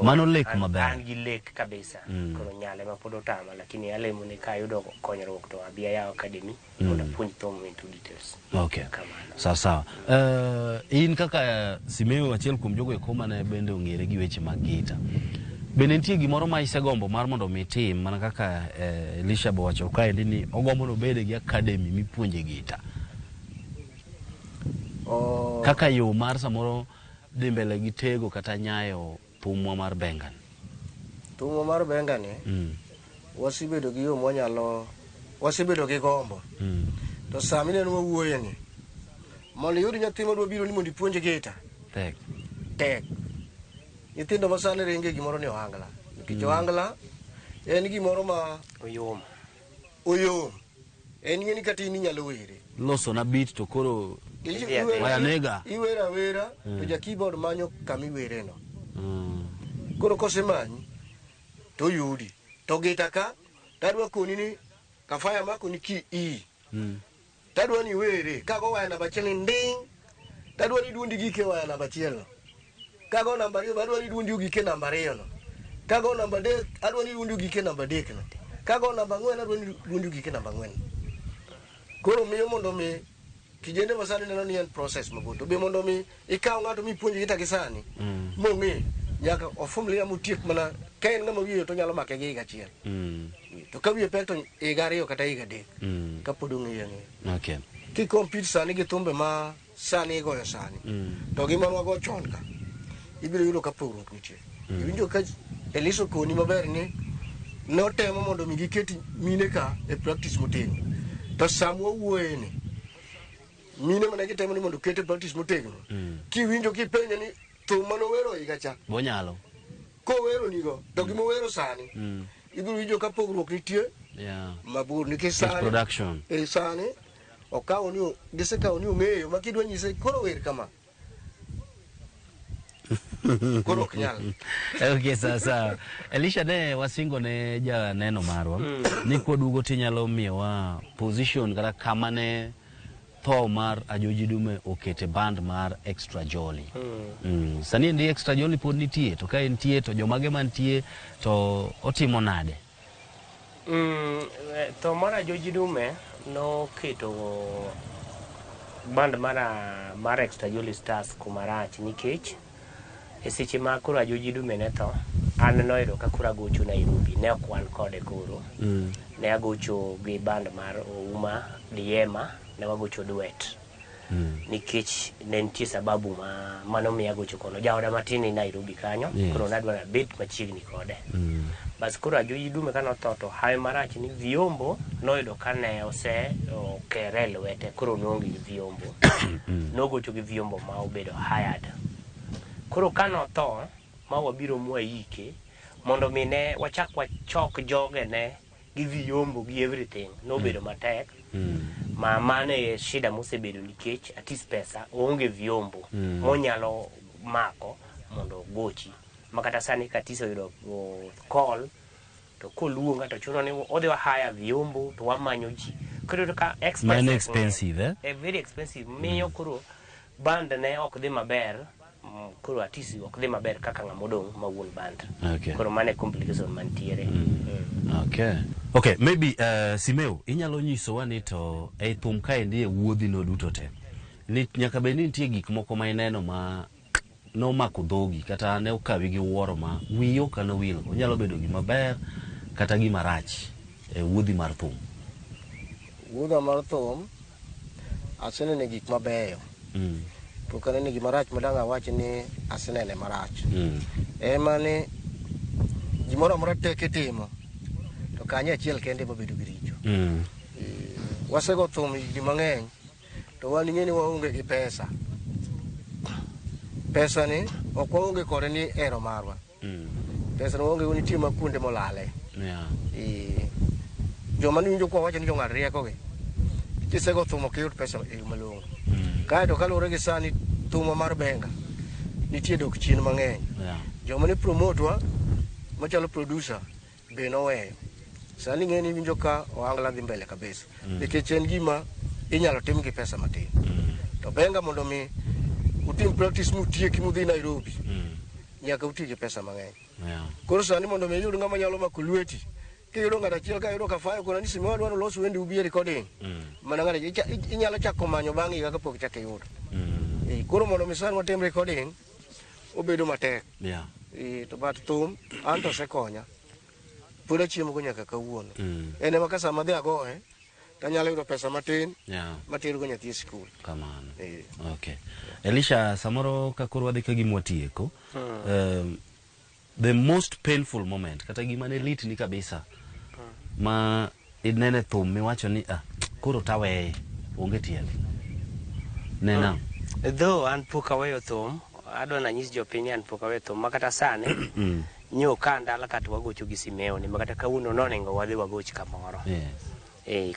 Mano lek maber. An gi lek kabisa. Koro nyale ma pod otama lakini alemo ni ka yudo konyruok to abia yaw academy mondo puonj thum into details. Okay. Sawa. In kaka Simeo achiel kuom jogo eko mane bende ong'ere gi weche mag gita. Bende nitie gimoro ma isegombo mar mondo mitim mana kaka Elisha bowacho kaendi ni ogombo no bede gi academy mipuonje gita. Kaka yo mar samoro dhi mbele gi tego kata nyayo thumwa mar bengan. Thumwa mar bengan wasibedo gi yo mwanyalo wasibedo gi gombo. To sami neno wawuoye ni mondo yudi nyathi madwa biro ni mondo ipuonje gita. Tek. Nyithindo masane renge gimoro ni ohangla. Nikech ohangla en gimoro ma oyom. En ng'eni kata in inyalo were. Loso na beat to koro waya nega. Iwera wera to ja keyboard manyo kami were no. Koro kosemanyi to yudi. To gita ka tadwa koni ni kafaya mako ni ki i. Tadwa ni were kago waya namba achiel nding. Tadwa ni duondi gike waya namba achiel no. Kago namba 2 adwa ni duondi gike namba 2 no. Kago namba 3 adwa ni duondi gike namba 3 no. Kago namba 4 adwa ni duondi gike namba 4. Koro miyo mondo mi kijende masani neno ni en process mabuto. Be mondo mi ikaw ng'ato mipuonji gita gisani. Mong'e nyaka ofumlia mutiek mana ka en ng'ama wiye to nyalo make gi higa achiel. To ka wiye pek to higa 2 kata higa 3 ka pod ong'eyo. Okay. Ki compete sani gi thumbe ma sani goyo sani. To gima wago chon ka. Ibiro yudo ka pogruok nitie. Iwinjo ka Elisha koni maber ni notemo mondo mi giketi mine ka e practice motegno. To samwa wuoye ni mine mana gitemo ni mondo kete practice motegno. Kiwinjo kipenje ni thum mano wero higa cha. Bonyalo. Ko wero nigo to gimo wero sani. Ibiro winjo ka pogruok nitie. Mabur nikech sani. Production. Sani okawo ni gisekawo ni ong'eyo makidwa nyise koro wer kama. Koro ok nyal. Okay, sasa Elisha ne wasingo ne ja neno marwa ni kodugo tinyalo miyowa position kata kama ne tho mar Ajoji Dume okete band mar Extra Jolly. Sani ndi Extra Jolly pod nitie, to ka nitie to jomage mantie to otimo nade? To mar Ajoji Dume no keto band mar Extra Jolly Stars kumarach nikech e seche ma koro Ajoji Dume ne tho, an noyudo ka koro agocho Nairobi, ne ok wan kode koro. Ne agocho gi band mar Ouma Diema, ne wagocho duet. Nikech ne nitie sababu mano miyo agocho kono. Jaoda matin ni Nairobi kanyo, koro nadwa bet machiegni kode. Bas koro Ajoji Dume ka notho to hawi marach ni Vyombo noyudo ka ne okere lwete, koro noonge gi Vyombo. Nogocho gi Vyombo ma obedo hired. Koro ka notho ma wabiro mwaike mondo mi ne wachak wachok joge ne gi Vyombo gi everything nobedo matek. Mane shida mosebedo nikech atis pesa onge Vyombo monyalo mako mondo gochi. Makata sani katiso yudo call to koluonga to chuno ni odhi wa hire Vyombo to wamanyo ji. Koro ka expensive very expensive. Miyo koro band ne ok dhi maber. Koro atisi ok dhi maber kaka ng'amodong' mawuon band. Koro mane complication mantiere. Okay, maybe Simeo inyalo nyisowa ni to e thum kae ndi e wuodhi no duto te. Ni nyaka be nitie gik moko ma ineno ma no mako dhogi kata ne okawi gi wuoro ma wiyo kano wil. Onyalo bedo gima ber kata gima rach e wuodhi mar thum. Wuodha mar thum asenene gik mabeyo. To kanene gima rach madanga wachi ni asenene marach. Ema ni gimoro amora teke timo to kanya achiel kende mabedo gi richo. Wasego thum higni mang'eny to wan ing'eni waonge gi pesa. Pesa ni ok waonge kode ni ero marwa. Pesa ni waonge nitie makunde molale. Joma niwinjo kwa wacho ni jong'ad rieko gi. Kisego thum ok yud pesa e malong'o. Kae to kaluwore gi sani thum mar benga nitie dok chien mang'eny. Joma ni promotwa machalo producer be noweyo. Sani ng'eni winjo ka oangla dhi mbele kabisa. Nikech en gima inyalo tim gi pesa matin. To benga mondo mi utim practice mutieki mudhi Nairobi. Nyaka uti gi pesa mang'eny. Koro sani mondo mi yud ng'ama nyalo mako lweti. Kiyudo ng'at achiel ka yudo ka fayo kuna ni Simeo dwaro loso wendi ubi recording. Mana ng'at inyalo chako manyo bang' higa kapok chako yudo. Koro mondo mi sani watim recording obedo matek. To bat thum an to sekonya. Pura chiemo go nyaka kawuono. Ene ma kasa madhi agoe tanyalo yudo pesa matin matero go nyathi e skul. Kamano. Okay. Elisha samoro ka koro wadhi ka gimwa tieko. The most painful moment kata gima ne lit ni kabisa ma inene thum miwacho ni koro taweye onge tiende. Nena. Though an pok aweyo thum, adwa na nyis jopiny an pok aweyo thum makata sani. Nyo ka ndala kata wagocho gi Simeo ni makata kawuono nonego wadhi wagoch kamoro.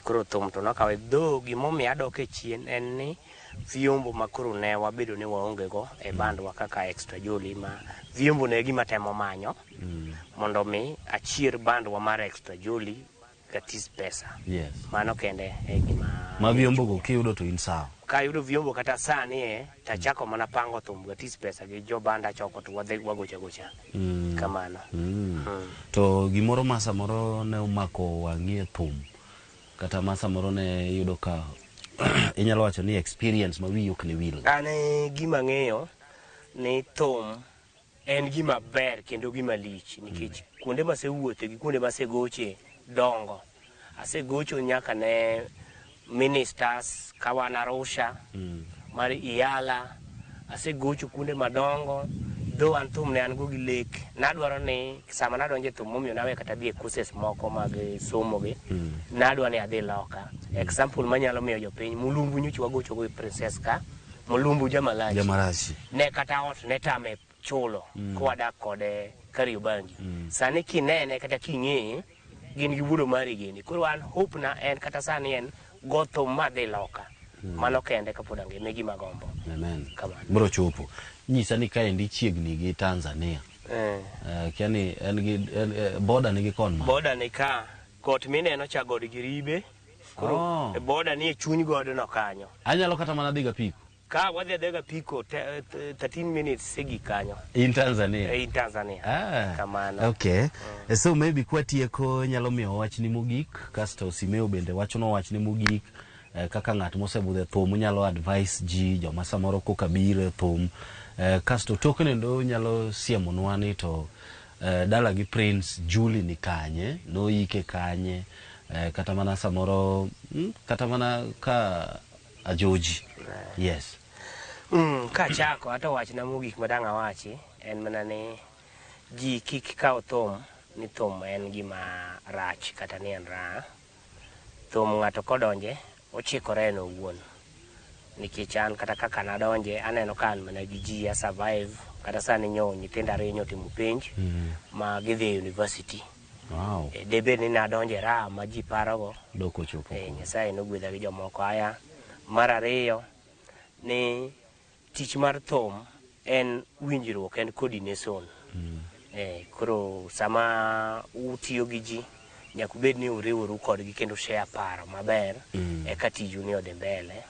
Koro thum to nokawe dho gimomiyo adoke chien en ni Vyombo ma koro ne wabedo ni waonge go e bandwa kaka Extra Jolly ma Vyombo ne gima temo manyo mondo mi achier bandwa mar Extra Jolly katis pesa. Mano kende e gima ma Vyombo go kiyudo to in sawa. Ka yudo Vyombo kata sani tachako mana pango thum gatis pesa gi jo banda choko to wadhi wagocha gocha. Kamano. To gimoro ma samoro ne umako wang'ie thum kata ma samoro ne yudo ka inyalo wacho ni experience ma wiyi ok ne wil. Ane gima ng'eyo ni thum en gima ber kendo gima lich nikech kuonde masewuothe gi kuonde masegoche dongo. Asegocho nyaka ne ministers kawan Arusha mar Iyala. Asegocho kuonde madongo. Though an thum ne an go gi lek. Nadwaro ni sama nadonje thum momiyo nawe kata bi e courses moko mag somo gi. Nadwa ni adhi loka. Example manyalo miyo jopiny Mulumbu nyocha wagocho go Princess ka. Mulumbu Jamalachi. Ne kata ot ne tame chulo ko wadak kode Kariobangi. Sani kinene kata king'e gin gi wuodo mari gini. Koro an hope na en kata sani en go thum madhi loka. Mano kende kapod ang'e gima gombo. Amen. Bro chopo. nyisa ni kaendi chiegni gi Tanzania. Kiani border nigi kon ma. Border ni ka kot mineno cha god Giribe. Koro border ni chuny god no kanyo. Anyalo kata mana dhiga piko. Ka wadhi adhiga piko 13 minutes segi kanyo. In Tanzania. In Tanzania. Kamano. Okay. So maybe kwa tieko nyalo miyo wachni mogik kasto Simeo bende wachono wachni mogik kaka ng'at mosebudhe thum nyalo advice ji joma samoro koka biro thum kasto tokenendo nyalo siemonwa ni to dala gi Prince Julie ni kanye noike kanye kata mana samoro kata mana ka ajoji. Yes. Ka chako hata wachna mogik madang awachi en mana ni ji kik kaw thum ni thum en gima rach kata ni en ra. Thum ng'ato kodonje ochikore no wuon. Nikech an kata kaka nadonje aneno kan mana gi ji ya survive kata sani nyo nyithindo ariyo nyotimo penj ma gidhi university. Wow. Debe ni nadonje ra ma ji parogo doko chopo. Nyasaye nogwedha gi jomoko aya. Mar ariyo ni tich mar thum en winjruok en coordination. Koro sama utiyo gi ji nyaku bed ni uriworu kodgi kendo share paro maber eka tiju ni odhi mbele.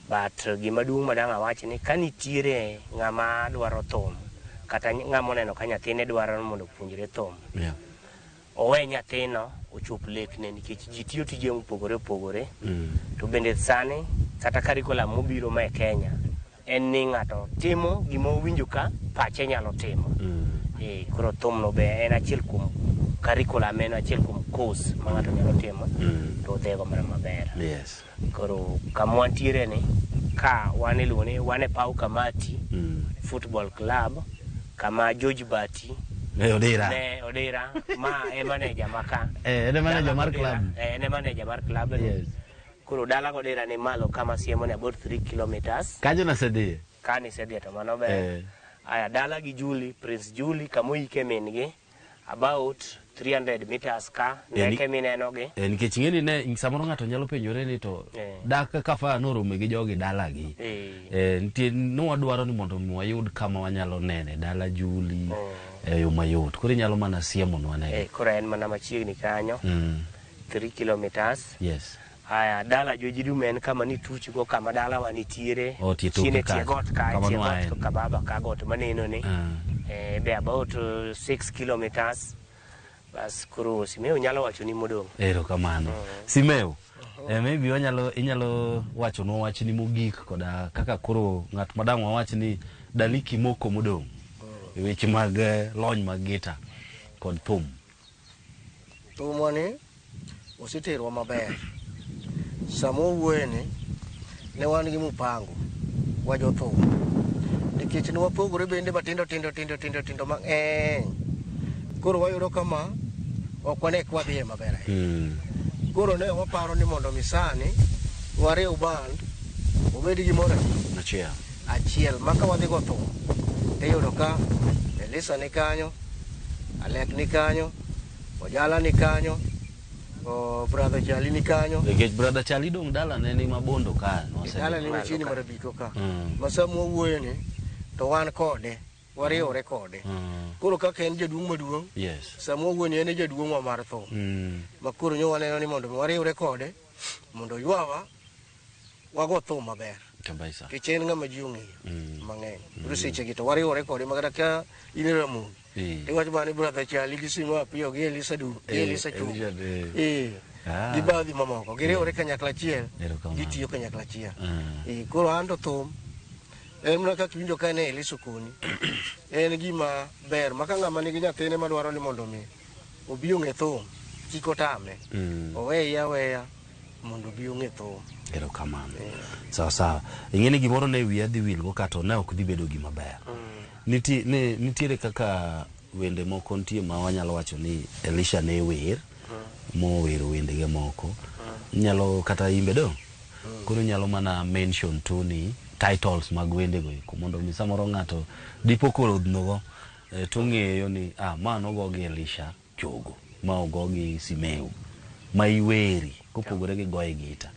But gima duong' madang' awachi ni kanitiere ng'ama dwaro thum kata ng'ama oneno ka nyathine dwaro mondo puonjre thum, owe nyathino ochop lekne nikech ji tiyo tije mopogore opogore. To bende sani kata curriculum mobiro ma e Kenya en ni ng'ato timo gima owinjo ka pache nyalo timo. Koro thum no be en achiel kuom curriculum, en achiel kuom course ma ng'ato nyalo timo to dhego mana maber. Yes. Koro kama wantiere ni ka wan iluongo ni wan e paw Kamati Football Club kama George Bati Odera ma e manager maka. En manager mar club. En manager mar club. Yes. Koro dala Odera ni malo kama siemo ni about 3 kilometers. Kanyo na sedie. Kani sedie to mano be. Aya dala gi Julie, Prince Julie kamo ike min gi about 300 meters ka neke mineno gi. Nikech ng'eni ne samoro ng'ato nyalo penjore ni to dak kafa noromo gi jogi dala gi. Nitie nwadwaro ni mondo wayud kama wanyalo nene dala Julie yo mayot. Koro nyalo mana siemonwa ne. Koro en mana machiegni kanyo. 3 kilometers. Yes. Aya dala Joji Dume en kama ni tuch go kama dala wanitiere. Chine tie got ka tie got ka baba ka got maneno ni. Be about 6 kilometers. Bas kuro Simeo nyalo wacho ni modong. Kamano. Simeo. Maybe inyalo wacho no wach ni mogik koda kaka koro ng'at madang' wawach ni daliki moko modong. Weche mag lony mag gita kod thum. Thum ni ositerwa maber. Samo wuene ne wan gi mupango wajo thum. Nikech ne wapogore bende matindo tindo mang'eny. Koro wayudo kama ok wane kwadhiye maber. Koro ne waparo ni mondo misani wariw band obed gi moro achiel maka wadhi go thum. Tiyudo ka Elisa ni kanyo, Alek ni kanyo, Ojala ni kanyo, Brother Charlie ni kanyo. Nikech Brother Charlie dong dala ne ni mabondo ka. Dala ni chini marabiko ka. Masamu wuoyo ni to wan kode. Wariwore kode. Koro kaka en jaduong' maduong'. Yes. Samo wuoni en jaduong' mar thum. Makoro nyo waneno ni mondo wariwre kode mondo ywawa wago thum maber. Kabisa. Kichen ng'ama ji ong'eyo mang'eny. Koro seche gi to wariwore kode makata ka in Ramun. Iwacho bani Brother Charlie gi Simo Apio gi Elisa Chu. Gi baadhi mamoko giriwore kanyakla achiel. Gitiyo kanyakla achiel. Koro ando thum en mana kaka winjo ka ne Elisa koni. En gima ber maka ng'ama nigi nyathine madwaro ni mondo mi obi ong'e thum kik otame. Oweye aweya mondo obi ong'e thum. Erokamano. Sawa. Ing'eni gimoro ne wiya dhi wilgo kato ne ok dhi bedo gima ber. Nitiere kaka wende moko nitie ma wanyalo wacho ni Elisha ne wer mowero wendege moko. Nyalo kata imbe do. Koro nyalo mana mention tu ni titles mag wendego mondo mi samoro ng'ato dipo korodhnogo to ng'eyo ni ma nogo gi Elisha Chogo, ma ogo gi Simeo, ma iweri kopogore gi goye gita.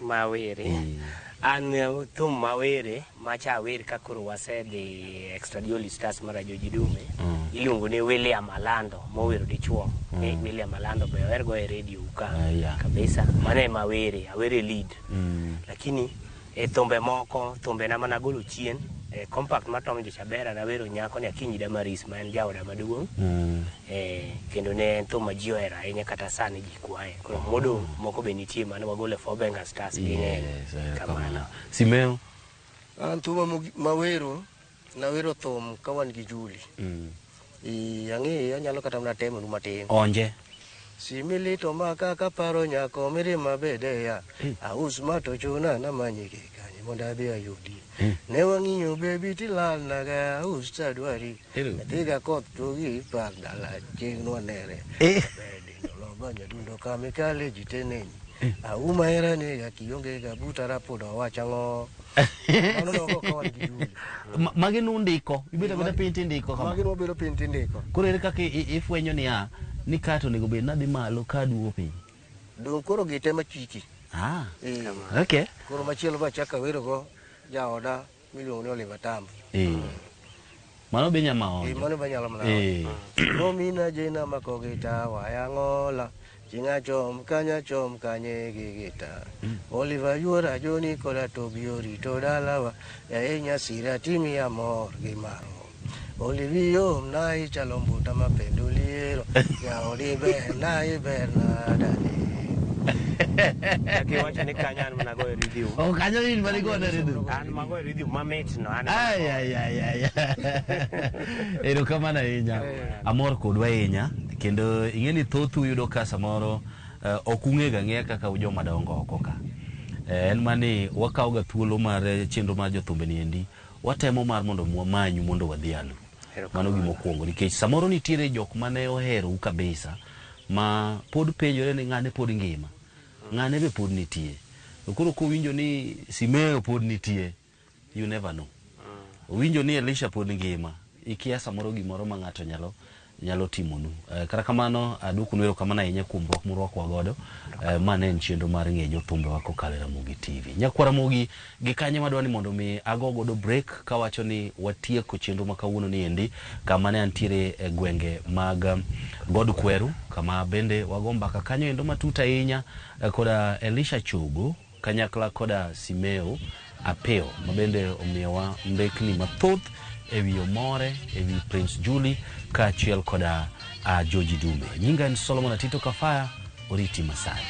Ma weri. An thum mawere macha wer ka koro wasedhi Extra Dual Stars mara Joji Dume. Iluongo ni William Alando mowero dichuo. William Alando be wer go e radio ka kabisa. Mane mawere, awere lead. Lakini thumbe moko, thumbe na mana golo chien. Compact matom jo Chabera na wero nyako ni Akinyi Damaris ma en jaoda maduong'. Kendo ne thum ma ji ohero ahinya kata sani ji kwaye. Koro modo moko be nitie mane wagolo for Benga Stars ging'eny. Kamano. Simeo? An thum mawero na wero thum ka wan gi Juli. Ang'e anyalo kata mana temo nu matin. Onje. Similito maka kaparo nyako mirima bedeya. Aus mato chuna na manyike kanye mondo adhi ayudi. Ne wang'iyo bebi tilal naga aus tadwari. Thiga koth to gi pak dala chieng' nwanere. Banya dundo kame kale jiteneni. Auma era ne ya kionge ga butara podo wachang'o. Ano no ko wan gi Juli. Magi nundiko, ibeta beta pinti ndiko kama. Magi no bedo pinti ndiko. Koro ere kaka ifwenyo ni kato nego bed nadhi malo ka duo piny. Dong koro gite machiki. Okay. Koro machielo ba chaka wero go jaoda miluongo ni Oliver Tambo. Mano be nyama onjo. Mano be nyalo mana. No mina jena makogita wayangola. Chinga chom kanye gigita. Oliver yuora joni koda tobiori to dalawa. Ya enya sira timi amor gimaro. Olivio nai chalombuta mapenduliero. Ya olive nai bernadani. Aki wacha ni kanyan mnago review. Kanyan ni manigo na review. An mago review mamate no an. Ay. Ero kama na inya. Amor kodwa inya kendo ingeni thothu yudo ka samoro okungega ng'e kaka ujo madongo oko ka. En mani wakaw ga thuolo mar chenro mar jothumbe ni endi. Watemo mar mondo mwamanyu mondo wadhialu. Mano gimokuongo nikech samoro nitiere jok mane ohero u kabisa ma pod penjore ni ng'ane pod ngima. Ng'ane be pod nitie. Koro kowinjo ni Simeo pod nitie, you never know. Winjo ni Elisha pod ngima, ikia samoro gimoro ma ng'ato nyalo timonu. Kata kamano aduku nwero kama na yenye kumbruok murwako wagodo, mane en chenro mar ng'e jothumbe wako kale Ramogi TV. Nyakwara Mogi gikanye madwani mondo mi agogodo break kawacho ni watieko chenro makawuono ni endi kama ne antiere gwenge mag God Kweru kama bende wagomba kakanyo endo matuta ahinya koda Elisha Chogo kanyakla koda Simeo Apeo mabende omiyowa mbekni mathoth ewi Omore, ewi Prince Julie kaachiel koda Joji Dume. Nyinga ni Solomon Atito Kafaya, Oriti Masai.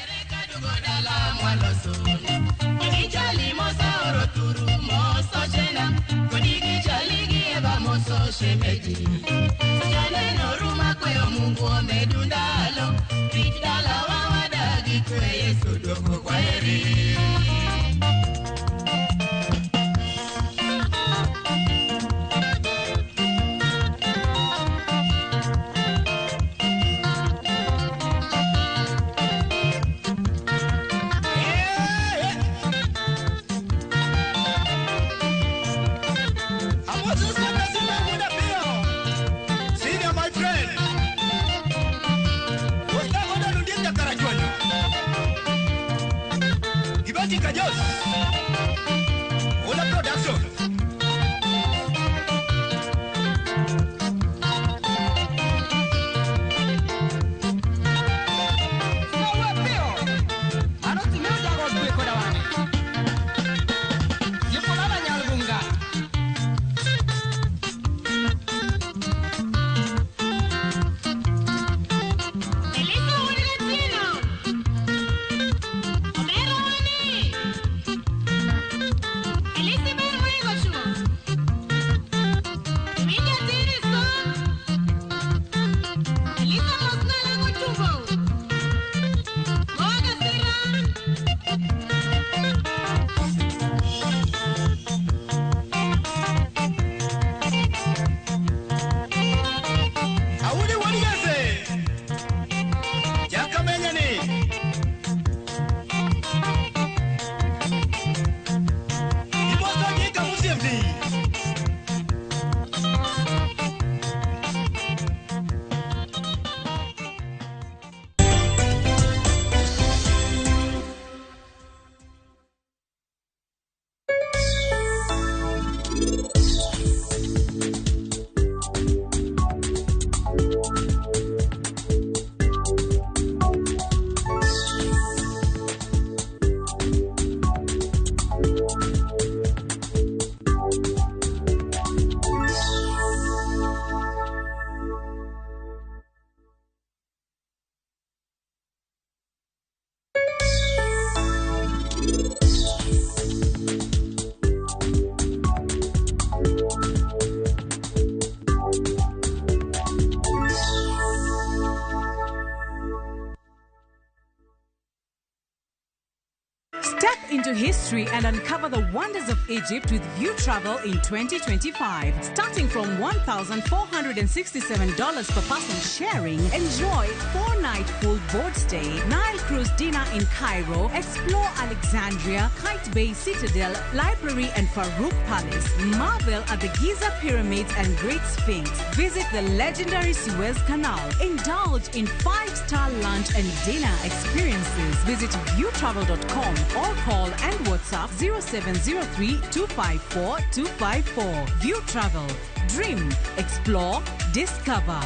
into history and uncover the wonders of Egypt with View Travel in 2025. Starting from $1,467 per person sharing, enjoy 4-night full board stay, Nile cruise dinner in Cairo, explore Alexandria, Kite Bay Citadel, Library and Farouk Palace, marvel at the Giza Pyramids and Great Sphinx, visit the legendary Suez Canal, indulge in 5-star lunch and dinner experiences. Visit viewtravel.com or call and WhatsApp 0703-254-254. View Travel. Dream, explore, discover.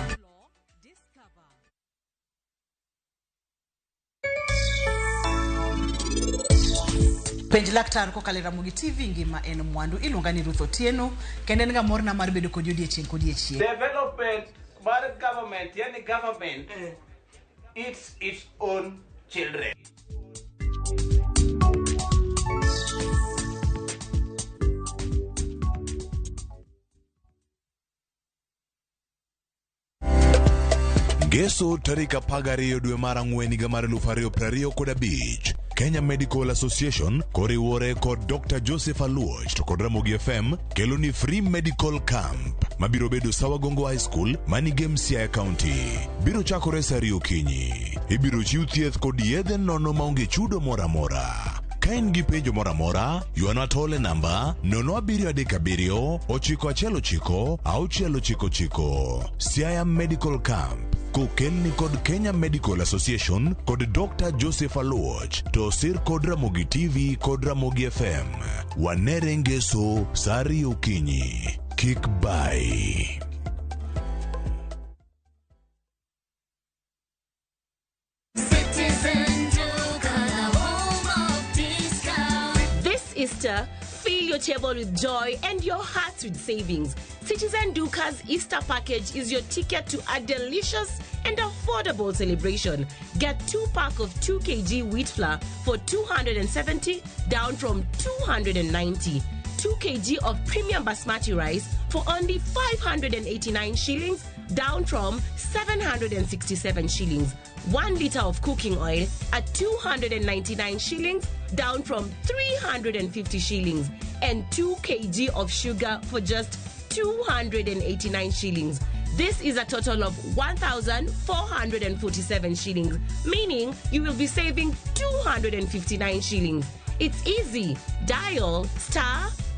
Penj laktar ko kalera mugi TV ngima en mwandu iluonga ni Ruth Otieno kendo en ga morna mar bedo kod odiechieng Development by the government, yani government eats its own children. Geso tarika pagariyo dwe mar ang'wen higa mar 2025 Kenya Medical Association koriwore kod Dr. Joseph Aluoch to kod Ramogi FM kelo ni free medical camp mabiro bedo Sawagongo High School manige Siaya County. Biro chakore saa 2 okinyi. Ibiro chiw thieth kod yedhe nono maonge chudo mora mora. Kain gi penjo mora mora, yuano atole namba 07399 Siaya Medical Camp. Kokelni kod Kenya Medical Association kod Dr. Joseph Aluoch to sir kod Ramogi TV kod Ramogi FM. Wanere ngeso saa 2 okinyi. Kick by. Easter, fill your table with joy and your heart with savings. Citizen Duca's Easter package is your ticket to a delicious and affordable celebration. Get 2-pack of 2 kg wheat flour for 270 down from 290. 2 kg of premium basmati rice for only 589 shillings down from 767 shillings. 1 liter of cooking oil at 299 shillings down from 350 shillings, and 2 kg of sugar for just 289 shillings. This is a total of 1,447 shillings, meaning you will be saving 259 shillings. It's easy. Dial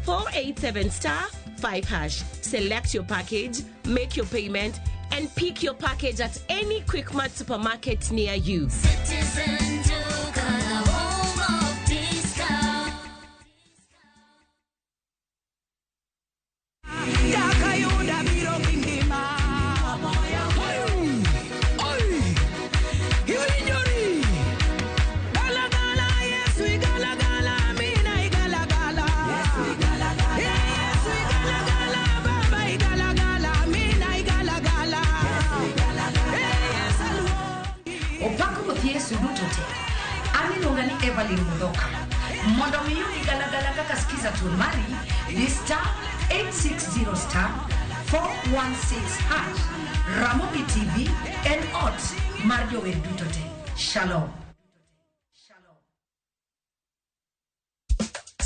*487*5#. Select your package, make your payment, and pick your package at any Quickmart supermarket near you. Citizen Duca, home of discount. Evelyn Mudoka. Mondo miyuni galagala kaka skiza tumari ni *860*416#. Ramogi TV and odds Marjo Wendutote. Shalom.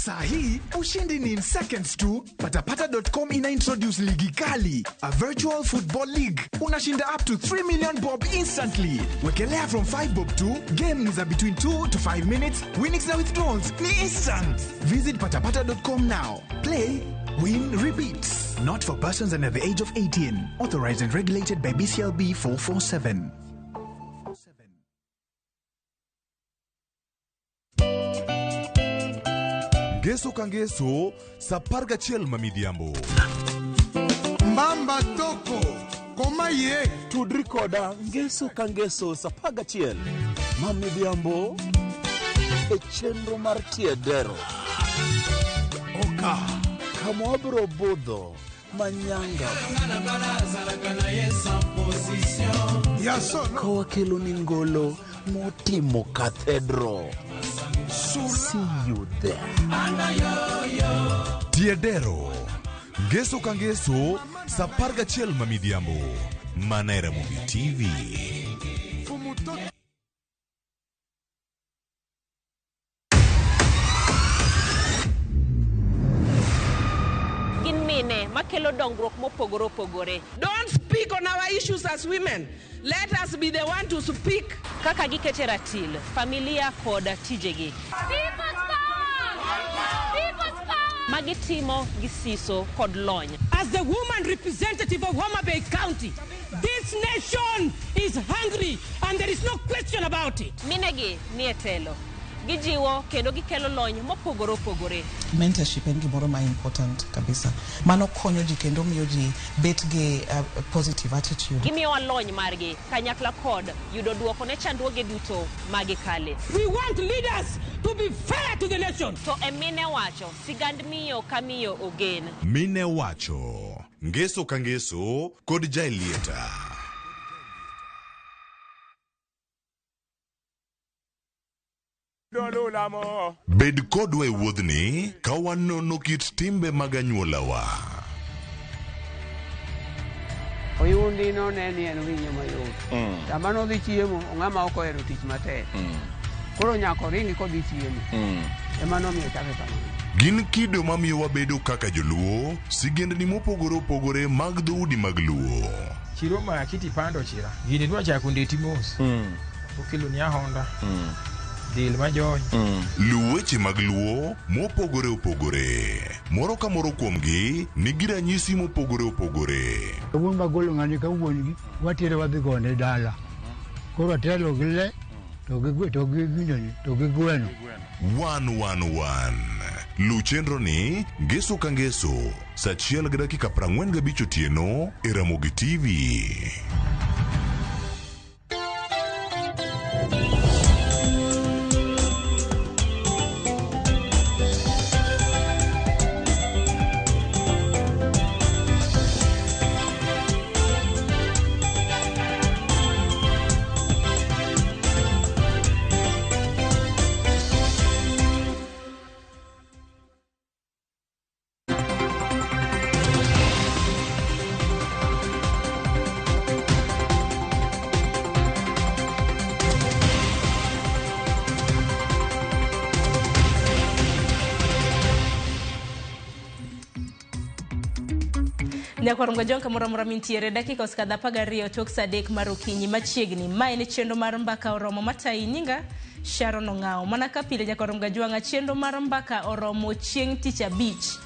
Sahi, ushindi ni in seconds tu. Patapata.com ina introduce ligi kali, a virtual football league. Unashinda up to 3 million bob instantly. Wekelea from 5 bob to game is between 2 to 5 minutes. Winnings na withdrawals ni instant. Visit patapata.com now. Play, win, repeat. Not for persons under the age of 18. Authorized and regulated by BCLB 447. Geso kangeso saparga chiel mamidhiambo. Mbamba toko koma ye tudri koda ngeso kangeso sapaga chiel mamidhiambo e chenro mar tiedero. Oka kamwabro budho manyanga kowa kelo ni ngolo motimo cathedral. See you there. Tiedero. Geso kangeso saparga chiel mamidhiambo. Mana Ramogi TV. dongruok mopogore opogore. Don't speak on our issues as women. Let us be the one to speak. Kaka gikete ratil, familia koda tijegi. Magitimo gisiso kod lony. As the woman representative of Homa Bay County, this nation is hungry and there is no question about it. Minegi ni etelo. Gijiwo kendo gikelo lony mopogore opogore. Mentorship en gimoro ma important kabisa. Mano konyo ji kendo miyo ji bet gi positive attitude. Gimiyo lony margi kanyakla kod yudo duoko ne chandruoge duto magikale. We want leaders to be fair to the nation. To emine wacho sigand miyo kamiyo ogen. Mine wacho ngeso ka ngeso kod jailieta. Bed kodwa e wuodhni ka wanono kit timbe mag anyuolawa. Oyundi no ne en winyo mayot. Sama nodhi chiemo, ng'ama ok ohero tich matek. Koro nyako ringi kodhi chiemo. Ema nomiyo chake kamano. Gin kido mamiyo wabedo kaka joluo, sigendni mopogore opogore mag dhoudi mag luo. Chiro ma kiti pando chira. Gini dwa chako ndeti mos. Okelo ni ahonda. Dil majony. Luweche mag luo mopogore opogore. Moro ka moro kuomgi nigi ranyisi mopogore opogore. Wuon magolo ng'ani ka wuongi watire wadhi gone dala. Koro atelo gi le to gi gweno. 111 Lu chenro ni ngeso ka ngeso saa 1:45 otieno e Ramogi TV. Nyakwarum gajonka mora mintiere dakika oskadha 12 tok sadek mar okinyi machiegni. Ma en chenro mar mbaka oromo matai nyinga Sharon Ong'ao. Mana ka pile nyakwarum gajwanga chenro mar mbaka oromo chieng' tich abich.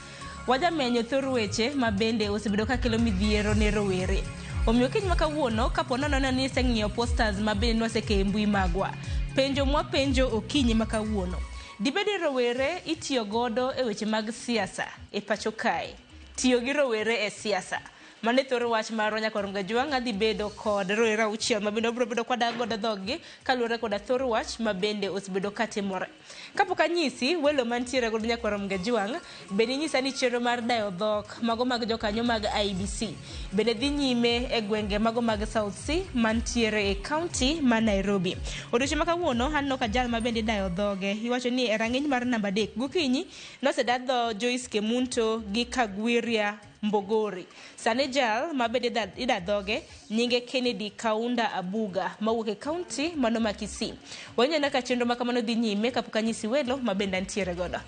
Wajamenyo thor weche mabende osebedo ka kelo midhiero ne rowere. Omiyo kiny makawuono kapo nono ni seng'io posters mabende nwaseke mbui magwa. Penjo mwapenjo okinyi makawuono. Dibedi rowere itiyo godo e weche mag siasa e pacho kae. Tiyo gi rowere e siasa. Mane thoro wach mar Nyakwarum Gajwanga dhi bedo kod rowere auchiel mabende obiro bedo kod godo dhoggi kaluwore kod thoro wach mabende osebedo katimore. Kapok anyisi welo mantiere godo Nyakwarum Gajwanga bende nyisa ni chenro mar dayo dhok mago mag jokanyo mag IBC bende dhi nyime e gwenge mago mag South Sea mantiere e county ma Nairobi. Odiochieng' makawuono hanno ka jal mabende dayo dhoge iwacho ni e rang'iny mar namba 3 gokinyi nosedadho Joyce Kemunto gi Kagwiria Mbogori. Sane jal mabede ida dhoge nyinge Kennedy Kaunda Abuga mawuok e county mano ma Kisii. Wanyana ka chenro makamano dhi nyime kapok anyisi welo mabende ntiere godo.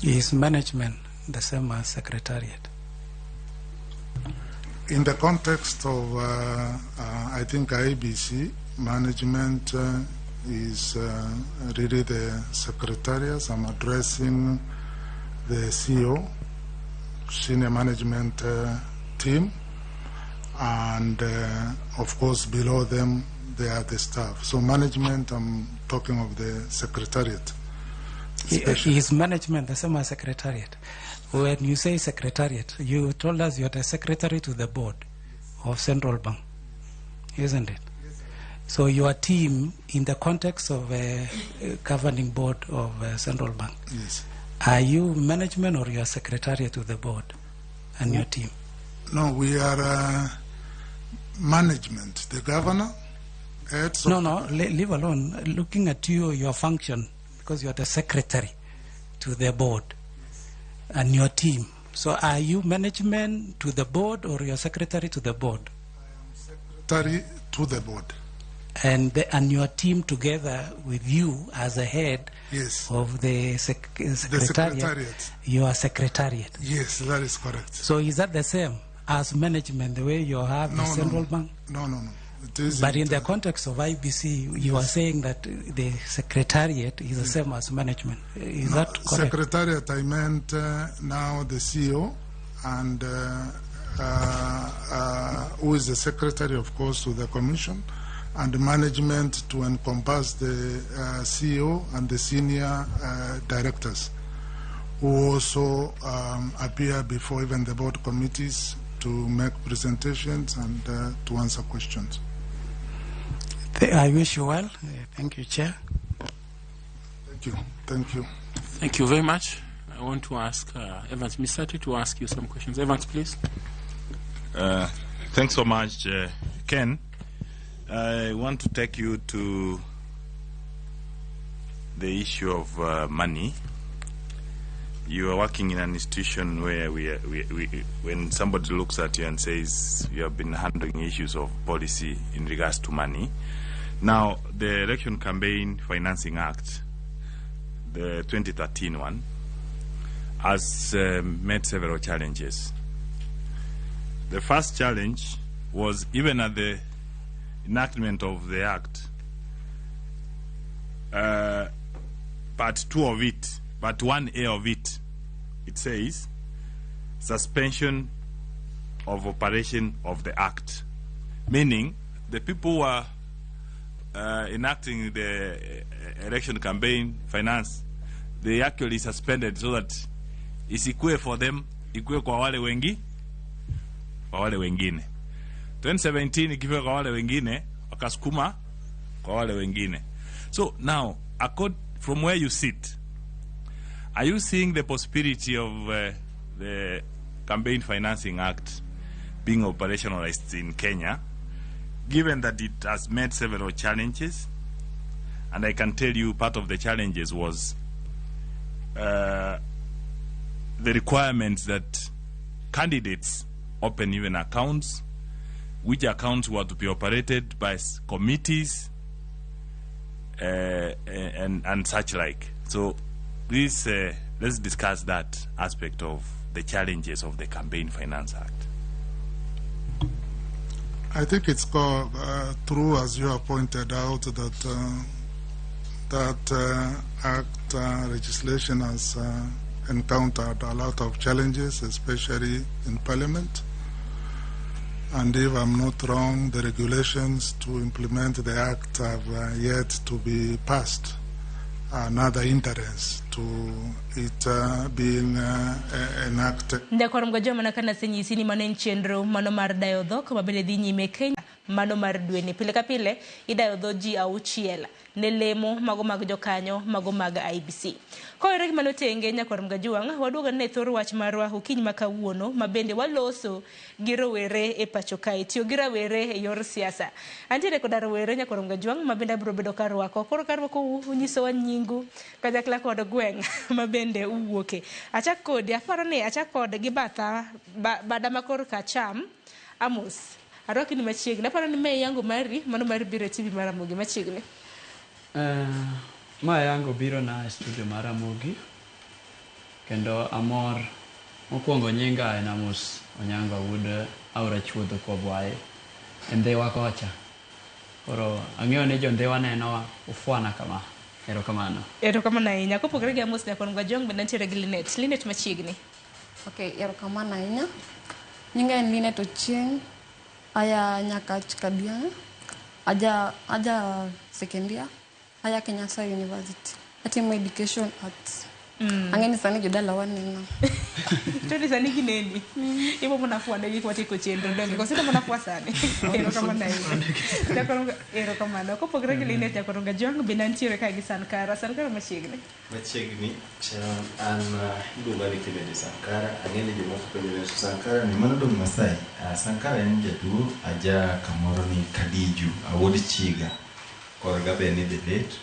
Is management the same as secretariat? In the context of, I think IBC, management is really the secretariat. I'm addressing the CEO, senior management team, and of course below them they are the staff. So management, I'm talking of the secretariat. Is management the same as secretariat? When you say secretariat, you told us you are the secretary to the board of Central Bank, isn't it? So your team in the context of a governing board of Central Bank. Yes. Are you management or you are secretariat to the board and your team? No, we are management. The governor, heads of... No, leave alone. Looking at you, your function, because you are the secretary to the board and your team. So are you management to the board or you are secretary to the board? Secretary to the board. and your team together with you as a head Yes. of the secretariat, you are secretariat. Yes, that is correct. So is that the same as management, the way you have the central bank? No. It is. But in the context of IBC, you are saying that the secretariat is the same as management. Is that correct? Secretariat, I meant now the CEO and who is the secretary, of course, to the commission, and the management to encompass the CEO and the senior directors, who also appear before even the board committees to make presentations and to answer questions. I wish you well. Thank you, Chair. Thank you. Thank you. Thank you very much. I want to ask Evans Misati to ask you some questions. Evans, please. Thanks so much, Ken. I want to take you to the issue of money. You are working in an institution where when somebody looks at you and says you have been handling issues of policy in regards to money. Now, the Election Campaign Financing Act, the 2013 one, has met several challenges. The first challenge was even at the enactment of the act, part 2 of it, part 1A of it, it says suspension of operation of the act, meaning the people who are enacting the election campaign finance, they actually suspended so that isikue for them, ikue kwa wale wengine. 2017 ikiwe kwa wale wengine, wakasukuma kwa wale wengine. So now, from where you sit, are you seeing the possibility of the Campaign Financing Act being operationalized in Kenya, given that it has met several challenges? And I can tell you part of the challenges was the requirements that candidates open even accounts, which accounts were to be operated by committees and such like. So please, let's discuss that aspect of the challenges of the Campaign Finance Act. I think it's true, as you have pointed out, that act legislation has encountered a lot of challenges, especially in Parliament. And if I'm not wrong, the regulations to implement the act have yet to be passed. Another interest to it being enacted. Ndakoro mgajo manakana senyisini manen chendro mano mar dayodho kama bende dhi nyime Kenya mano mar dweni pile ka pile idayodho ji auchiel ne lemo mago mag jokanyo mago mag IBC. Ko ere gima notenge nyakor mgajuang waduoga ne thor wach marwa okiny makawuono mabende waloso gi rowere e pacho kae tiyo gi rawere e yor siasa. Antiere kod rowere nyakor mgajuang mabende biro bedo karwako koro karwako unyiso nyingu kanyakla kod gweng mabende uwuoke. Achak kodi aparo ni achak kod gi batha bada makor ka cham Amos. Aroki ni machiegni aparo ni me yangu mari mano mari biro TV mara Mugi machiegni. Ma yango biro na studio mara Mugi kendo amor mokwongo nyinga en Amos Onyango Awuod aora chuodho kwa bwaye Ndhewa kocha. Koro ang'eyo ni jo Ndhewa neno ufwana kama. Erokamano. Erokamano ahinya. Kopogore gi Amos nyakon Gwajong bende nitiere gi Linet machiegni. Okay, erokamano ahinya. Nyinga en Linet Ochieng, aya Nyakach Kabianga, aja second year, aya Kenyatta University. Atimo education at angeni sani jodala waneno. Tuli sani kineni. Ibo mnafuana gi kwati kochendo ndonge ko sita mnafuwa sani. Erokamano ahinya. Nyakon erokamano. Kopogore gi Linet nyakon Gwajong bende nitiere ka gi Sankara machiegni. Machiegni an iluonga ni Kennedy Sankara, ang'eni jomoko penjo Sankara ni mano dong Masai. Sankara en jaduo aja kamoro ni Kadiju Awuod Chiga korga be ni the late.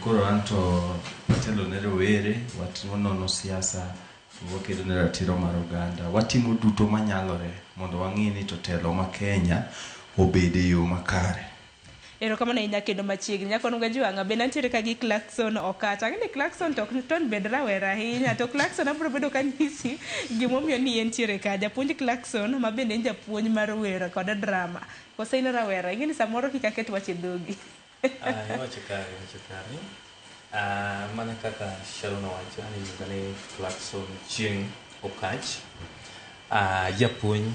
Koro anto watelo ne rowere wanono siasa wakedo ne ratiro mar oganda watimo duto manyalore mondo wang'e ni to telo ma Kenya obede yo makare. Erokamano ahinya kendo machiegni nyakon ga jwanga be nantiere ka gi Clarkson Okata. Ang'e Clarkson to ok ton bed rawera ahinya to Clarkson abro bedo ka nyisi gimomiyo ni entiere ka japuonj Clarkson ma bende en japuonj mar wer kod drama. Kose in rawera ing'e ni samoro kik aket wach e dhogi. Wacho kare. Mana kaka Sharon owacho ani iluonga ni Clarkson Chieng' Okach. Japuonj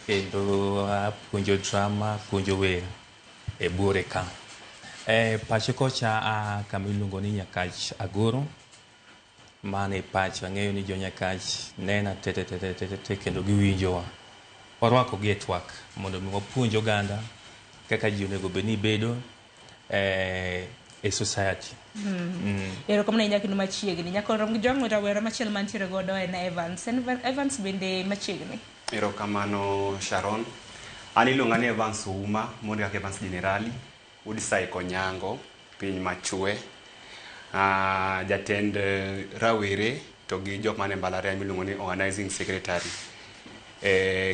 kendo puonjo drama, puonjo wer e Buore ka. Pacho kocha kamiluongo ni Nyakach Agoro. Mane pacho ang'eyo ni jo Nyakach nena te kendo giwinjowa. Warwako gi e twak mondo mi wapuonj oganda kaka ji onego bed ni bedo e society. Erokamano ahinya kendo machiegni nyakon rom gi jwang' rawera machielo mantiere godo en Evans. Evans bende machiegni. Erokamano Sharon. Ani iluonga ni Evans Ouma, mondo kaka Evans Generali, Woodsae Konyango, piny machwe. Jatend rawere to gi jok mane mbalariany miluongo ni Organizing Secretary.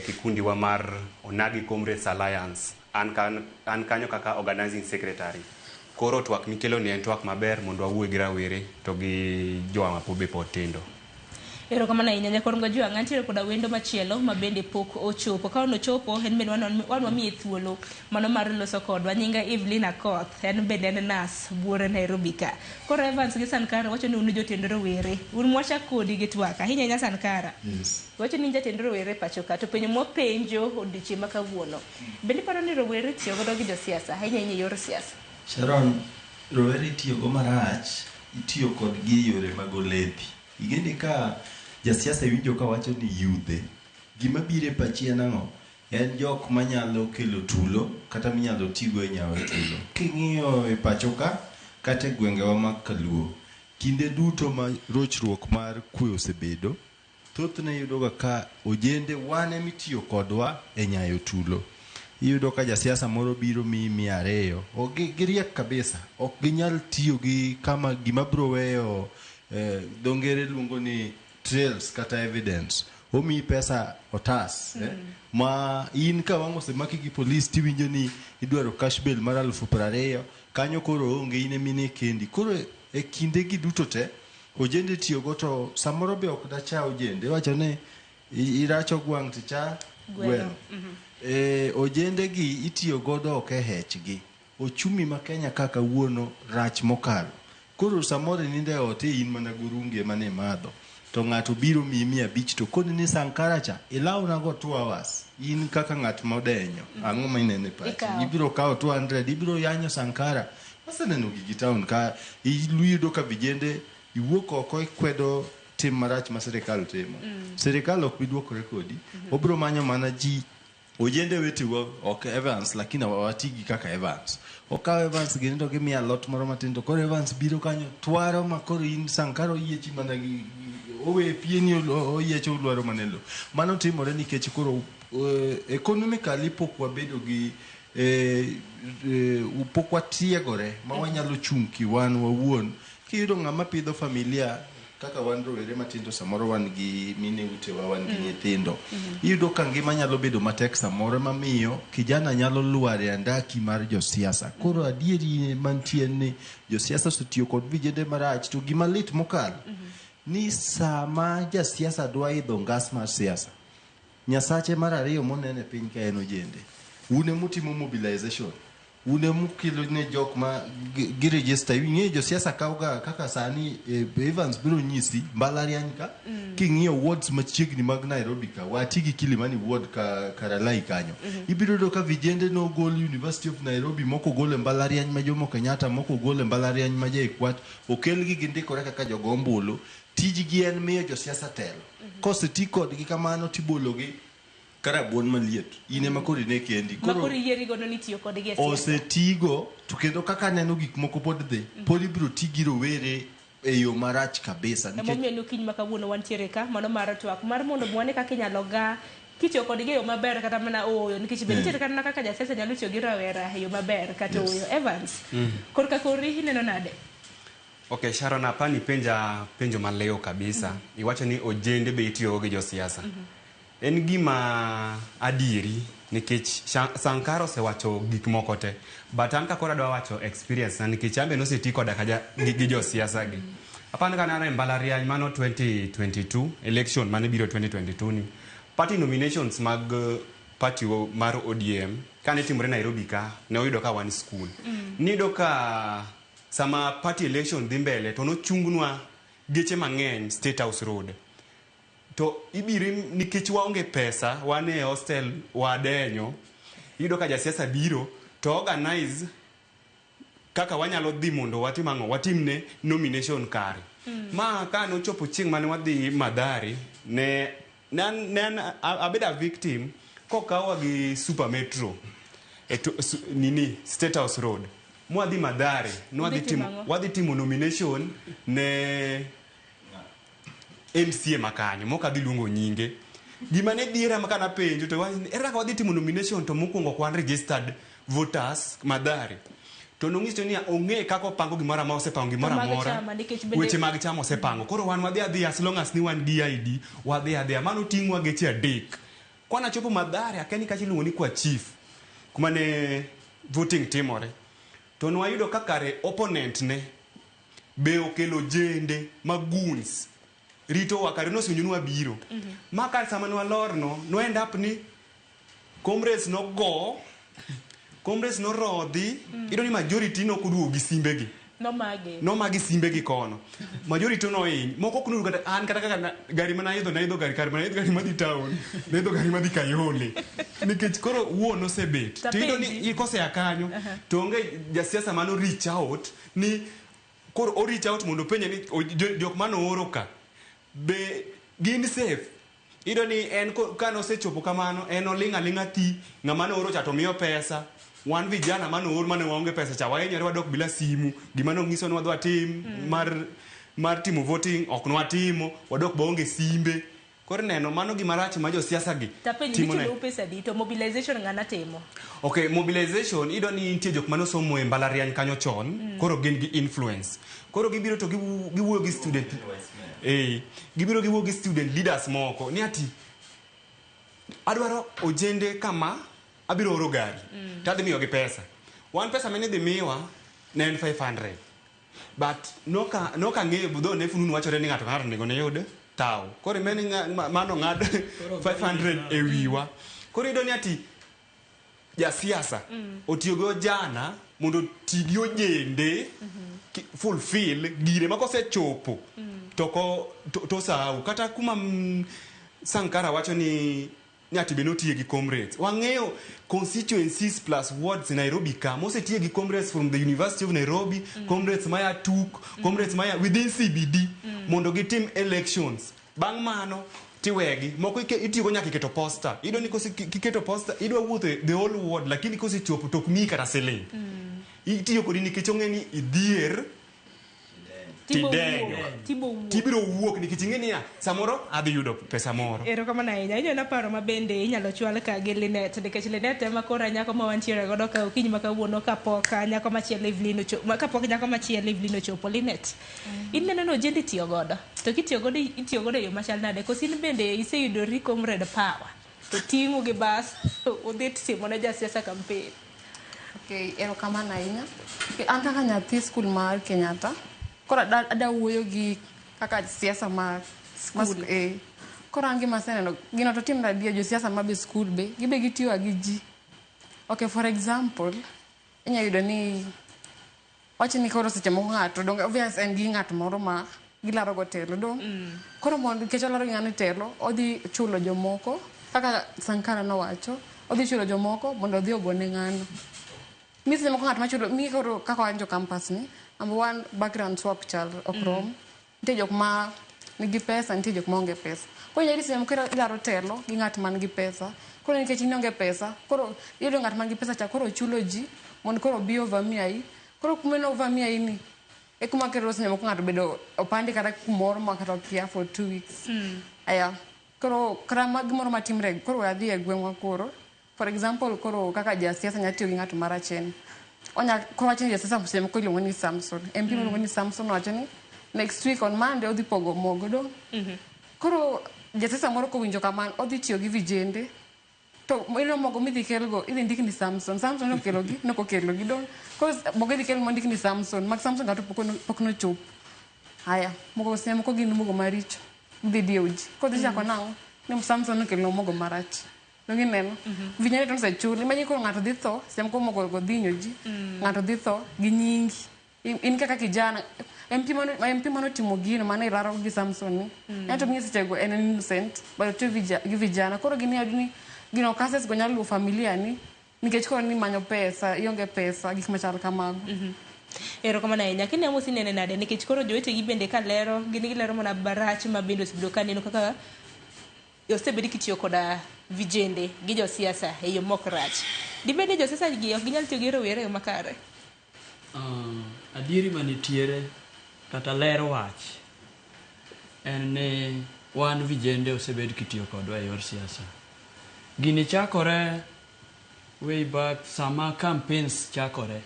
Kikundi wa mar Onagi Comrades Alliance. An kanyo kaka Organizing Secretary. Koro twak mikelo ni en twak maber mondo wawuo gi rawere to gi joma pobe potindo. Erokamano ahinya nyakon ga jwang' antiere koda wendo machielo ma bende pok ochopo. Ka ochopo en bende wan wamiye thuolo mano mar loso kodwa. Nyinga Evelyn Akoth en bende en nas Buore Nairobi ka. Koro Evans gi Sankara wacho ni unu jotend rowere. Un mwacha kodi gi twak ahinya nya Sankara. Wacho ni jatend rowere pacho ka to penjo mopenjo odiochieng' ma kawuono. Bende paro ni rowere tiyo godo gi josiasa ahinya e yor siasa. Sharon, rowere tiyo go marach, itiyo kod gi yore mag olepi. Igeni ka jasiasa winjo ka wacho ni yudhe, gima bire pachi en ang'o? En jok manyalo kelo tulo kata minyalo tigo e nyawo tulo. King'iyo e pacho ka kata e gwengewa mag Kaluo, kinde duto ma rochruok mar kwe osebedo, thothne yudo ka ojende wane mitiyo kodwa e nyayo tulo. Iyudo ka jasiasa moro biro mi 200 giriek kabisa, ok ginyal tiyo gi kama gima bro weyo dongere luongo ni trails kata evidence. Omi pesa otas ma in ka wang' osemaki gi polis tiwinjo ni idwaro cash bail mar 20,000 kanyo koro onge ine mine kendi. Koro e kinde gi duto te ojende tiyo go to samoro be ok dacha ojende wacho ni iracho gwang' ticha gweno. Ojende gi itiyo godo ok e hechgi. Ochumi ma Kenya kaka wuono rach mokalo. Koro samoro ninde ote in mana gurunge mane madho. To ng'ato biro mi 500 to kod ni Sankara cha ilaw na go 2 hours. In kaka ng'at modenyo. Ang'o ma inene pachi? Ibiro kawo 200, ibiro yanyo Sankara. Waseneno gigi town ka iluyido ka vijende iwuok oko ikwedo tim marach ma sirikal timo. Sirikal ok biduokore kodi. Obiro manyo mana ji ojende wetugo ok Evans lakini watigi kaka Evans. Okaw Evans ginindo gi miya lot moro matindo. Koro Evans biro kanyo twaro makoro in Sankara oyiechi mana gi owe pieni oyiecho ulwaro manelo. Mano timore nikech koro economically pok wabedo gi pok watiegore ma wanyalo chung' kiwan wawuon. Kiyudo ng'ama pidho familia kaka wan rowere matindo samoro wan gi mine utewa wan gi nyithindo. Iyudo ka ngima nyalo bedo matek samoro mamiyo kijana nyalo lware andaki mar josiasa. Koro adieri mantie ni josiasa sutiyo kod vijende marach to gima lit mokalo ni sama jasiasa dwa idho ngas mar siasa. Nyasache mar ariyo monene piny ka en ojende. Une mutimo mobilization. Une mukilo ne jok ma gi register ing'e josiasa kawga kaka sani Evans biro nyisi mbalariany ka king'iyo wards machiegni mag Nairobi ka watigi Kilimani ward ka Karalai kanyo ibiro do ka vijende no gol University of Nairobi moko gole mbalariany ma Jomo Kenyatta moko gole mbalariany ma Jaikwat okelgi gindikore kaka jogombulu tijgi en miyo josiasa telo koseti kodgi kamano tibologi karabuon maliet ine makori ne kendi makori yeri gono ni tiyo kod gesi osetigo to kendo kaka neno gik moko pod dhi pod ibiro tigiro were e yo marach kabisa nikech momiyo kiny makawuono wantiere ka mano mar twak mar mondo mwane kaka inyalo ga kitiyo kod gi yo maber kata mana oyo nikech be nitiere kata kaka jasiasa nyalo tiyo gi rawera e yo maber kata oyo Evans kor ka kori ineno nade? Okay, Sharon, hapa ni penjo maleo kabisa. Iwacho ni ojende be itiyo gi josiasa. en gima adieri nikech Sankara osewacho gik moko te, but an ka koro adwa wacho experience na nikech ambe noseti koda gi josiasa gi. Apani ka nana e mbalariany mano 2022 election mane biro 2022 ni party nominations mag party mar ODM kane timore Nairobi ka ne oyudo ka one school. Nido ka sama party election dhi mbele to nochungnwa geche mang'eny State House Road. To ibiri nikech waonge pesa wane hostel wadenyo, yudo ka jasiasa biro to organize kaka wanyalo dhi mondo watimne nomination kare. Ma ka nochopo chieng' mane wadhi Madhari ne abeda victim kokawa gi Super Metro nini State House Road. Mwadhi Madhari wadhi timo nomination ne MCA makanyo moka dhi luongo nyinge. Gima ne diera makana penjo to era ka wadhi timo nomination to mokwongo kwan registered voters Madhari. To nongiso ni ong'e kako pango gimora ma osepango gimora mora. Weche mag chama osepango. Koro wan wadhi adhi as long as ni wan gi ID wadhi adhi mano tingwa geche adek. Kwana chopo Madhari akeni kachi luongo ni kwa chief kuma ne voting timore. To nwayudo kakare opponent ne be okelo jende maguns rito wakare no sunyunwa biro. Maka sama nwa lorno no end up ni comrades no go comrades no rodhi ido ni majority no kuduo gi simbegi no magi simbegi kono majority no moko kunu kata an kata gari mana idho gari kar mana idho gari madhi town na idho gari madhi Kayole nikech koro wuo no sebet tido ni ikose akanyo to onge jasiasa mano reach out ni koro o reach out mondo penye ni jok mano oro ka be gin safe. Ido ni en kano sechopo kamano en olinga ti ng'ama no oro cha to miyo pesa. Wan vijana mano oro mane waonge pesa cha waenyore wadok bila simu gima no ngiso ni wadwa tim mar timo voting ok no watimo wadok baonge simbe. Koro neno mano gima rach ma josiasa gi timo ne pesa di to mobilization ngana timo. Okay, mobilization ido ni nitie jok mano somo e mbalariany kanyo chon koro gin gi influence. Koro gibiro to giwuoyo gi student gibiro giwuoyo gi student leaders moko ni ati adwaro ojende kama abiro oro gari tadhi miyo gi pesa. Wan pesa mane dhi miwa ne en 500 but noka ng'eyo budho ne fununu wachore ni ng'ato nego ne yud tao. Koro mano ng'ad 500 e wiwa. Koro ido ni ati jasiasa otiyogo jana mondo tigi ojende fulfill gire makosechopo to sahau kata kuma Sankara wacho ni ati benotie gi comrades. Wang'eyo constituencies plus wards in Nairobi ka mosetie gi comrades from the University of Nairobi, comrades maya TUK, comrades maya within CBD mondo gitim elections. Bang' mano tiwegi moko itiyogo nyaka iketo poster. Ido ni kiketo poster idwa wuothe the whole ward lakini kosechopo tok mi kata siling. Itiyo kodi nikech ong'e ni idhier tibiro wuok nikech ing'e ni samoro adhi yudo pesa moro. Erokamano ahinya. Inyalo paro ma bende inyalo chwal ka gi Linet nikech Linet ema koro nyako ma wantiere godo ka okinyi ma kawuono kapok nyako machielo Evelyn ochopo kapok nyako machielo Evelyn ochopo. Linet ineno no jende tiyo godo to itiyo godo yo machal nade kosin bende iseyudori comrade power to ting'o gi bas udhi timo ne jasiasa campaign. Okay, erokamano ahinya. An kaka nyathi skul mar Kenyatta koro ada wuoyo gi kaka siasa ma skul koro an gima aseneno gino to timre adier josiasa mabe skul be gibe gitiyo gi ji. Okay, for example inyalo yudo ni wacho ni koro seche moko ng'ato donge obvious en gi ng'at moro ma gilaro go telo dong koro mondo nikech olaro gi ng'ano telo odhi chulo jomoko kaka Sankara nowacho odhi chulo jomoko mondo odhi ogone ng'ano. Mi seche moko ng'at machulo mi koro kaka wanjo campus ni number one background swap chal okrom nitie jok ma nigi pesa nitie jok ma onge pesa. Koro nyari seche moko ilaro telo gi ng'at man gi pesa koro nikech in onge pesa koro iyudo ng'at man gi pesa cha koro chulo ji mondo koro bi ovamiayi koro kuma no ovamiayi ni e kuma kero seche moko ng'ato bedo opandi kata kumoro ma kata okia for 2 weeks. Aya koro kara gimoro matimre koro adhi e gweng'wa koro for example koro kaka jasiasa nyalo tiyo gi ng'ato marachen koro wacho ni jasiasa seche moko iluongo ni Samson MP miluongo ni Samson wacho ni next week on Monday odhi pogo mogo dong. Koro jasiasa moro kowinjo kamano odhi tiyo gi vijende to ilo mogo midhi kelgo idhi ndik ni Samson nokelogi nokokelogi don cause mogo idhi kel mondik ni Samson mag Samson gato pok nochop haya mogo sema ko gin mogo maricho idhi dieuji kodhi chako nang'o ne Samson nokelo mogo marach dongi neno vijende to sechul imanyi ko ng'ato dhi tho sem ko mogo go dhinyo ji ng'ato dhi tho gi nyingi in kaka kijana MP mano timo gino mana iraro gi Samson to mimi sechego en innocent but to gi vijana koro gini aduni gino cases go nyalo familia ni nikech ko ni manyo pesa ionge pesa gik machal kamago ero kama na enya kini amosi nene nade nikech koro jowete gi bende kalero gini gilero mana barach ma bende osebdo kaneno kaka osebedi kitiyo koda vijende gi josiasa e yo mok rach dibende josiasa gi ok ginyal tiyo gi rowere yo makare adieri manitiere kata lero wach en ni wan vijende osebed kitiyo kodwa e yor siasa gini chakore way back sama campaigns chakore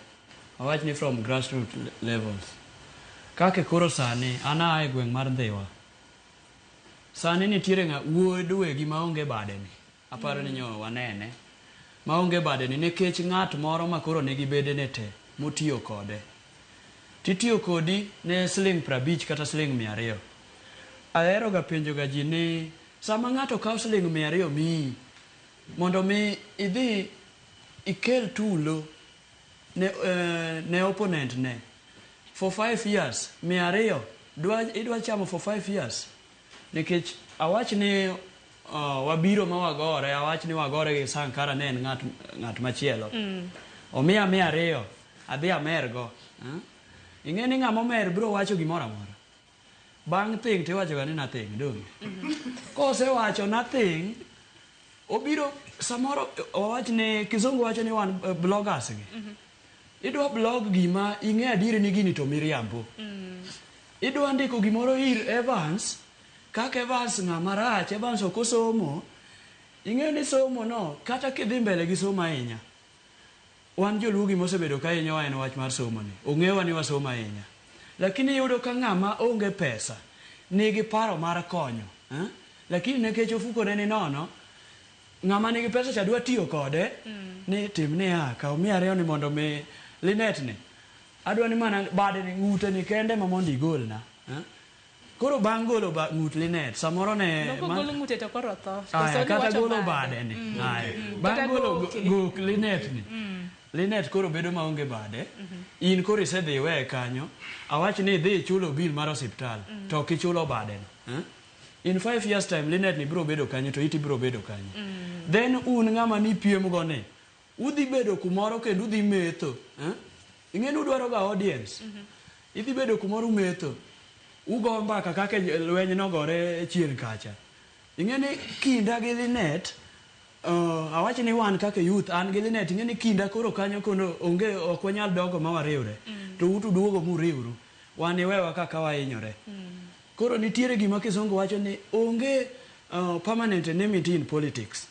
awach ni from grassroots levels kake koro sani ana e gweng' mar Dhiwa sani nitiere wuod wegi maonge badeni aparo ni nyo wanene maonge badeni nikech ng'at moro ma koro nigi bedene te motiyo kode titiyo kodi ne siling 50 kata siling 200 ahero ga penjo ga ji ni sama ng'ato kawo siling 200 mi mondo mi idhi ikel tulo ne opponent ne for 5 years 200 idwa chamo for 5 years nikech awach ni wabiro ma wagore awach ni wagore gi Sankara ne en ng'at machielo omiya 200 adhi amergo ing'e ni ng'ama omer biro wacho gimoro amora bang' thing tiwacho ga ni nothing donge kosewacho nothing obiro samoro wawach ni kizungu wacho ni wan bloggers gi idwa blog gima ing'e adieri ni gini to miriambo idwa ndiko gimoro ir Evans kaka Evans ng'ama rach Evans okosomo ing'e ni somo no kata kidhi mbele gi somo ahinya wan jolugi mosebedo ka hinyo en wach mar somo ni ong'ewa ni wasomo ahinya lakini yudo ka ng'ama onge pesa nigi paro mar konyo lakini nekech ofuko ne ni nono ng'ama nigi pesa cha dwa tiyo kode ni timne kaw 200 ni mondo me Linet ni adwa ni mana bade ni ng'ute ni kende ma mondo igolna koro bang' golo ng'ut Linet samoro ne golo ng'ute to koro tho kata golo bade ni bang' golo gok Linet ni Linet koro bedo maonge bade in koro isedhi we kanyo awach ni idhi chulo bill mar osiptal to kichulo bade no in 5 years time Linet ni biro bedo kanyo to iti biro bedo kanyo then un ng'ama ni piem go ne udhi bedo kumoro kendo udhi metho ing'e ni udwaro ga audience idhi bedo kumoro metho ugo mbaka kaka lweny nogore chien kacha ing'e ni kinda gi Linet awach ni wan kaka youth an gi Linet ing'e ni kinda koro kanyo kono onge ok wanyal dogo ma wariwre to utu duogo muriwru wan iwewa kaka wahinyore koro nitiere gima kizungu wacho ni onge permanent enmity in politics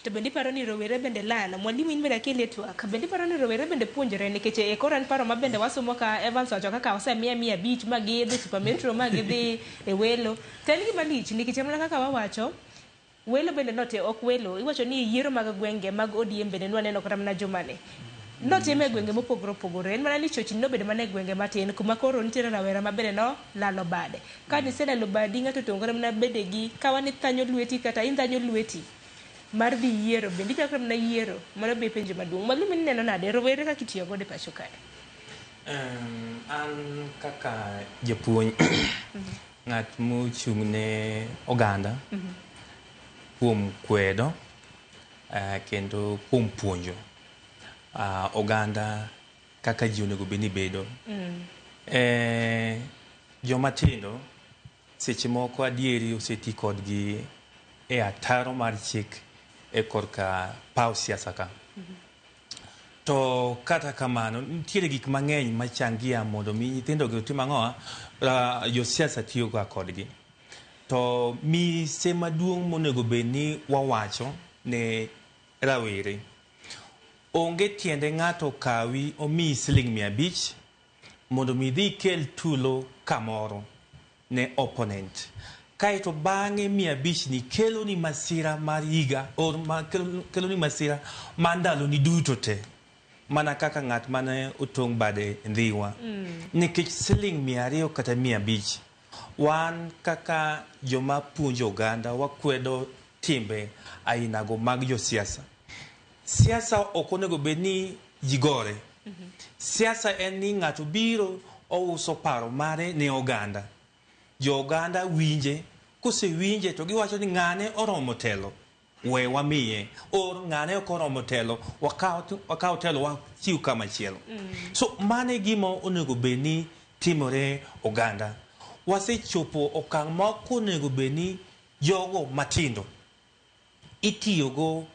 to bende paro ni rowere bende lala mwalimu in bende kile twak bende paro ni rowere bende puonjore nikech e koran paro ma bende wasomo ka Evans wacho kaka osemia 100 ma gidhi super metro ma gidhi e welo tani gima lich nikech mana kaka wawacho welo bende note ok welo iwacho ni yiero mag gwenge mag ODM bende nwaneno kata mana jomane notime gwenge mopogore opogore en mana ni chochi no bede mana gwenge matin kuma koro nitiere rawera ma bende no lalo bade ka ni sela lo badi ng'ato tongore mana bede gi kawani thanyo lweti kata inthanyo lweti mar dhi yiero bende chakre mana yiero mano be penjo maduong' mwalimu ni neno nade rowere kaka itiyo godo e pacho kae an kaka japuonj ng'at mochung' ne oganda kuom kwedo kendo kuom puonjo oganda kaka ji onego bed ni bedo joma tindo seche moko adieri oseti kodgi e ataro mar chik e korka paw siasa ka to kata kamano nitiere gik mang'eny machangia mondo mi nyithindogi otim ang'owa josiasa tiyo ga kodgi to mise maduong' monego bed ni wawacho ne rawere onge tiende ng'ato kawi omiyi siling 500 mondo mi dhi kel tulo kamoro ne opponent kaeto bang'e 500 ni kelo ni masira mar higa kelo ni masira mar ndalo ni duto te mana kaka ng'at mane otong' bade ndhiwa nikech siling 200 kata 500 wan kaka joma puonjo oganda wakwedo timbe ainago mag josiasa. Siasa ok onego bed ni jigore. Siasa en ni ng'ato biro ouso paro mare ne oganda. Jo oganda winje, kose winje to giwacho ni ng'ane oromo telo, we wamiye, or ng'ane ok oromo telo, wakaw telo wachiw kama chielo. So mane gima onego bed ni timore oganda. Wasechopo okang' ma ok onego bed ni jogo matindo itiyogo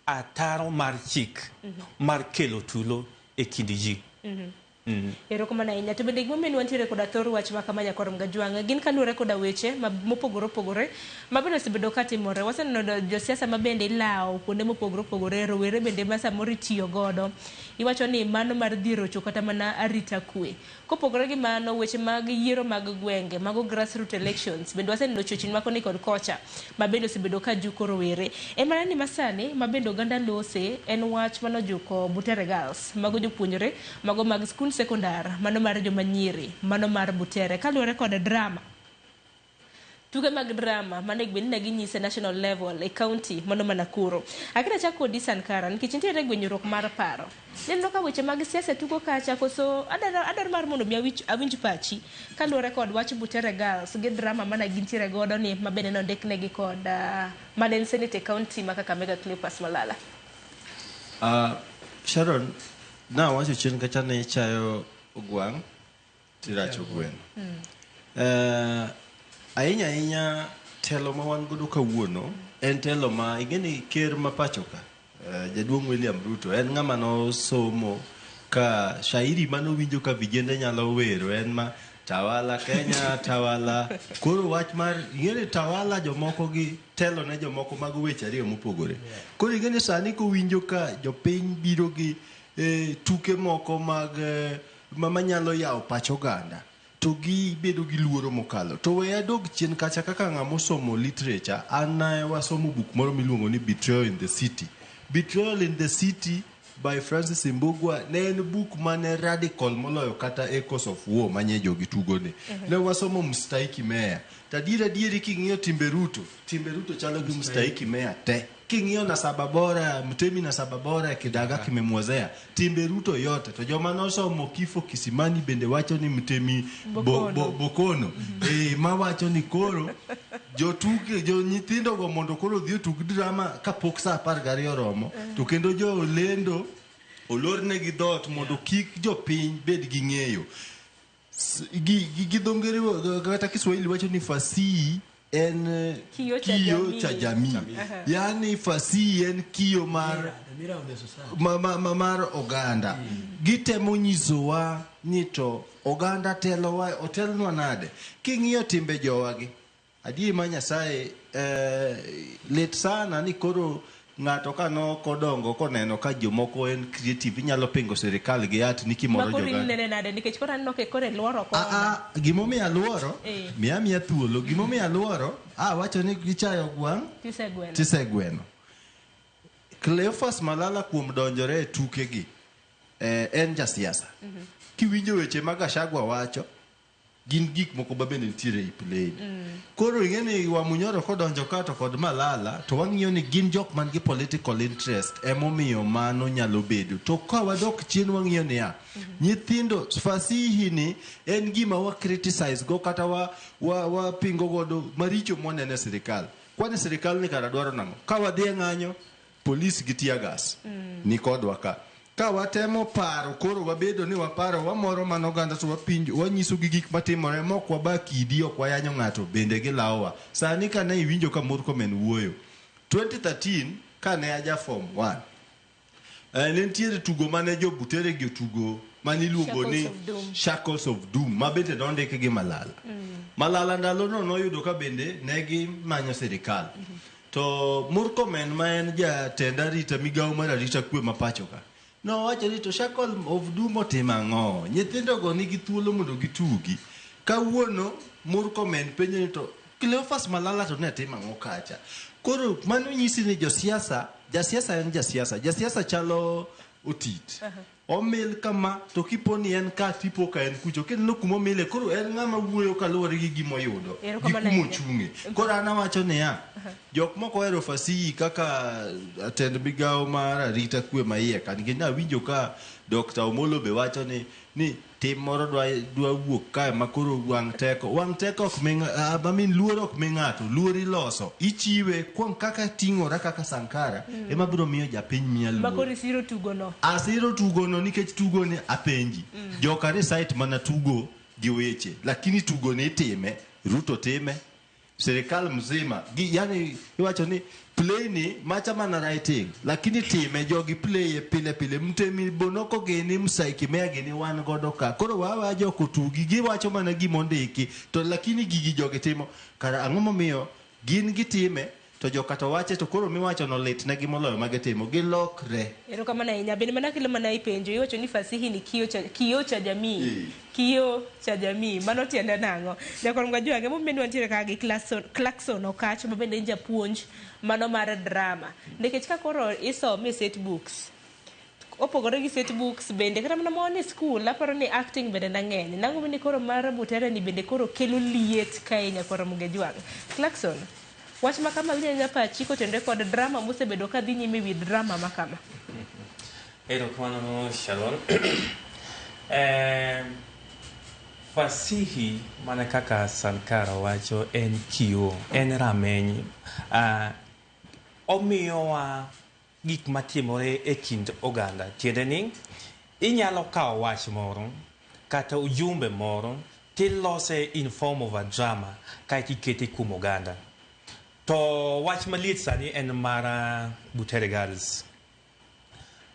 ataro mar chik mar kelo tulo e kind ji. Erokamano ahinya. To bende gimomiyo wantiere koda thor wach ma kama Nyakorom Gajwang' gin kaluwore koda weche mopogore opogore mabende osebedo ka timore. Waseneno josiasa mabende ilawo kuonde mopogore opogore, rowere bende ma samoro itiyo godo. Iwacho ni mano mar dhirocho kata mana arita kwe. Kopogore gi mano, weche mag yiero mag gwenge, mago grassroots elections, bende waseneno chochni makoni kod kocha mabende osebedo ka juko rowere. Mana ni masani mabende oganda lose en wach manojuko Butere Girls, mago jopuonjore, mago mag skul sekondar, mano mar joma nyiri, mano mar Butere, kaluwore kod drama. Tuke mag drama mane gwen na ginyise national level e county mano Nakuru. Akira chako di Sankara nikech nitiere gwenyruok mar paro. Neno ka weche mag siasa tuko kacha koso adar mar mondo mi awinj pachi kaluwore kod wach Butere Girls gi drama mane gintiere godo ni mabende no ndeknegi kod Maden Senate county maka Kakamega Cleopas Malala. Sharon, na wacho chien kacha ne chayo ogwang' tiracho gwen. Ahinya telo ma wan godo kawuono en telo ma ingeni ker ma pachoka jaduong' William Ruto en ng'ama no somo ka shairi mano winjo ka vijende nyalo wero en ma tawala Kenya tawala. Koro wach mar ingeni tawala jomoko gi telo ne jomoko mag weche ariyo mopogore. Koro ingeni sani ko winjo ka jopiny biro gi tuke moko mag manyalo yawo pach oganda to gi bedo gi luoro mokalo. To we adog chien kacha kaka ng'amo somo literature, an wasomo buk moro miluongo ni Betrayal in the City. Betrayal in the City by Francis Mbugua ne en buk mane radical moloyo kata Echoes of War manye jogi tugone. Ne wasomo Mstahiki Meya. Tadieri king'iyo Timbe Ruto chalo gi Mstahiki Meya te. King'iyo Nasaba Bora, Mtemi Nasaba Bora Kidaga kimemwozea Timbe Ruto yote. To joma nosomo Kifo Kisimani bende wacho ni Mtemi Bokono. Ma wacho ni koro jotuke jo nyithindo go mondo koro dhi tug drama kapok saa 12 oromo. To kendo jo lendo olorne gi dot mondo kik jopiny bed gi ng'eyo. Gi dongere kata Kiswahili wacho ni fasihi en kiyo cha jamii. Yani fasihi en kiyo mar oganda. Gitemo nyisowa ni to oganda telowa otelnwa nade. King'iyo timbe jowagi adier ma Nyasaye lit sana ni koro ng'ato ka no kodongo koneno ka jomoko en creative inyalo pingo sirikal gi at ni kimoro gimomiyo aluoro miya thuolo gimomiyo aluoro wacho ni gichayo gwang' tisegweno. Cleophas Malala kuom donjore e tukegi en jasiasa. Kiwinjo weche ma Gachagua wacho gin gik moko babende nitiere i play. Koro ingeni Wamunyoro kodonjo kato kod Malala to wang'iyo ni gin jok man gi political interest emomiyo mano nyalo bedo. To ka wadok chien wang'iyo ni nyithindo fasihi ni en gima wa criticize go kata wa pingo godo maricho monene sirikal. Kwani sirikal ni kara dwaro nang'o? Ka wadhi ng'anyo polis gi tear gas ni kodwa ka. Ka watemo paro koro wabedo ni waparo wamoro mano ganda to wapinjo wanyiso gi gik matimore mok wabakidi ok wayanyo ng'ato bende gilawa. Sani ka ne iwinjo ka Murkomen wuoyo 2013 ka ne aja form 1 ne ntiere tugo mane jo Butere gi tugo maniluongo ni Shackles of Doom ma bende nondike gi Malala. Malala ndalo no noyudo ka bende negi manyo sirikal. To Murkomen ma en jatend arita migawo mar arita kwe mapacho ka no wacho ni to Shackles of Doom otimo ang'o? Nyithindo go nigi thuolo mondo gitugi. Kawuono Murkomen penjo ni to Cleophas Malala to ne timo ang'o kacha. Koro mano nyisi ni jasiasa en jasiasa chalo Otit. Omil kama to kiponi en ka tipo ka en kucho kendo kuma mile koro en ng'ama wuoyo kaluwore gi gimo yudo gi kuma ochung'e. Koro an awacho niya jok moko ohero fasihi kaka atend migawo mar arita kwe maiye kan gi nawinjo ka Dr. Omolo be wacho ni tim moro dwa wuok kae ma koro wang' teko ok mi luor ok mi ng'ato luor iloso ichiwe kuom kaka ting'ora kaka Sankara ema biro miyo japiny miya luor makoro isiro tugono asiro tugono nikech tugoni apenji joka ni site mana tugo gi weche lakini tugoni itime Ruto time serikal mzima yani iwacho ni play ni macha mana writing lakini time jogi play pile mtemi bonoko geni msaiki mea geni wan godo ka koro wawa joko tugi giwacho mana gimondiki to lakini gigi jogi timo kara ang'o momiyo gin gitime to joka to wache to koro miwacho no lit na gimoloyo magetimo gilokre erokamano ahinya bende mana kilo mana ipenjo iwacho ni fasihi ni kioo cha jamii kioo cha jamii mano tiende nang'o jakor mgajuange momendi wantiere kaka gi Clarkson Okach ma bende japuonj mano mar drama nikech ka koro isome set books opogore gi set books bende kata mana mon e school aparo ni acting bende nang'eny nang'o bende koro mar Butere ni bende koro kelo liet kae nyakor mgajuange Clarkson wach makama winya pachi kotende kod drama mosebedo ka dhi nyime wi drama makama erokamano Sharon fasihi mana kaka Sankara wacho en kioo en rameny omiyowa gik matimore e kind oganda tiende ni inyalo kawo wach moro kata ujumbe moro tilose in form of a drama kae tikete kuom oganda to wach maliet sani en mara Butere Girls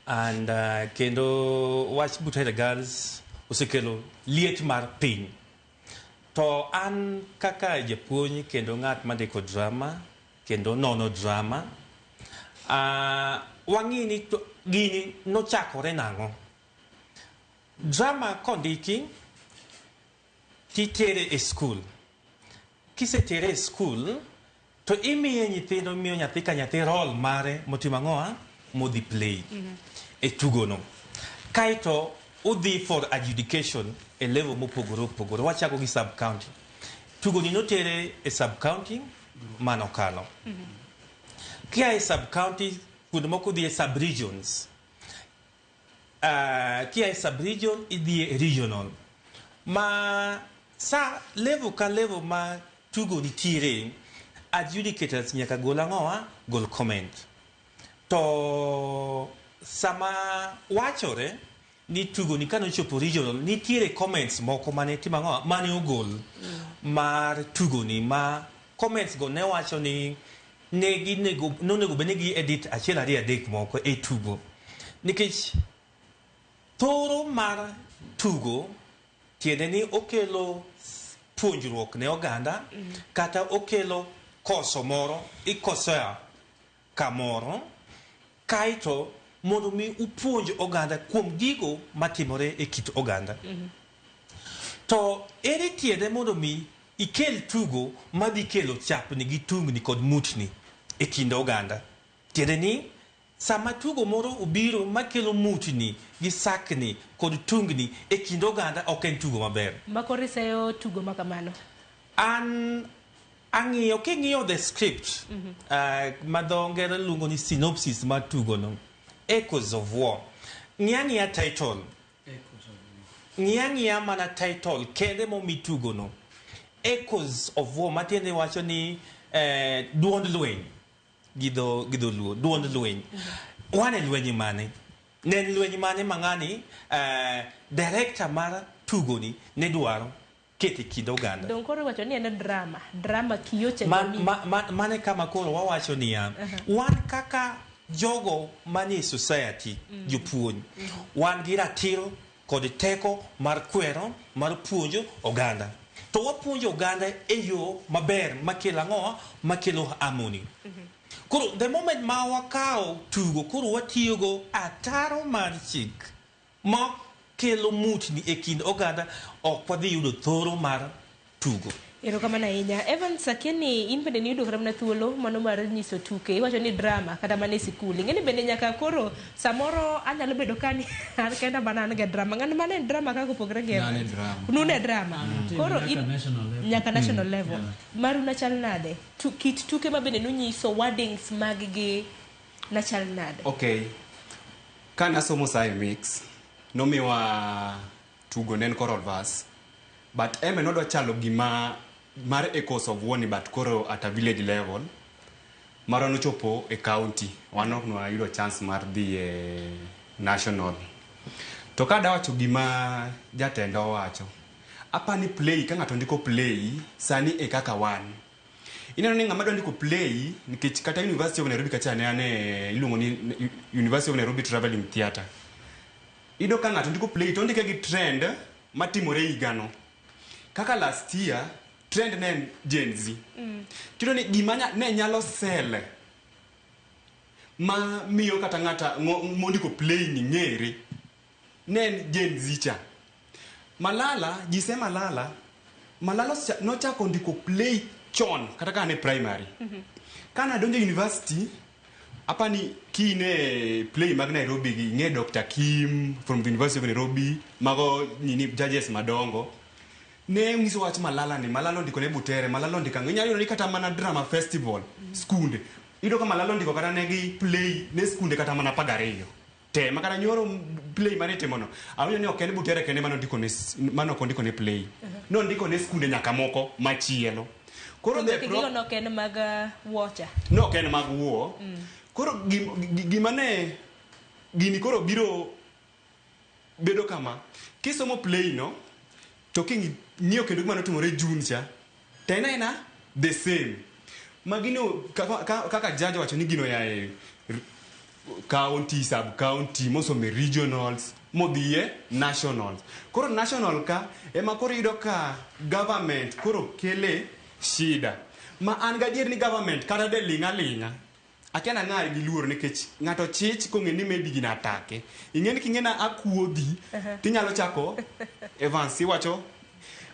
and kendo wach Butere Girls osekelo liet mar piny to an kaka japuonj kendo ng'at mandiko drama kendo nono drama wang'i ni gini nochakore nang'o drama kondiki titere e skul kisetere e skul to imiye nyithindo miyo nyathi ka nyathi role mare motimo ang'oa modhi play e tugono kaito udhi for adjudication e level mopogore opogore wachako gi sub county tugoni notere e sub county manokalo kia e sub county kuonde moko dhi e sub regions kia e sub region idhi e regional ma sa level ka level ma tugo nitiere adjudicators nyaka gol ang'oa gol comment to sama wachore ni tugo ni kano chopo regional nitiere comments moko mane timo ang'oa mane ogol mar tugo ni ma comments go ne wacho ni nonego bende gi edit achiel ariyo adek moko e tugo nikech thoro mar tugo tiende ni okelo puonjruok ne oganda kata okelo koso moro ikosoya kamoro kaito mondo mi upuonj oganda kuom gigo matimore e kit oganda to ere tiende mondo mi ikel tugo madhi kelo chapni gi tungni kod mutni e kind oganda tiende ni sama tugo moro obiro makelo mutni gi sakni kod tungni e kind oganda ok en tugo maber makoriseyo tugo makamano an ang'iyo king'iyo the script ma dho ngere luongo ni synopsis mar tugono Echoes of War ng'iya title ng'iya mana title kende momi tugono Echoes of War matiende wacho ni duond lweny gi dho luo duond lweny wane lweny mane ne lweny mane mang'ani director mar tugoni ne dwaro kete kind oganda don koro wacho ni en drama kioo cha jamii mane kama koro wawacho niya wan kaka jogo manie society jopuonj wan gi ratiro kod teko mar kwero mar puonjo oganda to wapuonjo oganda e yo maber makelo ang'oa makelo harmony koro the moment ma wakawo tugo koro watiyogo ataro mar chik ma kelo mutni e kind oganda ok wadhi yudo thoro mar tugo Erokamano ahinya. Evans Sakieni, in bende niyudo kata mana thuolo mano mar nyiso tuke, iwacho ni drama kata mana e sikul. Ing'eni bende nyaka koro samoro anyalo bedo kani an kenda mana an ga drama. Ng'ano mana en drama kaka opogore gi Nane drama. Nune drama. Koro nyaka national level. Maru nachal nade? Kit tuke ma bende nunyiso wordings mag gi nachal nade? Okay. Kan asomo Science Mix, nomiwa tugo nen choral verse. But eme nodwa chalo gima mar echoes of warning but koro at a village level. Maro nochopo e county. Wan ok nwayudo chance mar dhi e national. To kada wacho gima jatenda owacho. Apani play ka ng'ato ndiko play sani e kaka wan. Ineno ni ng'ama ndiko play nikech kata University of Nairobi kacha ne ane iluongo ni University of Nairobi Traveling Theatre. Ido ka ng'ato ndiko play to ndike gi trend matimore higano. Kaka last year trend ne Gen Z. Kito ni gima ne nyalo sell ma miyo kata ng'ata mondiko play ni ng'ere ne Gen Z cha. Malala jise Malala nochako ndiko play chon kata kana primary. Kana donjo university apani kine play mag Nairobi gi nge Dr. Kim from the University of Nairobi mago nini judges madongo ne ngiso wach Malala ni Malala ndiko ne Butere Malala ndika ng'enyalo ni kata mana drama festival skunde ido ka Malala ndiko kata ne gi play ne skunde kata mana pagareyo te makana nyoro play mane temono awinyo ni okene Butere kende mano ndiko ne mano kondiko ne play no ndiko ne skunde nyaka moko machielo. Koro the problem no ken mag watcher. No ken mag wo. Koro gimane gini koro biro bedo kama kisomo play no to king niyo kendo gima notimore June cha tena the same magino kaka judge wacho ni gino ya county sub county mosome regionals modhiye nationals. Koro national ka ema koro ido ka government koro kele shida ma an gadier ni government kata de linga akiana ng'ari gi luor nikech ng'ato chich kong'e ni maybe gina atake ing'eni king'ena akuodhi tinyalo chako Evans iwacho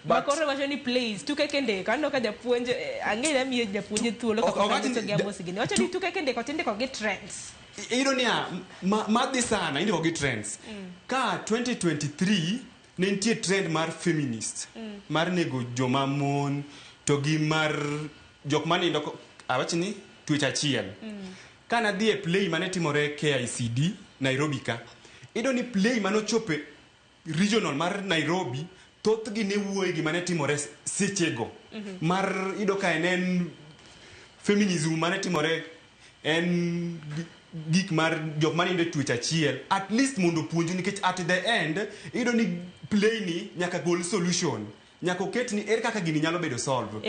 Makoro wacho ni please tuke kende kando ka japuonj ang'e miye japuonj thuolo kaka nyiso gi amosi gini wacho ni tuke kende kotinde gi trends ironia madhi sana indiko gi trends ka 2023 ne nitie trend mar feminist mar nego joma mon to gi mar jok manindo awacho ni twech achiel kana dhi e play mane timore KICD Nairobi ka ido ni play mano chope regional mar Nairobi thoth gi ne wuoyi gi mane timore sechego mar ido ka en feminism mane timore en gik mar jok manindo twech achiel at least mondo puonju nikech at the end ido ni play ni nyaka gol solution nyaka oket ni er kaka gini nyalo bedo solve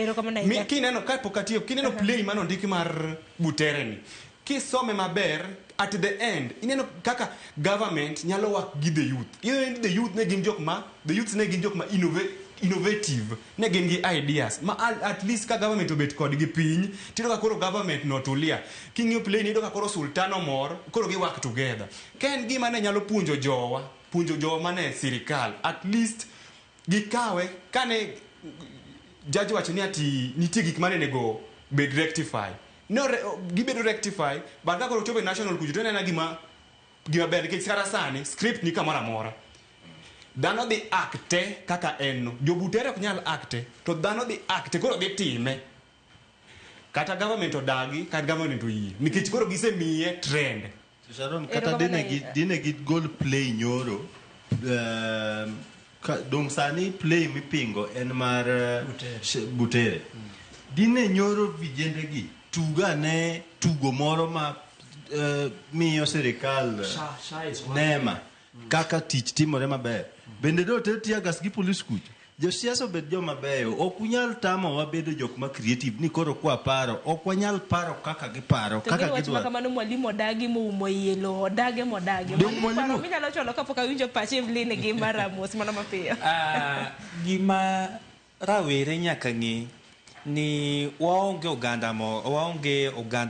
kineno ka pokatiyo kineno play mano ndiki mar Butere ni kisome maber at the end ineno kaka government nyalo work gi the youth the youth ne gin jok ma innovative ne gin gi ideas ma at least ka government obet kod gi piny tido ka koro government notulia king'io play ni do ka koro sultano mor koro gi work together ken gima ne nyalo puonjo jowa mane sirikal at least gikawe kane judge wacho ni ati nitie gik mane nego bed rectify no gibedo rectify but kaka chobe national kujuto nena gima ber nikech kara sani script ni kamora mora dhano dhi acte kaka en jo Butere ok nyal acte to dhano dhi acte koro dhi time kata government odagi kata government oyie nikech koro gisemiye trend Sharon kata dine gi gold play nyoro dong sani play mipingo en mar Butere dine nyoro vijende gi tugo moro ma miyo serikal nema kaka tich timore maber bende do tiagas gi police kuch josiasa obed joma beyo ok unyal tamo wabedo jok ma creative ni koro kwa paro ok wanyal paro kaka giparo kaka gidwa kamano mwalimu odagi muumo yelo odage modagi paro minyalo cholo kapok awinjo pache mline gi maramos mana mapiyo gima rawere nyaka ng'e ni waonge oganda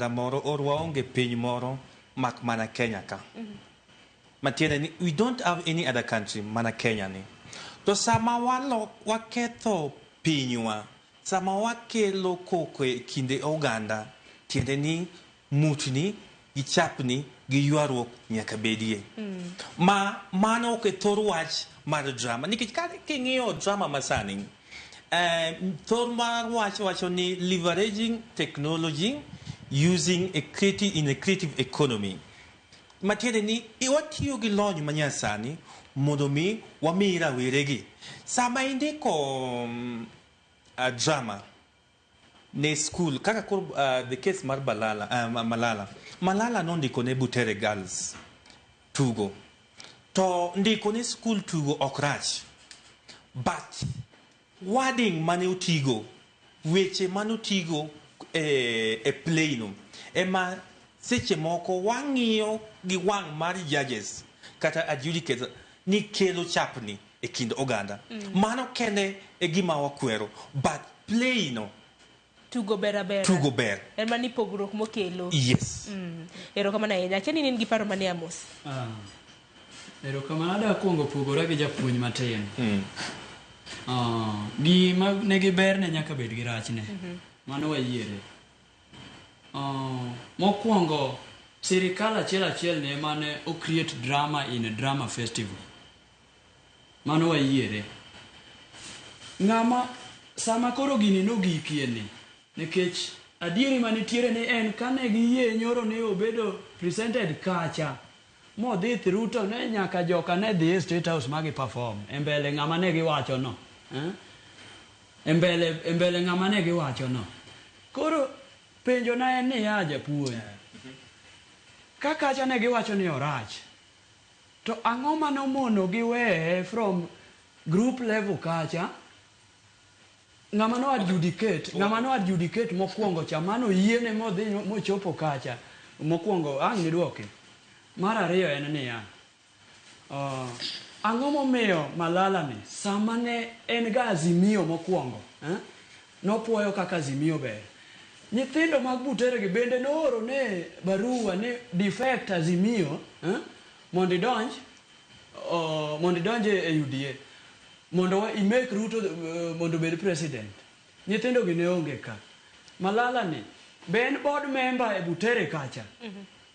moro or waonge piny moro mak mana Kenya ka matiende ni we don't have any other country mana Kenya ni to sama waketho pinywa sama wakelo koko e kinde oganda tiende ni mutni gi chapni gi ywaruok nyaka bedie mano ok e thor wach mar drama nikech king'iyo drama masani thor mar wach wacho ni leveraging technology using in a creative economy matiende ni watiyo gi lony manyasani mondo mi wami raweregi sama indiko drama ne school kaka the case mar Malala nondiko ne Butere Girls tugo to ndiko ne school tugo ok rach but wording mane utigo weche mane utigo e play no ema seche moko wang'iyo gi wang' mar judges kata adjudicators ni kelo chapni e kind oganda mano kende e gima wakwero but play no tugo ber en mani pogruok mokelo yes erokamano ahinya akiani in gi paro mane Amos erokamano ada kuongo pogora gi japuonj matin gima negi ber ne nyaka bed gi rachne mano wayiere mokwongo sirikal achiel ne mane o create drama in a drama festival mano wayiere ng'ama sama koro gini nogikieni nikech adieri manitiere ni en kane giyie nyoro ne obedo presented kacha modhi through to ne nyaka joka ne dhi e State House magi perform e mbele ng'ama ne giwacho no e mbele ng'ama ne giwacho no koro penjo na en ni ya japuonj ka kacha ne giwacho ni orach to ang'o manomono giweye from group level kacha ng'ama no adjudicate mokwongo cha mano yiene modhi mochopo kacha mokwongo ang' nidwoke mar ariyo en niya ang'o momiyo Malala ni sama ne en ga Azimio mokwongo nopuoyo kaka Azimio ber nyithindo mag Butere gi bende nooro ne barua ne defect Azimio mondo idonje e UDA mondo i make Ruto mondo bed president nyithindo gi ne onge ka Malala ni ben board member e Butere kacha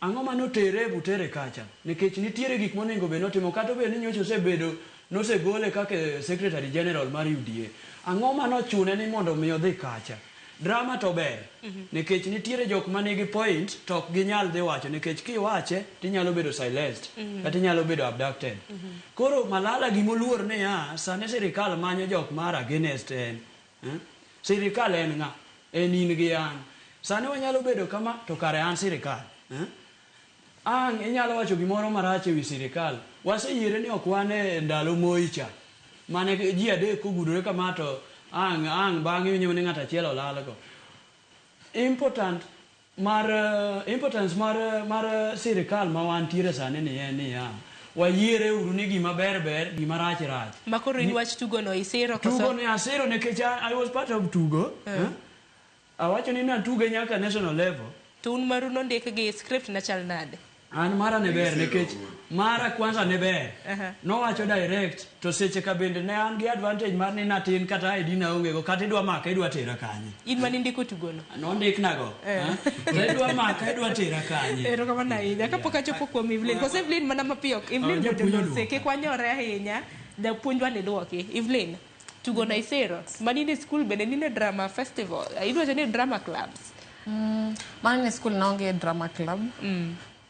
ang'o manotere e Butere kacha nikech nitiere gik monego be notimo kata be ni nyocha osebedo nosegole kaka secretary general mar UDA ang'o manochune ni mondo mi odhi kacha drama to ber nikech nitiere jok manigi point to ok ginyal dhi wacho nikech kiwache tinyalo bedo silenced kata inyalo bedo abducted koro Malala gimoluor ne sane sirikal manyo jok mar against en sirikal en ng'a en in gi an sane wanyalo bedo kama to kare an sirikal ang' inyalo wacho gimoro marach ewi sirikal waseyiere ni ok wan e ndalo Moi cha mane ji adek kogudore kama to ang' bang'e winjo ni ng'ato achiel olalgo importance mar sirikal ma wantiere sani ni en niya wayiere uru ni gima ber gima rach makoro in wach tugo no isiro koso tugo ni asiro nikech I was part of tugo awacho ni natuge nyaka national level to un maru nondik gi script na chal nade an mara ne ber nikech mara kwanza ne ber nowacho direct to seche ka bende ne an gi advantage mar ni natin kata ID na onge go kata idwa maka idwa tera kanye in mani ndiko tugo no nondik nago idwa maka idwa tera kanye erokamano ahinya kapok achopo kuom Evelyn koso Evelyn mana mapiyo Evelyn bende kik wanyore ahinya japuonjwa ne dwoki Evelyn tugo na isero mani ni school bende ni drama festival idwacho ni drama clubs mani ni school naonge drama club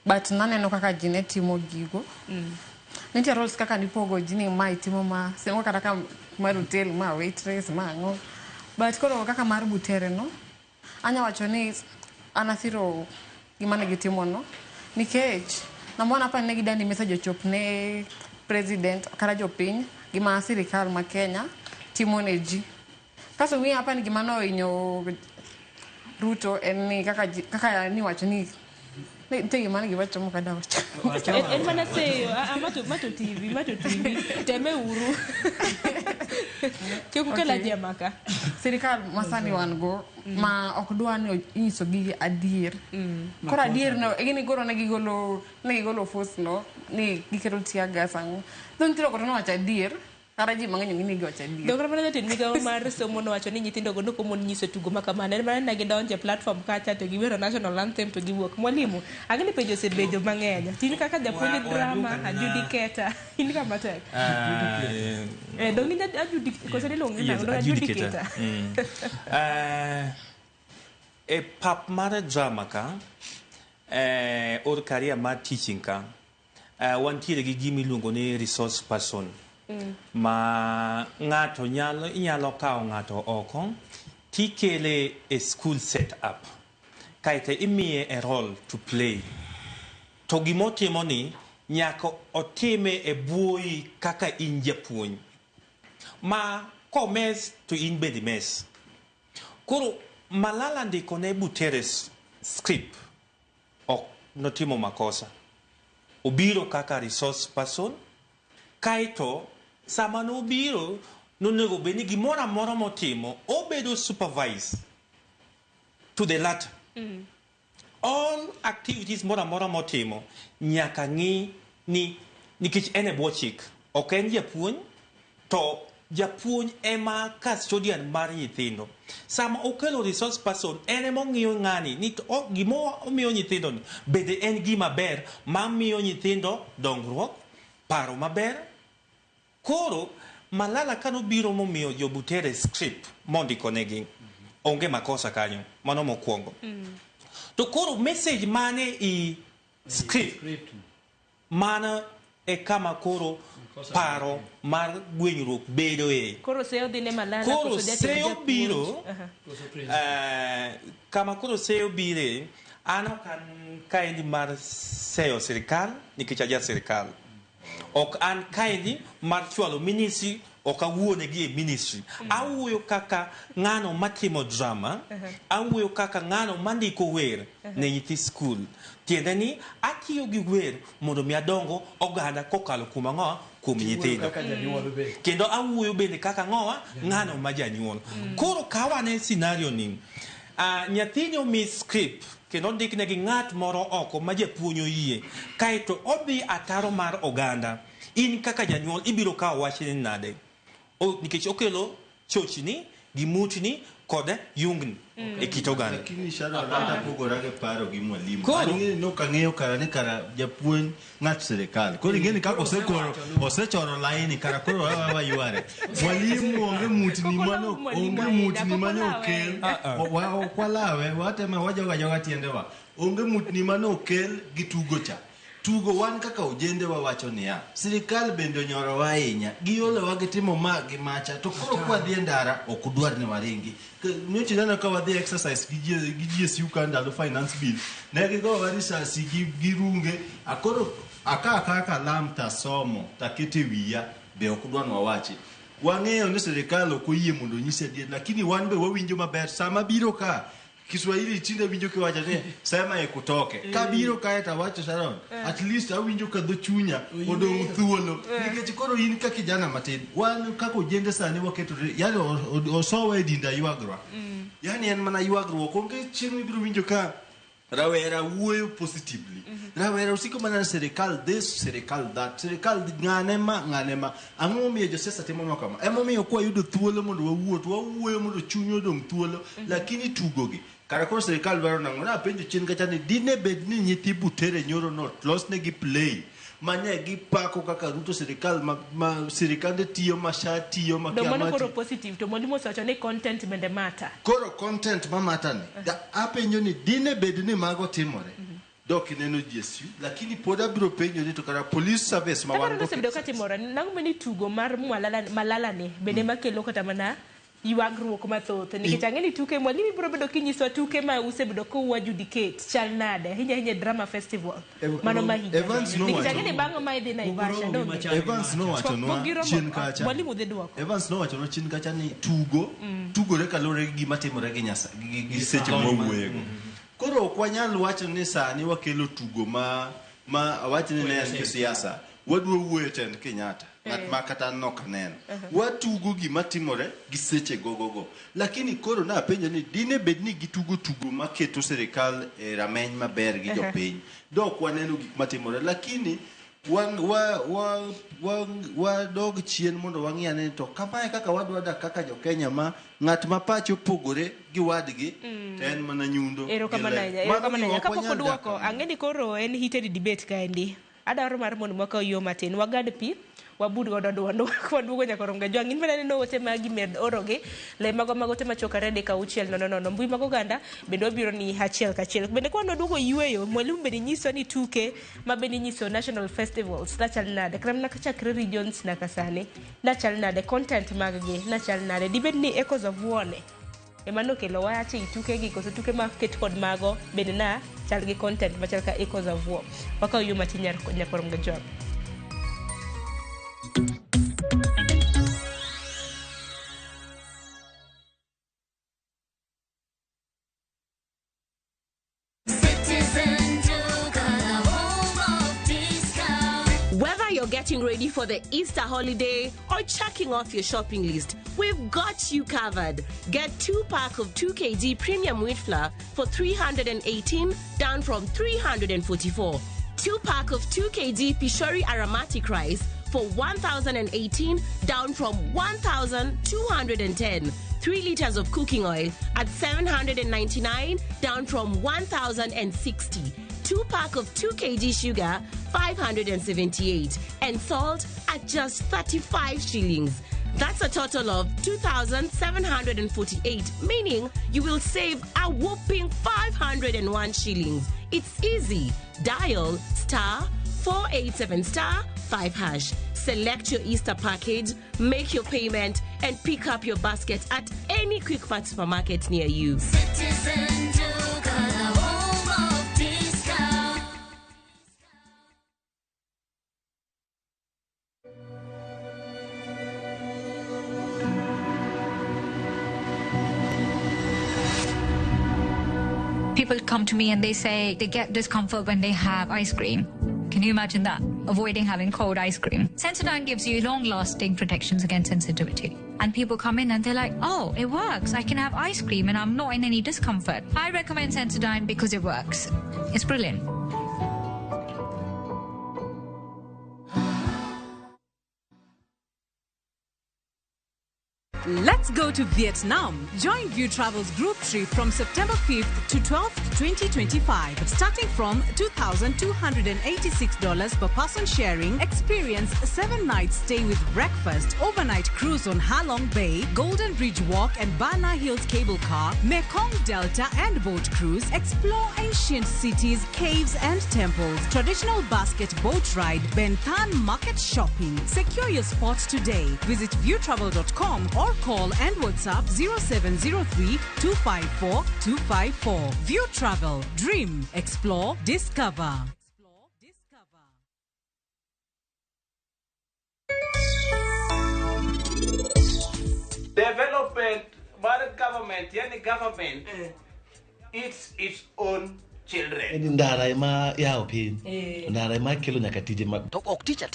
but naneno kaka ji ne timo gigo nitie roles kaka nipogo ji ni ma itimo ma semo kata ka mar hotel ma waitress ma ang'o but koro kaka mar Butere no anya wacho ni anasiro gima ne gitimo no nikech namona hapa ne gidani message ochop ne president kata jopiny gima sirikal ma Kenya timo ne ji kaso wi hapa ni gima no inyo Ruto en ni kaka ni wacho ni Tegi mana giwacho mo kada wacho. En mana seyo mato TV teme uru. Kyo kukela jamaka. Sirikal masani wango ma okdwa ni inyiso gi adier. Koro adier no egini goro ne gigolo force no ni gikelo tia gas ango. Don tiro kono wacho adier Kara ji mang'eny ng'ini gi wacha adier. Dongre mana jatend migawo mar somo nowacho ni nyithindo go nokomon nyiso tugo ma kamano. En mana ne gidonje platform kacha to giwero national anthem to giwuok. Mwalimu, ang'e ni penjo osebedo mang'eny. Tin kaka japuonj drama, adjudicator. In kama tek. Dong ni adjudicator. Kosa ni longi nang adjudicator. E pap mar drama ka, or career mar teaching ka, wantiere gi gimi iluongo ni resource person. Ma ng'ato inyalo kawo ng'ato oko tikele e school set up kaito imiye a role to play to gimotimo ni nyaka otime e buoyi kaka in japuonj ma komes to in bende mes. Koro Malala ndiko ne Buteres script ok notimo makosa, obiro kaka resource person kaito sama nobiro nonego bed ni gimoro amora motimo obedo supervise to the latter. All activities moro amora motimo nyaka ng'i ni nikech en e bwo chik, ok en japuonj to japuonj ema custodian mar nyithindo. Sama okelo resource person en ema ong'iyo ng'ani ni gimo omiyo nyithindo ni bende en gima ber ma miyo nyithindo dongruok, paro maber. Koro Malala kanobiro momiyo jo Butere script mondiko negi onge makosa kanyo, mano mokwongo. To koro message mane i script mana e kama koro paro mar gwenyruok bedo e. Koro seyo dhine Malala koro seyo biro kama koro seyo bire ano kan kaendi mar seyo sirikal nikech aja sirikal. Ok an kaendi mar chwalo ministry ok awuone gi ministry. Awuoyo kaka ng'ano matimo drama, awuoyo kaka ng'ano mandiko wer ne nyithi school. Tiende ni atiyo gi wer mondo mi adongo oganda kokalo kuom ang'owa kuom nyithindo. Kendo awuoyo bende kaka ng'owa ng'ano ma janyuol. Koro kawane scenario ni nyathini omi script kendo ndikne gi ng'at moro oko ma japuonj oyie kaito odhi ataro mar oganda, in kaka janyuol ibiro kawo wachni nade nikech okelo chochni gi mutni kod yungni e kit oganda. Lakini shara hata pogora ke paro gi mwalimu. Ani no kang'eyo kara ni kara japuonj ng'at sirikal. Koro ingeni kako osechoro laini kara koro wa yuare. Mwalimu onge mutni mano okel. Kwalawe watema wajoga tiendewa. Onge mutni mano okel gi tugo cha. Tugo wan kaka ojende wawacho niya, sirikal bende onyorowa ahinya, giolowa gitimo ma gi macha, to koro kwadhi ndara ok udwar ni waringi. Nyochi neno ka wadhi exercise gi GSU ka ndalo finance bill, ne gigowa risasi gi runge, akoro aka lam ta somo takete wiya be ok udwar ni wawachi. Wang'eyo ni sirikal ok oyie mondo nyise adier, lakini wan be wawinjo maber sama biro ka Kiswahili tinde winjo kiwacho ni sema ekutoke. Kabiro kaeta wacho Sharon, at least awinjo ka dho chunya odong thuolo. Nikech koro in ka kijana matin, wan kako jende sani waketo yani osowe dinda yuagrwa. Yani en mana yuagruok onge chieng' ibiro winjo ka rawera wuoyo positively. Rawera usiko mana serikal this, serikal that, serikal ng'ane ma ang'o miyo josiasa timo makama. Emo miyo kwa yudo thuolo mondo wawuoyo mondo chunyo dong thuolo, lakini tugogi kara koro serikal dwaro nang'o na penjo chien kacha ni dine bed ni nyithi Butere nyoro not los ne gi play manye gi pako kaka Ruto serikal ma sirikande tiyo masha tiyo makiamati. Domano koro positive to mwalimu osewacho ni content bende mata. Koro content mamata ni apenjo ni dine bed ni mago timore. Dok neno GSU lakini poda biro penjo ni to kara police service ma wan go. Sebedo kata timore nang'o meni tugo mar Malala ni bende makelo kata mana yuagruok mathoth nikech ang'eni tuke mwalimu biro bedo kinyiso tuke ma usebedo ko adjudicate chal nade hinya drama festival mano mahinya nikech ang'eni bang'o ma idhi Naivasha ndo Evans no wacho no chien kacha mwalimu dhi duoko Evans no wacho no chien kacha ni tugore kalore gi gima timore gi nyasa gi seche mowuoyego. Koro ok wanyal wacho ni sani wakelo tugo ma awacho ni ne en siasa wadwa wuoyo tend Kenyatta ng'at ma kata nok neno watugo gima timore gi seche gogogo, lakini koro na penjo ni dine bed ni gitugo tugo maketo serikal rameny maber gi jopiny dok waneno gik matimore, lakini wa dog chien mondo wang'iyane to kamae kaka wadwada kaka jo Kenya ma ng'at ma pacho pogore gi wadgi en mana nyundo. Erokamano kapok duoko ang'eni koro en heated debate kaendi. Adwaro mar mondo mwaka yo matin wagad pi wabud godo duondo kwaduogo nyaka rom ga jwang in bende no ote magi med oroge le mago te machokare de ka uchiel no mbui mago ganda bende obiro ni achiel kachiel bende kwa no duogo yueyo mwalimu bende nyiso ni tuke ma bende nyiso national festivals nachal nade kram na chakre regions na kasane nachal nade content mag gi nachal nade dibed ni echoes of one emano kelo wache ituke gi koso tuke ma ket kod mago bende na chal gi content machal ka echoes of war waka yu matinyar nyakorom ga jwang. Whether you're getting ready for the Easter holiday or checking off your shopping list, we've got you covered. Get 2-pack of 2 kg premium wheat flour for 318, down from 344. 2-pack of 2 kg Pishori aromatic rice for 1,018, down from 1,210. 3 liters of cooking oil at 799, down from 1,060. 2-pack of 2 kg sugar, 578, and salt at just 35 shillings. That's a total of 2,748, meaning you will save a whopping 501 shillings. It's easy. Dial *487*5#. Select your Easter package, make your payment, and pick up your basket at any Quick Mart supermarket near you. Citizen Duga, home of discount. People come to me and they say they get discomfort when they have ice cream. Can you imagine that? Avoiding having cold ice cream. Sensodyne gives you long-lasting protections against sensitivity. And people come in and they're like, oh, it works. I can have ice cream and I'm not in any discomfort. I recommend Sensodyne because it works. It's brilliant. Let's go to Vietnam. Join View Travel's group trip from September 5th to 12th, 2025. Starting from $2,286 per person sharing, experience a 7-night stay with breakfast, overnight cruise on Ha Long Bay, Golden Bridge Walk and Bana Hills cable car, Mekong Delta and boat cruise, explore ancient cities, caves and temples, traditional basket boat ride, Ben Thanh market shopping. Secure your spot today. Visit viewtravel.com or call and WhatsApp 0703 254 254. View Travel. Dream. Explore. Discover. Development by the government, yani government, it's its own children. Ndara ema yao pin. Ndara ema kelo nyakatije ma. Ok ticha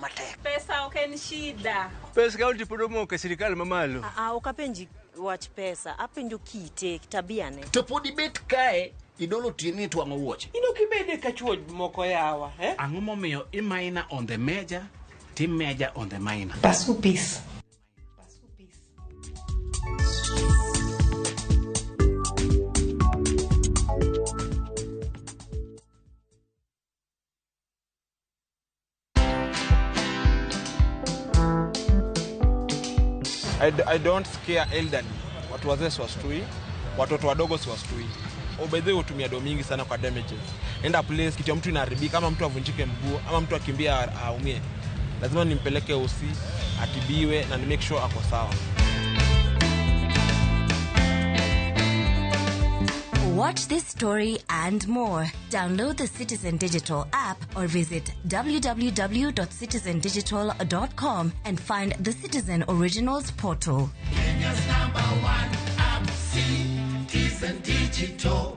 matek. Pesa oken shida. Pesa kaunti podomo ka serikali mamalo. Ukapenji watch pesa, apenjo kite tabia ne. To podi bet kae idolo tieni to ang'o wuoche. Ino kibede kachuo moko yawa, Ang'o momiyo imaina on the major, team major on the minor. Pasu peace. I don't scare elderly. Watu wazee siwastui, watoto wadogo siwastui. Obedhe hutumia do mingi sana kwa damages. Enda place kitu ya mtu inaharibika, ama mtu avunjike mguu, ama mtu akimbia aumie. Lazima nimpeleke OC, atibiwe na ni make sure ako sawa. Watch this story and more. Download the Citizen Digital app or visit www.citizendigital.com and find the Citizen Originals portal. Kenya's #1 app, Citizen Digital.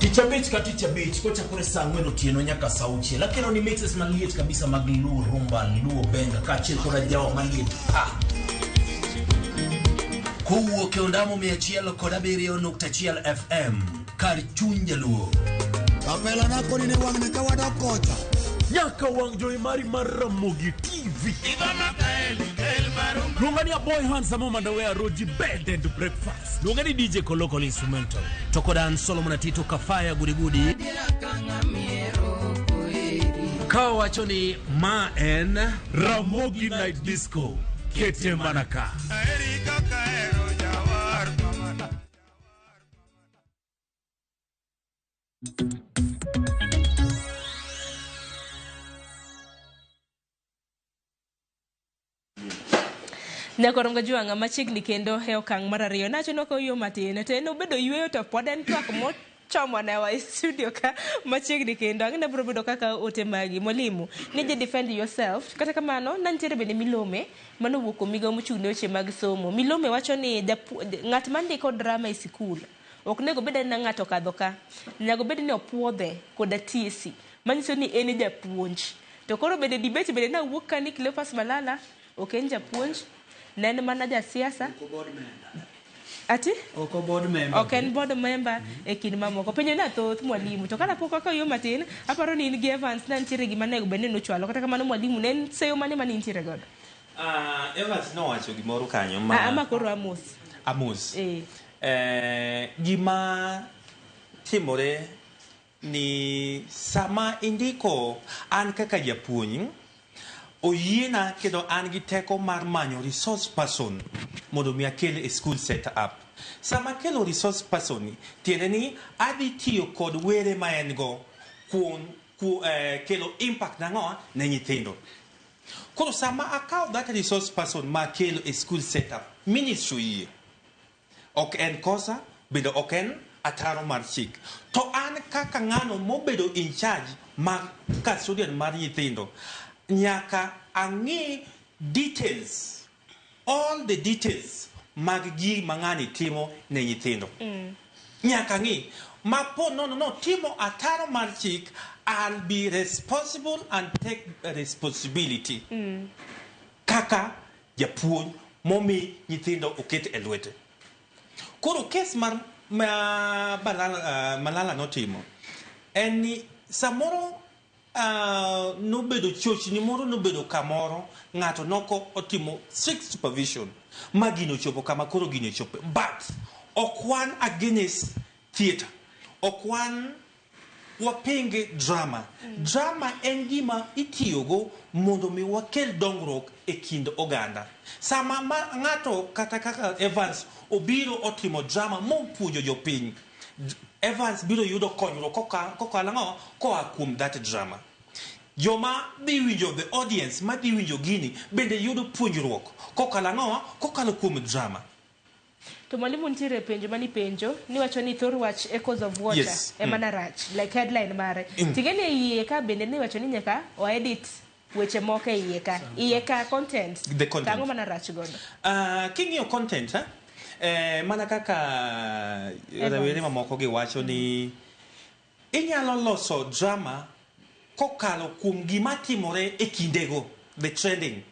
Teacher Beach kocha kure sangweno tieno nyaka sauchi lakini ni mixes maliet kabisa maglu rumba luo benga kache kora jao maliet kowuok e ondamo 107.1 FM kar chuny jaluo. Kapela nakoni ne wang'ne ka wadok kocha. Nyaka wang' jowi mari mar Ramogi TV. Luongani a boy handsome Mandawea Roji bed and breakfast. Luongani DJ Kolokol instrumental. Tokodan Solomon Atito Kafaya Gudi. Kawa wacho ni ma en Ramogi Night Disco. Kete Manaka. Nyakoronga juanga machiegni kendo e okang' mar ariyo nachono ko yo matin to en obedo yweyo to pod en twak mochomo ne wa studio ka machiegni kendo ang'e bro bedo kaka ote magi Mwalimu ni je defend yourself kata kamano nantiere bende Milome mano wuoko miga mochung' ne weche mag somo. Milome wacho ni ng'at mandiko drama e sikul ok nego bed na ng'ato kadho ka nego bed ni opuodhe koda tiesi manyiso ni en japuonj to koro bende debate bende na wuok ka ni Cleophas Malala ok en japuonj nene mana jasiasa ati oko board member ok en board member e kin mamoko penjo na thoth Mwalimu to kana pok ka yo matin aparo ni in gi Evans na ntiere gima nego bende no chwalo kata kamano Mwalimu ne seyo mane mane ntiere godo Evans no wacho gimoro kanyo ama koro Amos gima timore ni sama indiko an kaka japuonj oyiena kendo an gi teko mar manyo resource person mondo mi akel e school set up. Sama kelo resource person tiende ni adhi tiyo kod were ma en go kuom kelo impact nang'o ne nyithindo. Koro sama akawo that resource person ma kelo e school set up ministry ok en kosa bende ok en ataro mar chik to an kaka ng'ano mobedo in charge mag custodian mar nyithindo nyaka ang'i details all the details mag gi mang'ani timo ne nyithindo nyaka ang'i mapo no timo ataro mar chik I'll be responsible and take responsibility kaka japuonj momi nyithindo oket e lwete. Koro kes mar Malala notimo en ni samoro nobedo chochni moro nobedo kamoro ng'ato noko otimo strict supervision ma gino chopo kama koro gino chopo but okwan against theater okwan wapinge drama drama en gima itiyogo mondo mi wakel dongruok e kind oganda. Sama ng'ato kata kaka Evans obiro otimo drama mopuonjo jopiny Evans biro yudo konyruok kokalo koa kuom that drama. Joma dhi winjo the audience ma dhi winjo gini bende yudo puonjruok kokalo kuom drama. To Mwalimu ntiere penjo mani penjo ni wacho ni thor wach Echoes of Water emana rach like headline mare tigeni iye ka bende ni wacho ni nyaka o edit weche moko iye ka content tango mana rach godo king'iyo content mana kaka rawere mamoko gi wacho ni inyalo loso drama kokalo kuom gima timore e kindego the trending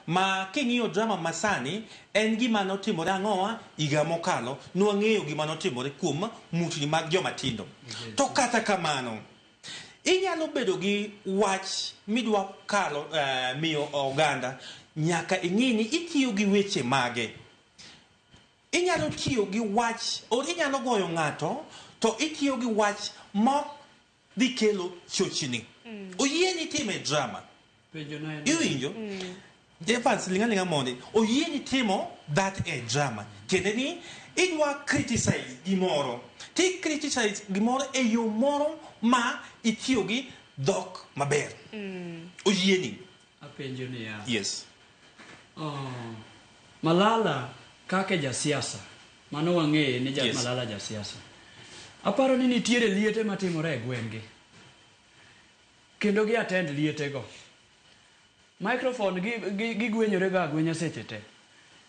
ma king'iyo drama masani en gima notimore ang'owa higa mokalo nwang'eyo gima notimore kuom mutni mag joma tindo to kata kamano inyalo bedo gi wach midwa kalo miyo oganda nyaka ing'ini itiyo gi weche mage inyalo tiyo gi wach inyalo goyo ng'ato to itiyo gi wach mok dhi kelo chochni oyieni time drama iwinjo Evans linga mondi oyieni timo that a drama kende ni idwa criticize gimoro ti criticize gimoro e yo moro ma itiyo gi dhok maber oyieni apenjo ni ya yes Malala kake jasiasa mano wang'e ni Malala jasiasa aparo ni nitiere liete matimore e gwenge kendo gi attend liete go microphone gi gwenyore ga gwenya seche te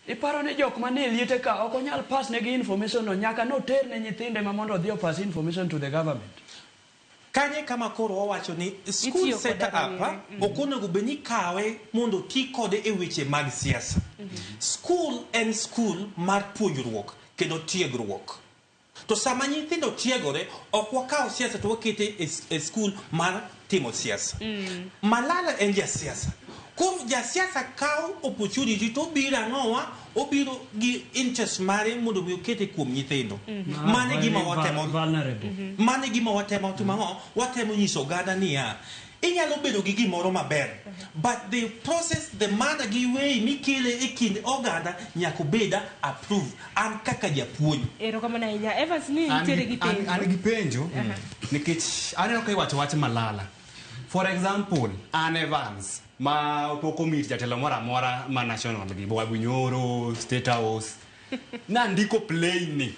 iparo ni jok mane liete ka ok onyal pass ne gi information no nyaka no ter ne nyithinde ma mondo odhi pass information to the government kanye kama koro wawacho ni school setup okonego beni kawe mondo ti kode e weche mag siasa. School en school mar puonjruok kendo tiegruok. To sama nyithindo tiegore ok wakaw siasa to wakete e school mar timo siasa. Malala en ja siasa. Koro ja siasa kaw opportunity to bira ngowa obiro gi interest mare mondo mi okete kuom nyithindo. Mane gima watemo mane gima watemo timo watemo nyiso gada niya inyalo bedo gi gimoro maber but the process the manner gi way mikele e kind oganda nyako beda approve an kaka japuonj. Ero kama na inya Evans ni nitere gi penjo. An gi penjo nikech aneno ka iwacho wach Malala. For example, Anne Evans ma poko mit jatelo moro amora ma national gi Bunyoro State House na ndiko play ni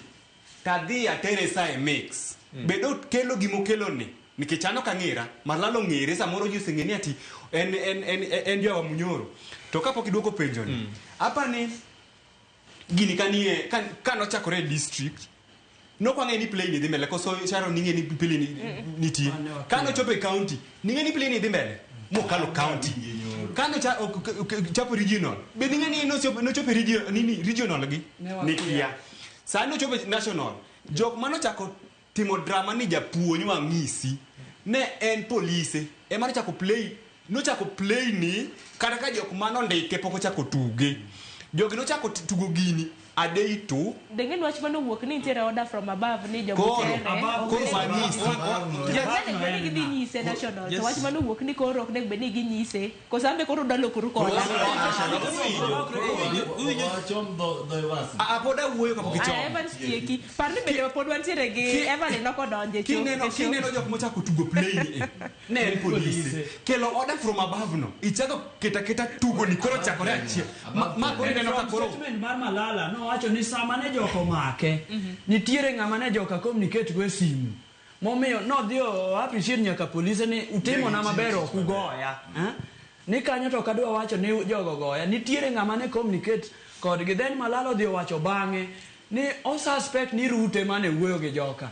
kadhi ya Teresa e mix bedo kelo gimokelo ni nikech ano kang'era Malala ng'ere samoro ji sengeni ati en jawa Munyoro to kapok iduoko penjo ni hapa ni gini kanie kano chakore district no kwa ngeni play ni dhi mbele koso charo ninge ni play ni ti kano chope county ninge ni play ni dhi mbele mo kalo county kano chapo regional be ninge ni no chope regional gi ni kia sa no chope national jok mano chako timo drama ni japuonj wang'isi ne en police e mar chako play no chako play ni kata ka jok mano ndike poko chako tuge jogi no chako tugo gini adei tu dengan wach mano wuok ni nitiere order from above ni jogo tere koro wanyisi jane bende gidhi nyise national to wach mano wuok ni koro ok nek bende ginyise kosambe koro dalokuru kola apoda wuoyo kapok ichom Evans tieki parni bende pod wantiere gi Evan no kodonje kineno jok mochako tugo play ni ne en police kelo order from above no ichako keta tugo ni koro chakore achiel ma koro neno ka koro mar Malala no wacho ni sama ne joko make nitiere ng'ama ne joka communicate go simu momiyo no dio appreciate nyaka police ni utimo na maber ok ugoya ni kanyo to kadwa wacho ni jogo goya nitiere ng'ama ne communicate kod gi then Malala dio wacho bange ni o suspect ni rute mane wuoyo gi joka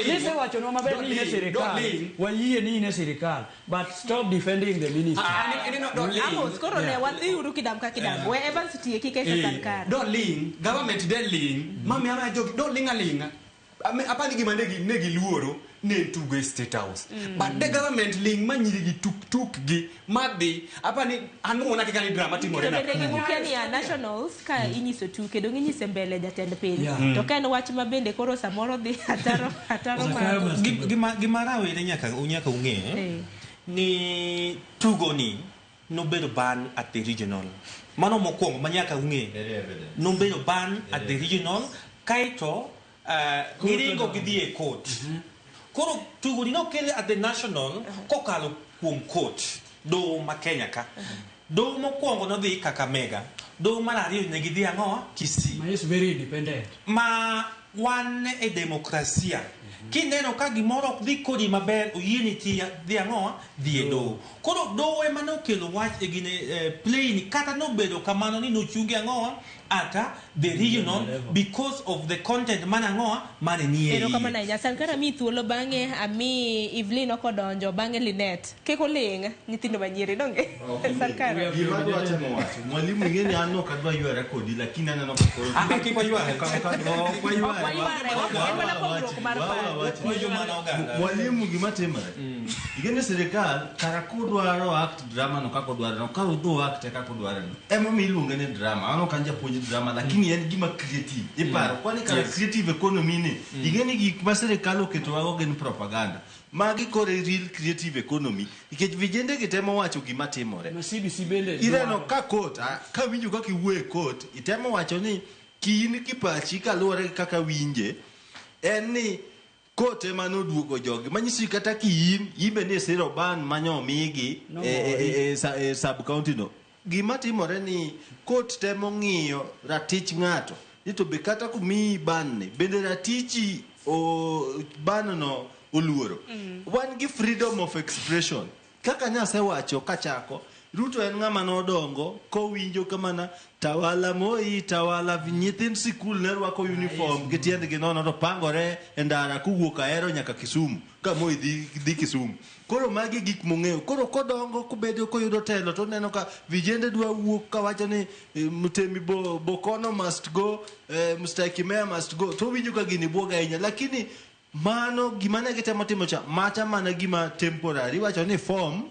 Nise wacho no maber ni serikal wayie ni ne serikal but stop defending the minister. Amos koro ne wadhi uru kidam ka kidam we Evans tieki kesa sankar. Don't link government den link mami ara jog don't linga linga apani gima negi luoro ne tugo State House but the government link manyiri gi tuk gi madhi apani anuna ke kali drama timore na bende mukeni ya nationals ka inyiso tuke do nyiso mbele jatend piny to ka en wach mabende koro samoro dhi ataro gima rawe ne nyaka ung'e ni tugo ni no bedo ban at the regional mano mokwongo manyaka ung'e no bedo ban at the regional kaito niringo gidhi e court koro tugo ni no kele at the national kokalo kuom court do ma Kenya ka do mokwongo no dhi Kakamega do mar ariyo ne gidhi ang'o Kisii is very independent ma wan e demokrasia kineno ka gimoro ok dhi kodi maber oyieni ti dhi ang'o dhi e doho koro doho ema nokelo wach e gine play kata nobedo kamano ni nochungi ang'o ata the regional because of the content man ang'o mane nie ero kama na Sankara mi thuolo bang'e ami Evelyn okodonjo bang'e Linet keko ling nyithindo manyiri donge Sankara gima dwa temo wacho mwalimu ngeni ano kadwa ywara kodi lakini anano ko akipa ywara kwa ywara mwalimu gima temore igene serikal kara kodwaro act drama no kako dwaro no karo do act kako dwaro emo mi iluonge ne drama ano kanja puonj drama lakini en gima creative iparo kwani kara creative economy ni igene gik ma serikal oketo wago gen propaganda magi kore real creative economy ikech vijende gitemo wacho gima timore na CBC bende ireno ka court ka winjo kaka iwuoe court itemo wacho ni kin kipachi kaluwore kaka winje en ni kote mano duogo jogi manyisi kata ki imbe ne sero ban manyo migi sub county no gima timore ni court temo ng'iyo ratich ng'ato ito be kata kumi ban ne bende ratichi o ban no oluoro wan gi freedom of expression kaka Nyasaye wacho kachako Ruto en ng'ama nodongo kowinjo kamana Tawala Moi, Tawala nyithind sikul ne rwako uniform gi tiendgi nono to pangore e ndara kuwuok Ahero nyaka Kisumu ka Moi dhi Kisumu. Koro magi gik mong'eyo. Koro kodongo kobedo koyudo telo to neno ka vijende dwa wuok kawacho ni Mutemi Bokono must go, Mr. Kimea must go. To winjo ka gini buoga ahinya. Lakini mano gima ne gitemo timo cha macha mana gima temporary. Wacho ni form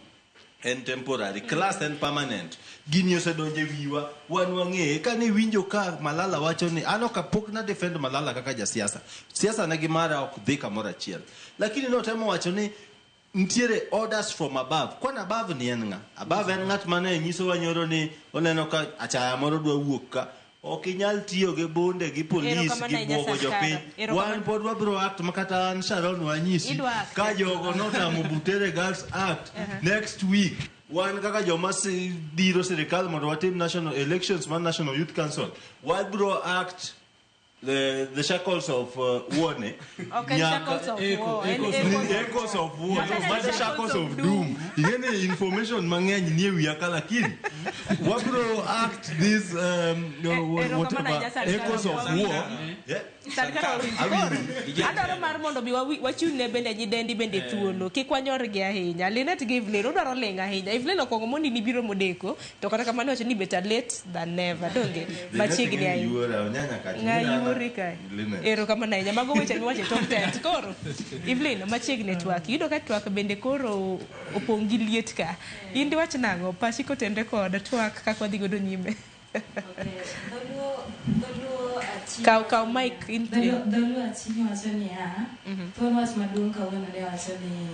en temporary, class en permanent. Gini osedonje wiwa, wan wang'e ka ni winjo ka Malala wacho ni ano kapok na defend Malala kaka jasiasa. Siasa na gimara ok dhi kamoro achiel. Lakini no temo wacho ni ntiere orders from above. Kwan above ni en ng'a? Above en ng'at mane nyiso wanyoro ni oneno ka achaya moro dwa wuok ka. Ok inyal tiyo gi bunde gi polis gi bwogo jopiny. Wan pod wabiro act makata an Sharon wanyisi ka jogo notamo Butere Girls Act next week. Wan kaka joma diro sirikal mondo watim national elections man National Youth Council. Wabiro act the shackles of war ne. Okay, shackles of war. Echoes of war. Not the shackles of doom. Yene information mang'eny nie wiya lakini wabiro act this whatever echoes of war. Adaro mar mondo bi wachune bende nyidendi bende thuolo kik wanyorgi ahinya. Linet gi Evelyn udwaro ling ahinya. Evelyn okongo mondi ni biro modeko to kata kamano wacho ni better late than never. Donge machiegni ahinya. Ero kama na inya mago weche miwache top 10 koro Evelyn machiegni twak yudo ka twak bende koro opongi liet ka indi wach nango pachi kotende kod twak kakwa dhi godo nyime. Kau mic intio dolu achini wacho ni thuon wach maduong' kawuono ne wacho ni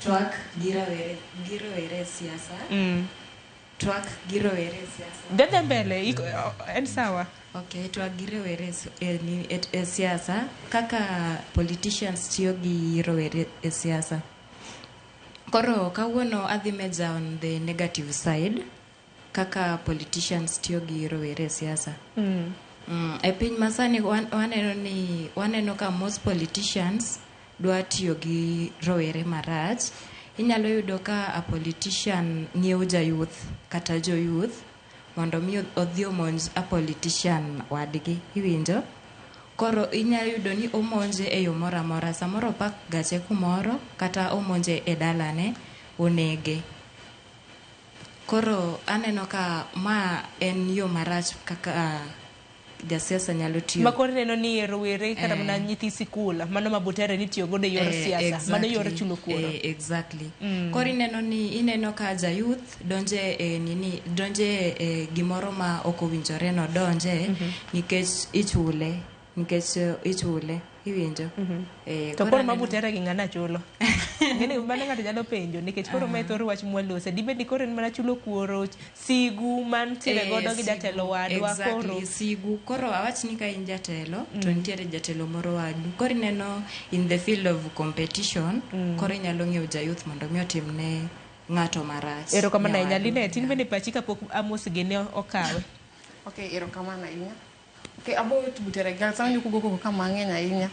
twak giro were siasa twak giro were siasa dede mbele en sawa. Okay, twagire were e siasa kaka politicians tiyo gi rowere e siasa. Koro kawuono adhi meja on the negative side kaka politicians tiyo gi rowere e siasa. E piny masani waneno ka most politicians dwa tiyo gi rowere marach. Inyalo yudo ka a politician ng'iewo ja youth kata jo youth mondo mi odhi omonj a politician wadgi, iwinjo? Koro inyalo yudo ni omonje e yo moro amora, samoro pak gache kumoro kata omonje e dalane onege. Koro aneno ka ma en yo marach kaka jasiasa nyalo tiyo. Makoro neno ni rowere kata mana nyithi sikul mano mabutere ni tiyo godo yor siasa mano yor chulo kuoro. Exactly. Koro ineno ka ja youth donje donje gimoro ma ok owinjore no donje nikech ichule iwinjo. To koro mabutere gi ng'ana chulo. Ngene mane ng'ato nyalo penjo nikech koro me thoro wach mwalose dibendi koro en mana chulo kuoro sigu man tire godo gi jatelo wadwa koro sigu koro awach ni ka in jatelo to nitiere jatelo moro wadu koro neno in the field of competition koro inyalo ng'iewo ja youth mondo mi otimne ng'ato marach. Ero kama na Linet in bende pachi kapok Amos gene okawe. Okay, ero kama na inya. Okay, abo Butere Girls sani kugo kama ng'eny ahinya.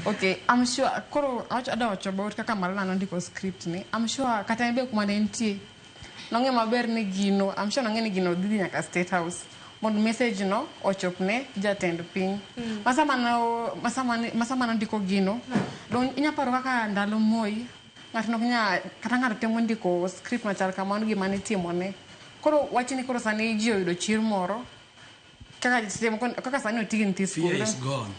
Okay, I'm sure koro ada wacho about kaka Malala nondiko script ni. I'm sure kata ebe kuma nentie. Nonge maber ni gino, I'm sure nonge ni gino didi nyaka State House. Mondo message no ochopne jatend piny. Masama nondiko gino. Don inya paro kaka ndalo Moi. Ng'ato nya kata ng'ato temo ndiko script machal kamano gima ne timone. Koro wachini koro sani ji oyudo chir moro. Kaka sani otigi nthi school. Fear is gone.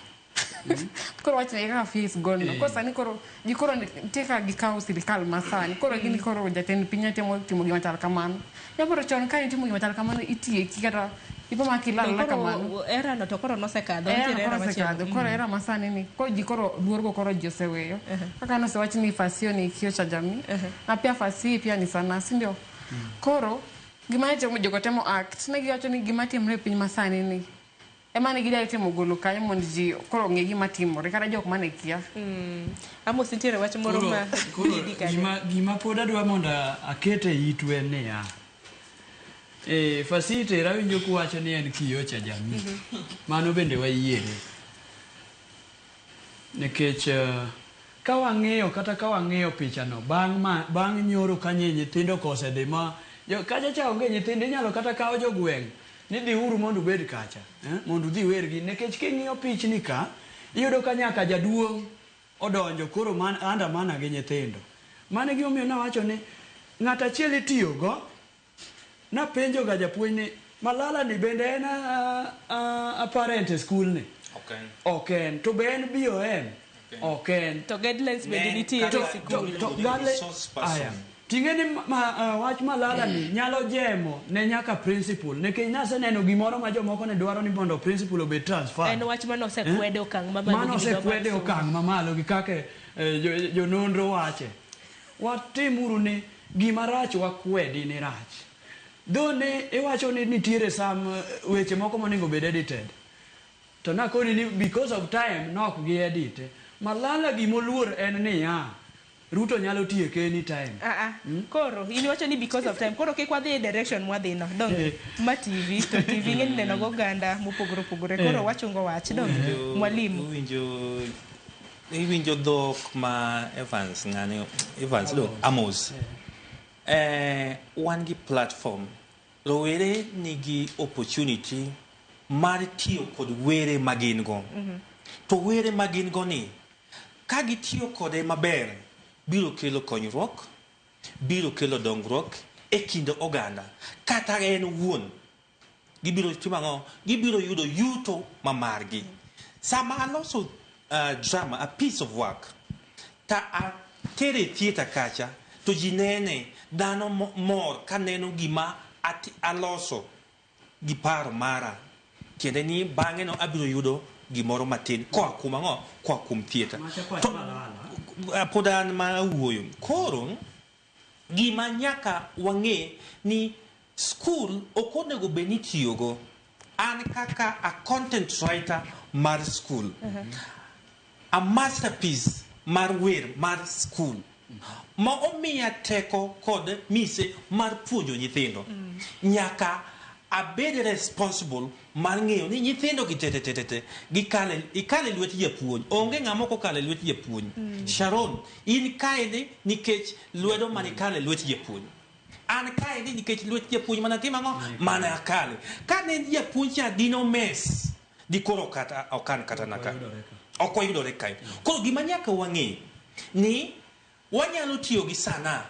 Koro wachne kaka fear is gone. Koro sani koro jikoro teka gikawo sirikal masani. Koro gini koro jatend piny timo gima chal kamano. Yaporo chon ka itimo gima chal kamano itieki kata ipo makilal na kamano. Era no to koro nosekadho. Koro era masani ni. Koro jikoro luorgo koro joseweyo. Kaka no se wachni fasio ni kio cha jamii. Na pia fasi pia ni sana, si ndio? Koro gima ite jogo temo act ne giwacho ni gima timre piny masani ni ema ne gidai temo golo kanyo mondo ji koro ng'e gima timore kata jok mane kia. Amos nitiere wach moro ma gima pod adwa mondo akete itu en niya Fasite rawinjo kuwacho ni en kiyo cha jamii mano bende wayiere nikech ka wang'iyo kata ka wang'iyo pichano bang' nyoro kanye nyithindo kosedhi ma kacha cha onge nyithindo inyalo kata kawo jogweng' ni dhi uru mondo ubed kacha mondo udhi wergi nikech king'iyo pichni ka iyudo ka nyaka jaduong' odonjo koro andamana gi nyithindo. Mane gimomiyo nawacho ni ng'at achiel itiyogo napenjo ga japuonj ni Malala ni bende en a parent e school ni? Ok. To be en BOM? Ok. To guidelines bende nitie e school. Aya. Ting'e ni wach Malala ni nyalo jemo ne nyaka principal. Nekech nase neno gimoro ma jomoko ne dwaro ni mondo principal obed transfer. En wach mano osekwede okang' mamalo. Mano osekwede okang' mamalo gi kaka jononro wache. Watimuru ni gima rach wakwedi ni rach. Though ne iwacho ni nitiere sam weche moko monego bed edited. To nakoni ni because of time nok gi edite. Malala gimoluor en ni Ruto nyalo tieke anytime. Koro in wacho ni because of time. Koro kik wadhi e direction mwadhi no. Dong ma TV to TV ng'eny neno go ganda mopogore opogore. Koro wachungo wach dong mwalimu. Iwinjo dhok ma Evans do Amos. Wan gi platform. Rowere nigi opportunity mar tiyo kod were magin go. To were magin go ni ka gitiyo kode maber biro kelo konyruok, biro kelo dongruok e kind oganda. Kata en wuon gibiro timo gibiro yudo yuto mamargi. Sama aloso drama, a piece of work, ta a tere theater kacha to jinene dano mor kaneno gima aloso gi paro mara. Kende ni bang'e no abiro yudo gimoro matin kwa kum theater. Podan ma wuoyo. Koro gima nyaka wang'e ni school okonego be ni tiyogo. An kaka a content writer mar school. A masterpiece mar wer mar school. Ma omiya teko kod mise mar puonjo nyithindo. Nyaka abed responsible mar ng'eyo ni nyithindo gi tete ikale lwet japuonj. Onge ng'ama ok okale lwet japuonj. Sharon, in kae nikech lwedo mani kale lwet japuonj. An kae nikech lwet japuonj mana timo ang'o? Mana akale. Ka ne japuonj cha dino mes di koro kata okan kata naka. Ok wayudore kae. Koro gima nyaka wang'e ni wanyalo tiyo gi sana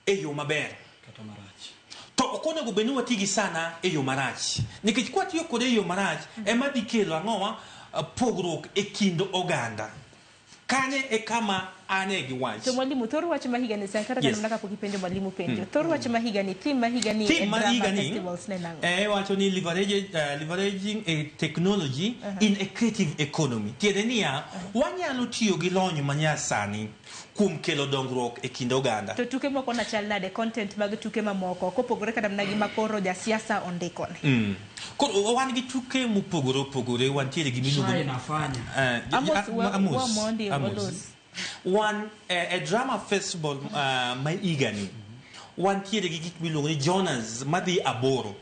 e yo maber kata marach. To ok onego bed ni wati gi sana e yo marach. Nikech kwa tiyo kode e yo marach ema dhi kelo ang'owa pogruok e kind oganda. Kanye e kama ane gi wach. To mwalimu thoro wach mahiga ni sankara yes. Kana mnaka kukipenjo mwalimu penjo. Thoro wach mahiga ni theme mahiga ni drama festivals nenango. Wacho ni leveraging a technology in a creative economy. Tiedenia wanyalo tiyo gi lony manyasani kum kelo dongruok e kind oganda. To tuke moko na chal nade content mag tuke mamoko kopogore kada mnagi makoro ja siasa ondikone. Koro wan gi tuke mopogore opogore wantiere gi miluongo Amos. One a drama festival my igani. Wantiere gi gik miluongo ni Jonas madhi aboro.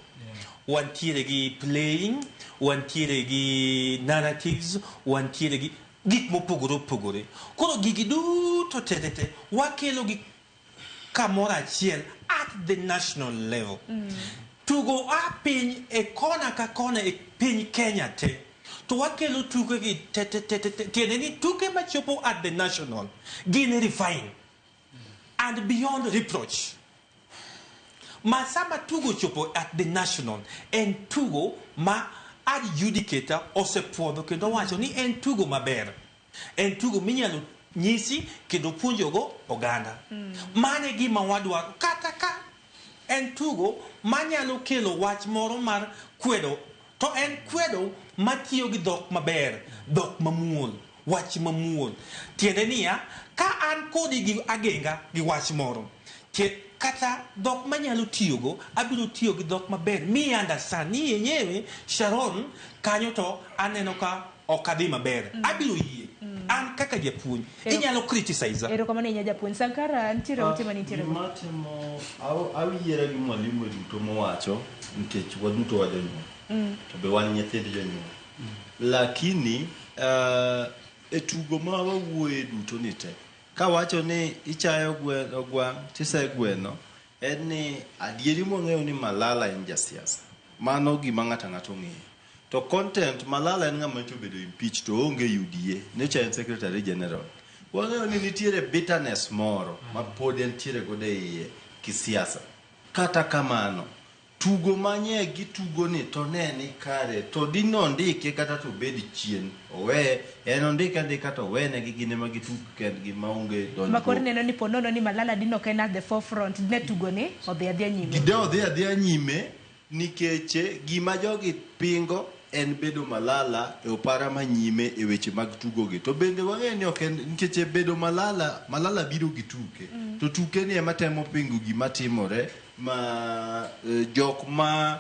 Wantiere gi playing, wantiere gi narratives, wantiere gi gik mopogore opogore. Koro gigi duto tete wakelo gi kamoro achiel at the national level. Tugo a piny e kona ka kona e piny Kenya te. To wakelo tuke gi tiende ni tuke machopo at the national gin refine and beyond reproach. Masama tugo chopo at the national en tugo ma adjudicator osepuodho kendo wacho ni en tugo maber. En tugo minyalo nyisi kendo puonjogo oganda. Mane gima wadwaro kata ka en tugo manyalo kelo wach moro mar kwedo. To en kwedo matiyo gi dhok maber, dhok mamuol, wach mamuol. Tiende niya, ka an kodi gi agenga gi wach moro, kata dhok manyalo tiyogo, abiro tiyo gi dhok maber. Mi understand ni yenyewe Sharon kanyo to aneno ka okadhi maber. Abiro yie. An kaka japuonj, inyalo criticize. Ero kama ne japuonj Sankara ntiere utema nitiere. Matemo awiera gi mwalimu duto mowacho nikech waduto wajonyuol. To be wan nyithind jonyuol. Lakini e tugo ma wawuoye duto ni te kawacho ni ichayo gweno gwang' tise gweno en ni adieri mong'eyo ni Malala en jasiasa mano gima ng'ato ng'eyo to content Malala en ng'ama chobedo impeach to onge UDA necha en secretary general wang'eyo ni nitiere bitterness moro ma pod entiere godo e iye kisiasa kata kamano tugo manye gi tugo ni to ne ni kare to dino ndike kata to bed chien owe en ndika to wene gi gine ma gituk kendgi maonge donjo makor neno ni ponono ni Malala dino ken at the forefront ne tugo ni odhi adhia nyime odhi nyime nikech gima jogi pingo en bedo Malala e opara manyime e weche mag tugo gi to bende wang'eyo ni ok en nikech bedo Malala biro gi tuke to tuke ni ema temo pingo gima timore ma jok ma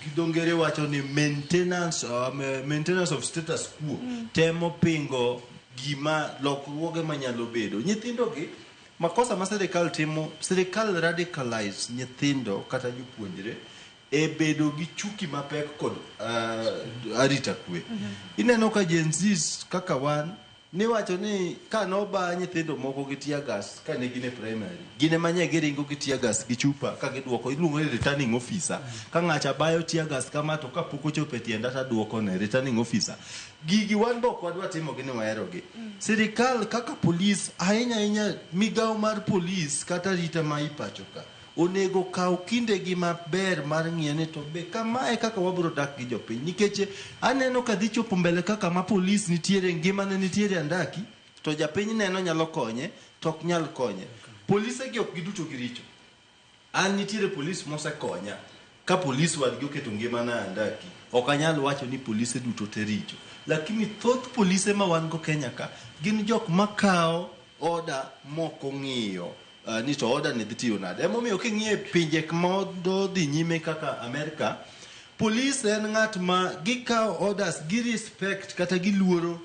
gidongere wacho ni maintenance of status quo temo pingo gima lokruoge manyalo bedo nyithindo gi makosa ma sirikal timo sirikal radicalize nyithindo kata jopuonjre e bedo gi chuki mapek kod arita kwe ineno ka Gen Z kaka wan ni wacho ni ka noba nyithindo moko gi tear gas ka ne gine primary gine manye giringo gi tear gas gi chupa ka giduoko iluongo ni returning officer ka ng'acha bayo tear gas kama to kapok ochopo e tienda ta duoko ne returning officer gigi wan bok wadwa timo gini wahero gi sirikal kaka police ahinya migawo mar police kata rita ma ipacho ka onego kaw kinde gi maber mar ng'iene to be kamae kaka wabro dak gi jopiny nikech aneno ka dhi chopo mbele kaka ma polis nitiere ngimane nitiere andaki to japiny neno nyalo konye to ok nyal konye polise gi ok giduto giricho an nitiere polis mosekonya ka polis wadgi oketo ngimana andaki ok anyal wacho ni polise duto te richo lakini thoth polise ma wan go Kenya ka gin jok makawo oda moko ng'iyo ni to order ni dhitiyo nade emomiyo king'ie pinje mondo dhi nyime kaka Amerika police en ng'at ma gikawo orders gi respect kata giluoro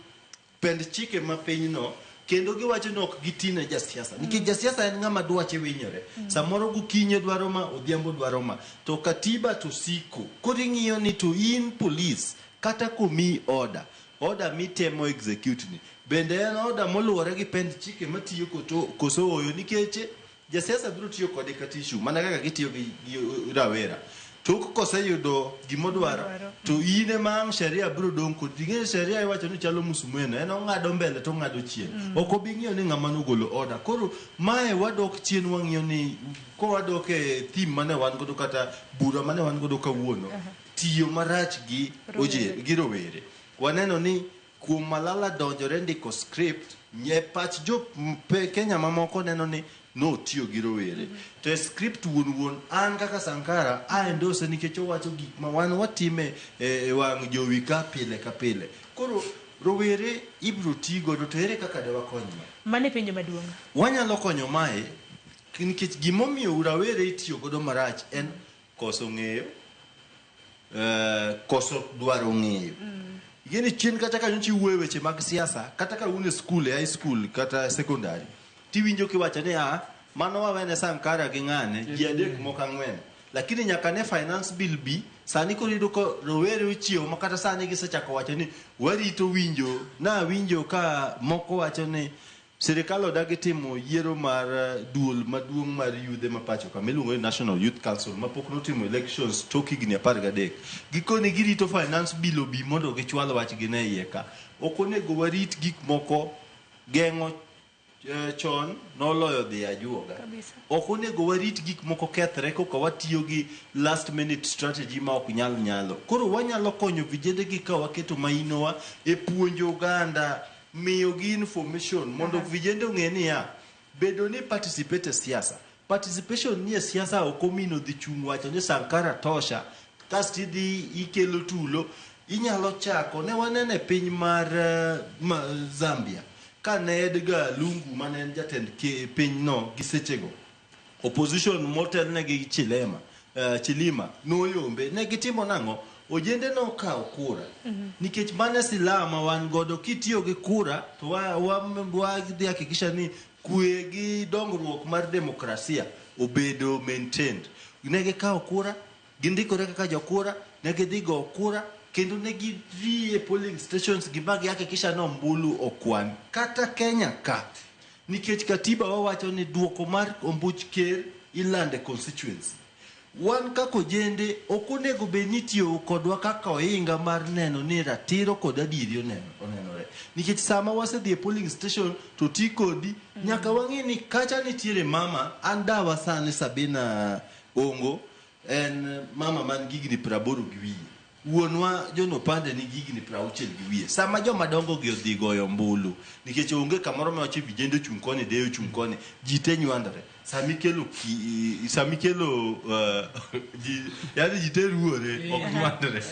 pend chike ma pinyno kendo giwacho ni ok gitine jasiasa nikech jasiasa en ng'ama dwache winyore samoro gokinye dwaro ma odhiambo dwaro ma to katiba to siko koro ing'iyo ni to in police kata komi order mitemo execute ni bende en order moluwore gi pend chike matiyo koso oyo nikech jasiasa biro tiyo kode kata issue mana kaka gitiyo gi rawera tok koseyudo gimodwaro to ine mang sheria biro dong kod ing'e sheria iwacho ni chalo musumeno en ong'ado mbele to ng'ado chien ok obi ng'iyo ni ng'ama nogolo order koro mae wadok chien wang'iyo ni ko wadok e thim mane wan godo kata bura mane wan godo kawuono tiyo marach gi rowere waneno ni kuom Malala donjore ndiko script nye pach jo Kenya mamoko neno ni no tiyo gi rowere to script wuon an kaka Sankara endose nikech owacho gik ma wan watime e wang' jowi ka pile koro rowere ibro tigo to ere kaka de wakonywa mane penjo maduong' wanyalo konyo mae nikech gimomiyo rawere itiyo godo marach en koso ng'eyo koso dwaro ng'eyo gini chien kata ka nchi wuoyo weche mag siasa kata ka un e skul high school kata secondary tiwinjo kiwacho ni mano wawene Sankara gi ng'ane ji adek moko ang'wen lakini nyaka ne finance bill bi sani koro yudo ko rowere ochiewo ma kata sani gisechako wacho ni warito winjo ka moko wacho ni sirikal odagi timo yiero mar duol maduong' mar yudhe ma pacho ka miluongo ni National Youth Council ma pok notimo elections tok higni 13 gikoni girito finance bill obi mondo gichwal wachgi ne iye ka ok onego warit gik moko geng'o chon noloyo dhi ajuoga ok onego warit gik moko kethre koka watiyo gi last minute strategy ma ok nyalo koro wanyalo konyo vijende gi ka waketo mainowa e puonjo oganda miyo gi information mondo vijende ong'e ni bedo ni participate siasa participation ni e siasa ok omino dhi chung' wacho ni Sankara tosha kasto idhi ikelo tulo inyalo chako ne wanene piny mar Zambia ka ne Edgar Lungu mane en jatend piny no gi sechego opposition motelne gi Chilima noyombe ne gitimo nang'o ojende no kawo kura nikech mane silama wan godo kitiyo gi kura to wadhi hakikisha ni kwe gi dongruok mar demokrasia obedo maintained ne gikawo kura gindikore kaka jokura ne gidhi go kura kendo ne gidhi e polling stations gibagi hakikisha no ombulu okwan. Kata Kenya ka, nikech katiba wawacho ni duoko mar ombuch ker ilande constituency. Wan kako jende okonego benitio kodwa kaka oinga mar neno ni ratiro kod adiri onenore. Nikech sama wasedhi e polling station to ti kodi nyaka wang'e ni kacha nitiere mama andawa sani Sabina Ongo en mama man gigni 80 gi wiye. Wuonwa John Opande ni gigni 60 gi wiye. Sama joma dongo gi odhi goyo mbulu nikech onge kamoro ma wacho vijende chung koni deyo chung koni jite nywandore. Samikelo yani jite ruore ok nywandore.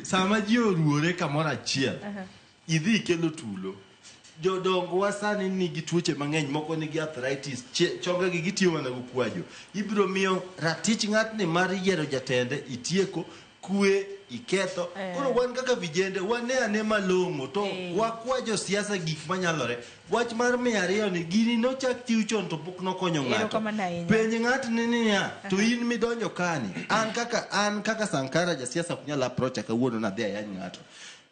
Sama ji oruore kamoro achiel idhi kelo tulo. Jodongo wasani nigi tuoche mang'eny, moko nigi arthritis, chonga gi gitiyo mana go kwajo. Ibiro miyo ratich ng'atni mar yiero jatende itieko kwe iketho. Koro wan kaka vijende wane ane malong'o to wakwajo siasa gik manyalore. Wach mar 200 ni gini nochak tiyo chon to pok nokonyo ng'ato. Penj ng'atni niya to in midonjo kani. An kaka Sankara jasiasa ok nyal approach kawuono na dhi ayany ng'ato.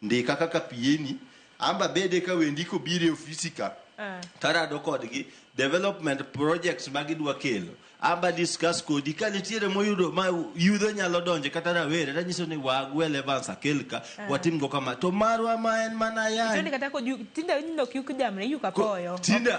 Ndika kaka pieni amba bede ka wendi ko bire ofisi ka tarado kodgi development projects magidwa kelo amba discuss kodi ka nitiere moyudo ma yudho nyalo donje kata rawere ranyiso ni wagwele Evans akelka watim go kama to marwa ma en mana ya tinde kata ko tinde nyino kyuk jamne yuka poyo tinde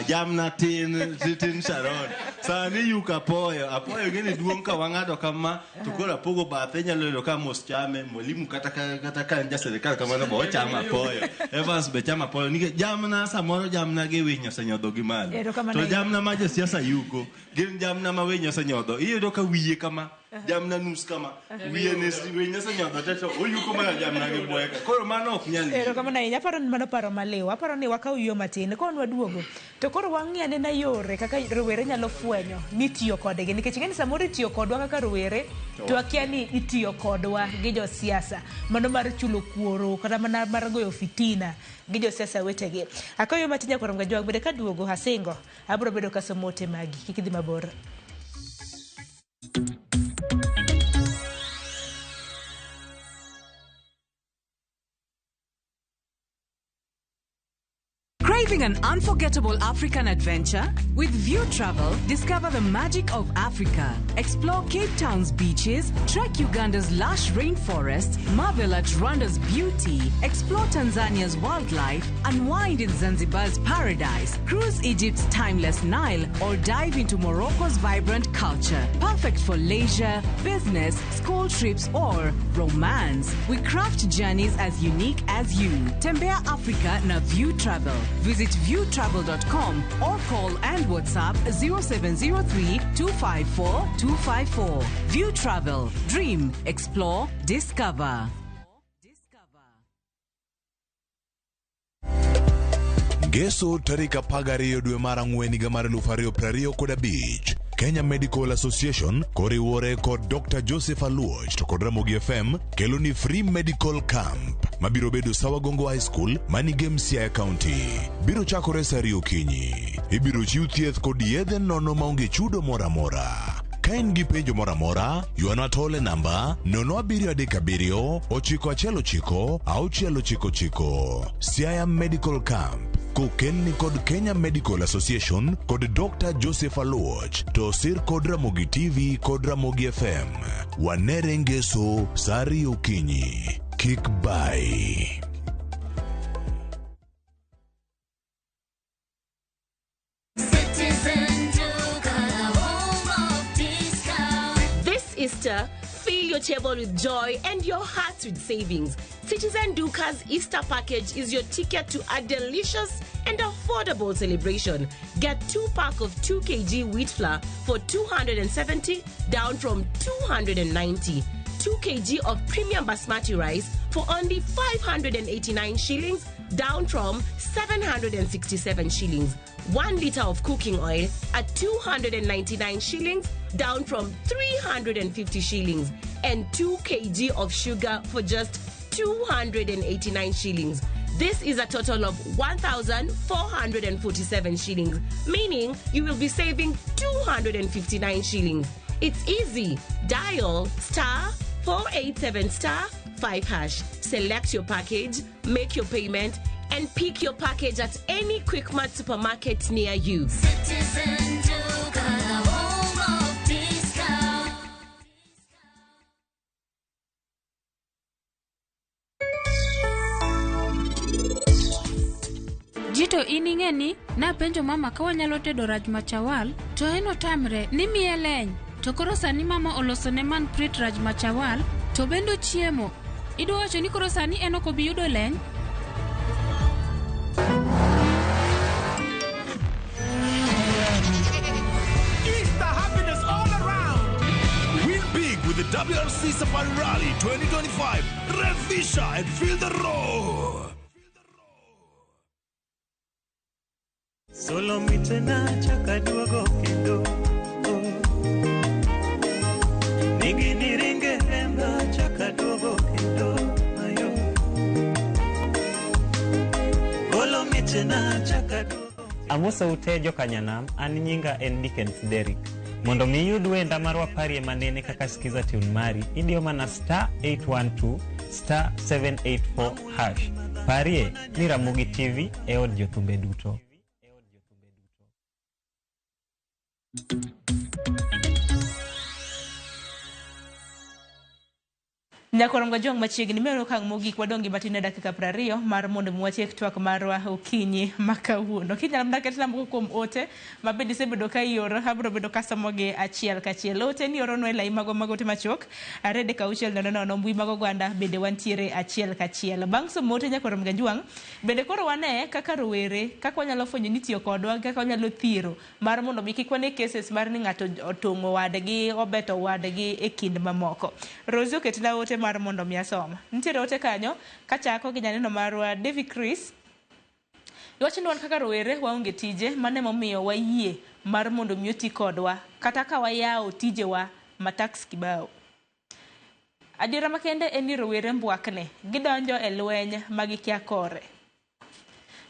jamna tin Sharon sani yuka poyo apoyo ngene duong ka wangado kama to kora pogo bathe nyalo lo ka mos chame mwalimu kata ka nja serikali kama no bo chama poyo Evans be chama poyo ni jamna samoro jamna ge winya senyodho gi malo to jamna ma je siasa yuko gin jamna ma wenya senyodho iyudo ka wiye kama jamna nus kama wiye ne wenya senyodho teto oyuko mana jamna ge boyeka koro mano ok nyali kama na inya paro ni mano paro malewa paro ni wakaw yo matin kon waduogo to koro wang'e na yore kaka rowere nyalo fwenyo ni tiyo kodgi nikech ng'eni samoro tiyo kodwa kaka rowere to akia ni itiyo kodwa gi jo siasa mano mar chulo kuoro kata mana mar goyo fitina gi jo siasa wetegi akayo matinya korom ga jwag bede ka duogo hasingo abro bedo ka somote magi kikidhi mabor. Craving an unforgettable African adventure? With View Travel, discover the magic of Africa. Explore Cape Town's beaches, trek Uganda's lush rainforests, marvel at Rwanda's beauty, explore Tanzania's wildlife, unwind in Zanzibar's paradise, cruise Egypt's timeless Nile, or dive into Morocco's vibrant culture. Perfect for leisure, business, school trips, or romance. We craft journeys as unique as you. Tembea Africa na View Travel. Visit viewtravel.com or call and WhatsApp 0703 254 254. View Travel. Dream, explore, discover. Geso tarika pagariyo dwe mar ang'wen higa mar 2025 Kenya Medical Association koriwore kod Dr. Joseph Aluoch to kod Ramogi FM kelo ni free medical camp mabiro bedo Sawagongo High School manigem Siaya County. Biro chakore saa 2 okinyi. Ibiro chiw thieth kod yedhe nono maonge chudo moramora. Kain gi penjo moramora, yuana tole namba 0737 919 699. Siaya Medical Camp kokelni kod Kenya Medical Association kod Dr. Joseph Aluoch to sir kod Ramogi TV kod Ramogi FM. Wanere ngeso saa 2 okinyi. Kick by. Easter, fill your table with joy and your heart with savings. Citizen Duca's Easter package is your ticket to a delicious and affordable celebration. Get 2-pack of 2 kg wheat flour for 270 down from 290. 2 kg of premium basmati rice for only 589 shillings down from 767 shillings. 1 liter of cooking oil at 299 shillings down from 350 shillings, and 2 kg of sugar for just 289 shillings. This is a total of 1,447 shillings, meaning you will be saving 259 shillings. It's easy. Dial *487*5#. Select your package, make your payment, and pick your package at any Quickmart supermarket near you. Citizen Duga, the home of discount. Jito ining'e ni napenjo mama ka wanyalo tedo raj machawal to en otamre ni miye leny to koro sani mama olosone man prit raj machawal to bendo chiemo idwa wacho ni koro sani en ok obi yudo leny. Easter happiness all around. Win big with the WRC Safari Rally 2025. Revisha and feel the roar. Solo mitena chakaduogo kendo Nigi niringe emba chakaduogo kendo ayo Solo mitena chakaduogo Amoso ute jokanyanam an nyinga en Dickens Derrick. Mondo mi yud wenda marwa parie manene kaka skiza tune mari idio mana *812 *784#. Parie ni Ramogi TV e od jothumbe duto. Nyakorom ga jong machiegni mero kang mogik wadongi matine dakika 20 mar mondo mwatiek twak marwa okinyi makawuono. Kinyalo mdake tena moko kuom ote mabedi sebedo ka ioro habro bedo kasomoge achiel kachiel. Ote ni oro no elai mago te machok arede kauchiel nono mbui mago gwanda bende wantiere achiel kachiel. Bang' somo ote nyakorom ga juang bende koro wane kaka rowere kaka wanyalo fwenyo ni tiyo kodwa kaka wanyalo thiro mar mondo mi kik wane cases mar ni ng'ato otongo wadgi obeto wadgi e kind mamoko. Rosie oketna ote mar mondo mi asoma. Nitiere ote kanyo kachako gi nyaneno marwa David Chris. Iwacho ni wan kaka rowere waonge tije mane momiyo wayie mar mondo mi oti kodwa kata ka wayawo tijewa matax kibao. Adiera makende en ni rowere mbwakne gidonjo e lweny magikia kore.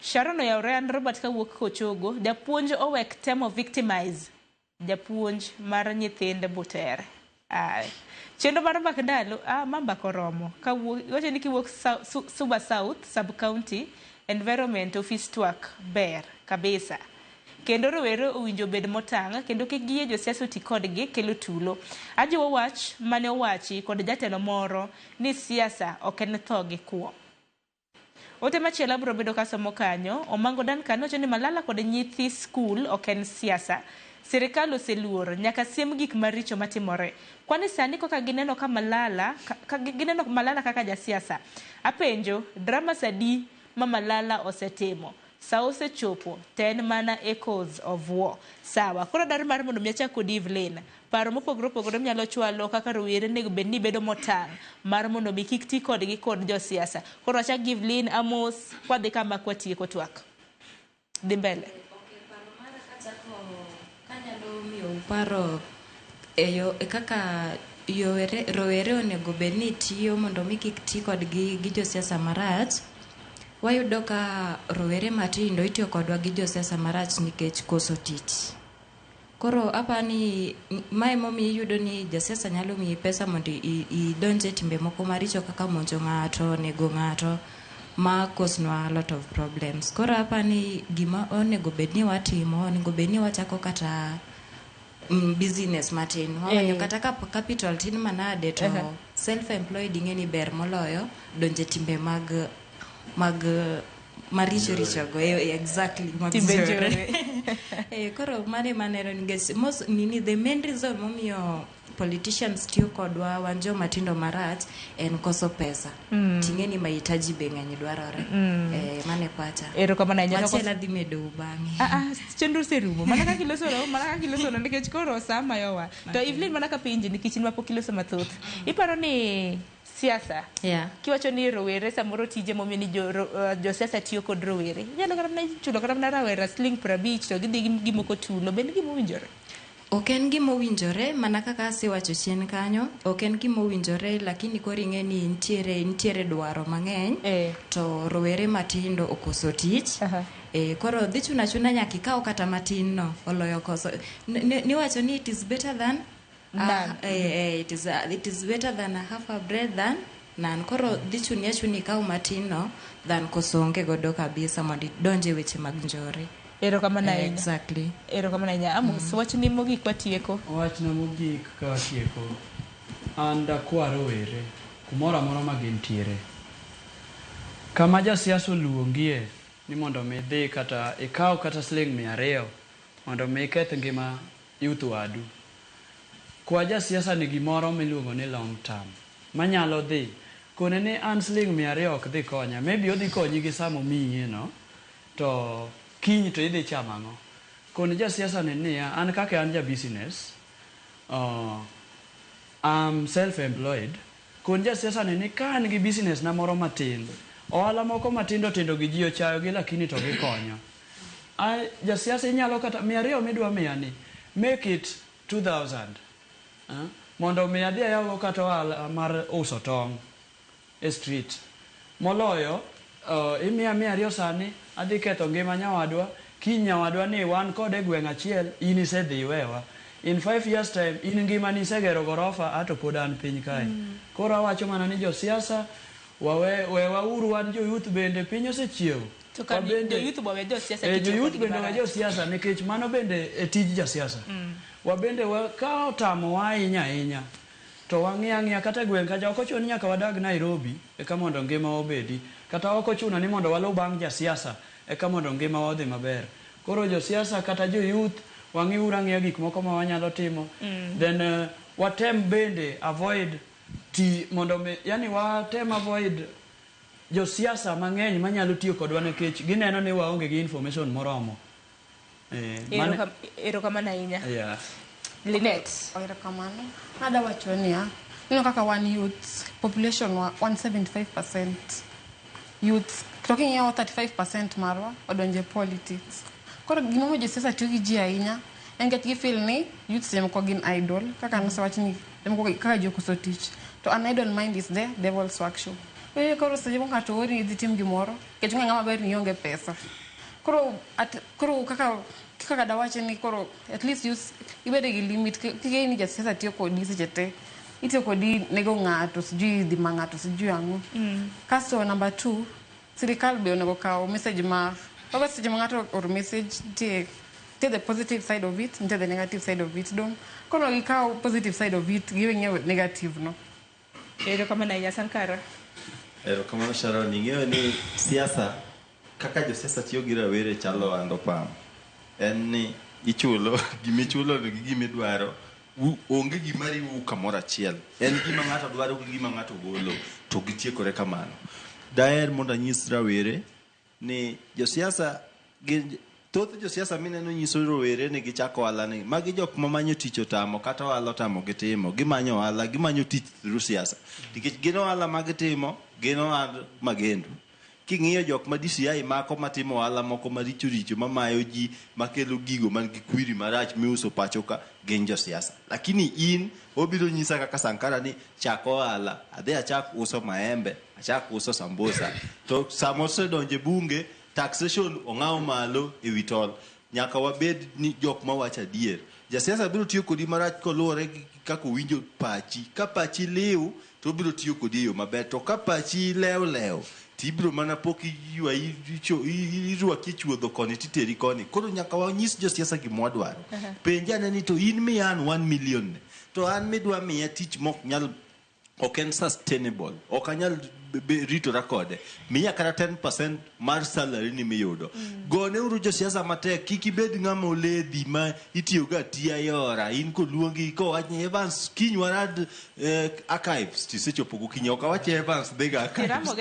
Sharon oyawre an Robert kawuok Kochogo, japuonj owek temo victimize japuonj mar nyithinde Butere. Chendo mar mbak ndalo mamba koromo wacho ni kiwuok Suba South Sub County Environment Office twak ber kabisa. Kendo rowere owinjo bed motang' kendo kik giyie josiasa oti kodgi kelo tulo. Ajiwo wach mane owachi kod jatelo moro ni siasa ok en tho gi kuo. Ote machielo biro bedo kasomo kanyo Omango Dan Kano wacho ni Malala kod nyithi skul ok en siasa. Serikal oseluor nyaka siem gik maricho matimore. Kwani sani koka gineno ka Malala kaka jasiasa. Apenjo drama sadi ma Malala osetimo. Sa osechopo ten mana echoes of war. Sawa. Koro dar mar mondo miacha kod Evelyn. Paro mopogore nyalo chwalo kaka rowere nego bed ni bedo motang' mar mondo mi kik ti kodgi kod josiasa. Koro acha Evelyn Amos kwadhi kama kwatieko twak. Dhi mbele. Paro kaka rowere onego bed ni tiyo mondo mi kik ti kodgi gi josiasa marach. Wayudo ka rowere matindo itiyo kodwa gi josiasa marach nikech koso tich. Koro apani mae momi yudo ni josiasa nyalo miyi pesa mondo idonje timbe moko maricho kaka monjo ng'ato, nego ng'ato ma cause-nwa a lot of problems. Koro apani gima onego bed ni watimo, onego bed ni wachako kata business matin. Wamanyo kata ka capital tin manade to self-employed ing'eni ber moloyo donje timbe mag maricho go exactly koro manero nikech the main reason momiyo politicians tiyo kodwa wan joma tindo marach en koso pesa. Ting'eni mahitaji be ng'eny dwarore. Mane pacha. Erokamano ahinya. Machielo adhi medo bang'e. Chenro serumo. Mana kaka iloso nikech koro sama yowa. To Evelyn mana ka pinji nikech in mapok iloso mathoth. Iparo ni siasa. Kiwacho ni rowere samoro tije momiyo ni josiasa tiyo kod rowere. Nyalo kata na chulo kata na rawera sling 50 to gidhi gimoko tulo. Ben gimo winjore. Ok en gimo winjore mana kaka asewacho chien kanyo. Ok en gimo winjore lakini koro ing'e ni nitiere dwaro mang'eny to rowere matindo okoso tich. Koro dhi chuna nyaka ikaw kata matin no oloyo koso. Niwacho ni it is better than It is better than a half a bread than nan. Koro dhi chuni kao matino than kosonge godo kabisa mondo donje weche mag njore. Erokamano ahinya. Exactly. Erokamano ahinya. Amos, wachni mogik watieko. Wachna mogik ka watieko. An dakwaro were kumoro amora ma gintiere. Kama jasiasa oluongie ni mondo mi dhi kata ikaw kata siling 200 mondo mi iketh ngima youth wadu. Kwa jasiasa ni gimoro miluongo ni long term. Manyalo dhi kone ni an siling 200 ok dhi konya. Maybe odhi konyi gi samo miyi no. To kiny to idhi chamo ang'o. Kone jasiasa ni niya, an kaka an ja business. I'm self-employed. Kone jasiasa ni ka an gi business na moro matin. Ohala moko matindo tindo gi ji ochayo gi lakini to gikonyo. Jasiasa inyalo kata 200 midwa miya ni. Make it 2,000. Mondo mi adhi ayaw kata ohala mar uso tong e street. Moloyo imiya 200 sani adhi ketho ngima nyawadwa, kiny nyawadwa ni wan kode gweng' achiel, in isedhi iwewa. In 5 years time in ngima ni isegero gorofa ato pod an piny kae. Koro awacho mana ni josiasa wauru wan jo youth bende piny osechiew. To ka jo youth bo josiasa jo youth bende wa josiasa nikech mano bende e tij jasiasa. Wa bende ka otamo wa ahinya to wang'iya kata gweng' ka ok ochuno nyaka wadag Nairobi eka mondo ngima obedi, kata ok ochuno ni mondo walu bang' jasiasa eka mondo ngima odhi maber. Koro josiasa kata jo youth wang'iya gik moko ma wanyalo timo. Then watem bende avoid mondo yani watem avoid josiasa mang'eny manyalo tiyo kodwa nikech gineno ni waonge gi information moromo. Erokamano ahinya. Yeah. Linet. Erokamano. Nada wacho niya, neno kaka one youth population wa 175% youth. Talking here 35% marwa odonje politics. Koro gino josiasa tiyo gi ji ahinya. En get gifeel ni youth sema ko gin idol. Kaka nasawachi ni ko kaka jokuso tich. To an idle mind is the devil's workshop. Koro seje moko to ori dhi tim gimoro, kech ng'ama ber ni onge pesa. Koro kaka dawache ni koro at least use ibede gi limit kike ni jasiasa tiyo kodi seche te. Itiyo kodi nego ng'ato sijui dhi mang'ato sijui ang'o. Kasto number 2, sirikal be onego kawo message ma baba seche ng'ato or message take the positive side of it, the negative side of it. Don't kono gikawo positive side of it, giving you negative no. Erokamano ahinya Sankara. Erokamano Sharon, ing'eyo ni siasa kaka josiasa tiyo gi rawere chalo ando pam. En ni ichulo gimichulo gi gimidwaro onge gima riwu kamoro achiel. En gima ng'ato dwaro gi gima ng'ato golo to gitiekore kamano. Daher mondo anyis rawere ni josiasa thoth josiasa mineno nyiso rowere ni gichako ohala ni magi jok mamanyo tich otamo kata ohala otamo gitimo, gimanyo ohala, gimanyo tich through siasa. Nikech gin ohala magitimo, gin ohala magendo. King'iyo jok ma DCI mako matimo ohala moko maricho mamayo ji makelo gigo man gi kwiri marach miuso pacho ka gin josiasa. Lakini in obiro nyisa kaka Sankara ni chako ohala, adhi achak uso maembe, achak uso sambusa. To samose donje bunge taxation ong'aw malo e wi tol. Nyaka wabed ni jok mawacho adier. Jasiasa biro tiyo kodi marach koluwore gi kaka winjo pachi. Ka pachi lew to biro tiyo kodi yo maber. To ka pachi lew tibiro mana pok irwaki chuodho koni titeri koni. Koro nyaka wanyis josiasa gima wadwaro. Penjane ni to in miya an 1 million. To an midwa miya tich mok nyal ok en sustainable. Ok anyal ritora kode. Miya kata 10% mar salary ni miyudo. Gone uru josiasa matek, kik ibed ng'ama oledhi ma itiyo ga tiya yora. In koluongi ko wachni Evans kiny warad archives tisechopo gokinyi. Ok awache Evans dhega archives.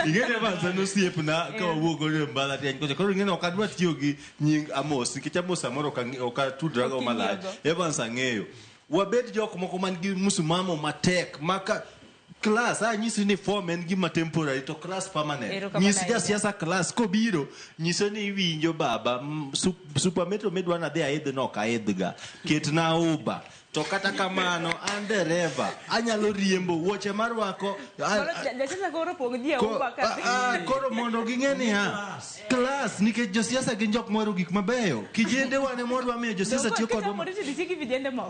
Ing'eni Evans en osiepna ka wawuok godo e mbalariany kocha. Koro ing'eni ok adwa tiyo gi nying Amos nikech Amos samoro ok atudra go malach. Evans ang'eyo. Wabed jok moko man gi musimamo matek maka class nyisi ni form en gima temporary to class permanent. Nyisi jasiasa class kobiro nyiso ni winjo baba super metro midwa na dhi aidh no ka aidh ga ketna uba to kata kamano an dereva anyalo riembo wuoche marwako koro mondo ging'e ni klas nikech josiasa gin jok mohero gik mabeyo kijende wane modwa miyo josiasa tiyo kodwa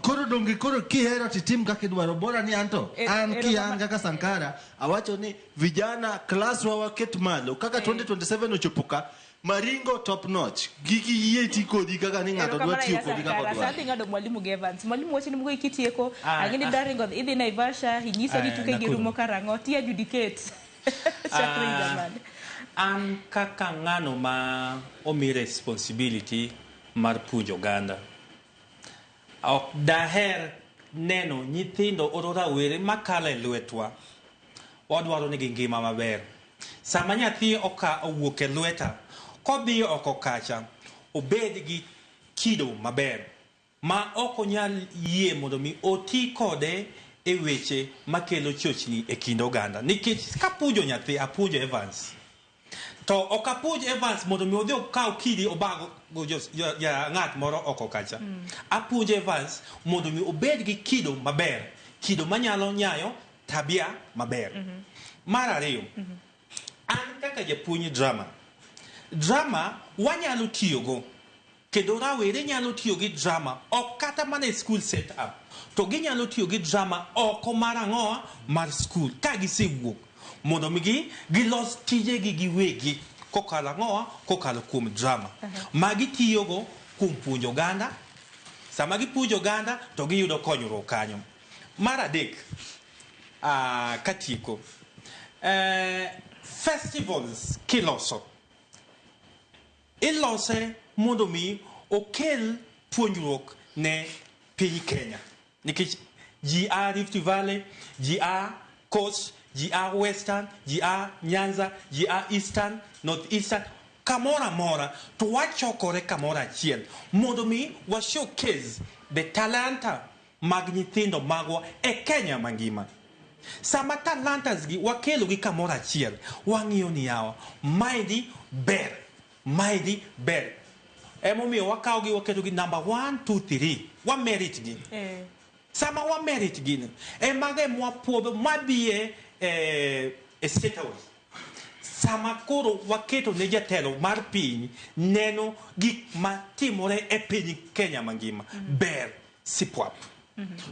koro donge koro kihero titim kaka idwaro bora ni anto an kian kaka Sankara awacho ni vijana klas waket malo kaka 2027 ochopo ka maringo top notch giki yie ti kodi kaka ni ng'ato dwa tiyo kodi kaka dwa sasa ngado mwalimu Evans mwalimu wacho ni mgo ikitieko agini daringo idhi Naivasha hinyiso ni tuke girumo karango ti adjudicate chakri jamani an kaka ng'ano ma omi responsibility mar puonjo oganda ok daher neno nyithindo orora were makale lwetwa wadwaro ni ngima maber sama nyathi owuok e lweta kodhi oko kacha obed gi kido maber ma ok onyal yie mondo mi oti kode e weche makelo chochni e kind oganda nikech kapuonjo nyathi apuonjo Evans to ok apuonj Evans mondo mi odhi okaw kidi obago ya ng'at moro oko kacha apuonjo Evans mondo mi obed gi kido maber kido manyalo nyayo tabia maber mar ariyo an kaka japuonj drama wanyalo tiyogo kendo rawere nyalo tiyo gi drama ok kata mana e school set up to ginyalo tiyo gi drama oko mar ang'owa mar school ka gisewuok mondo mi gilos tijegi giwegi kokalo ang'owa kokalo kuom drama ma gitiyogo kuom puonjo oganda sama gipuonjo oganda to giyudo konyruok kanyo mar adek katieko festivals kilose mondo mi okel puonjruok ne piny Kenya nikech ji a Rift Valley ji a Coast ji a Western ji a Nyanza ji a Eastern North Eastern kamora mora to wachokore kamora achiel mondo mi wa showcase the talanta mag nyithindo magwa e Kenya mangima sama talantas gi wakelo gi kamora achiel wang'iyo ni yawa maidi ber emomiyo wakawo gi waketo gi number 1 2 3 wa merit gi sama wa merit gi emage mwapuodho mabie State House sama koro waketo ne jatelo mar piny neno gik matimore e piny Kenya mangima ber sipwap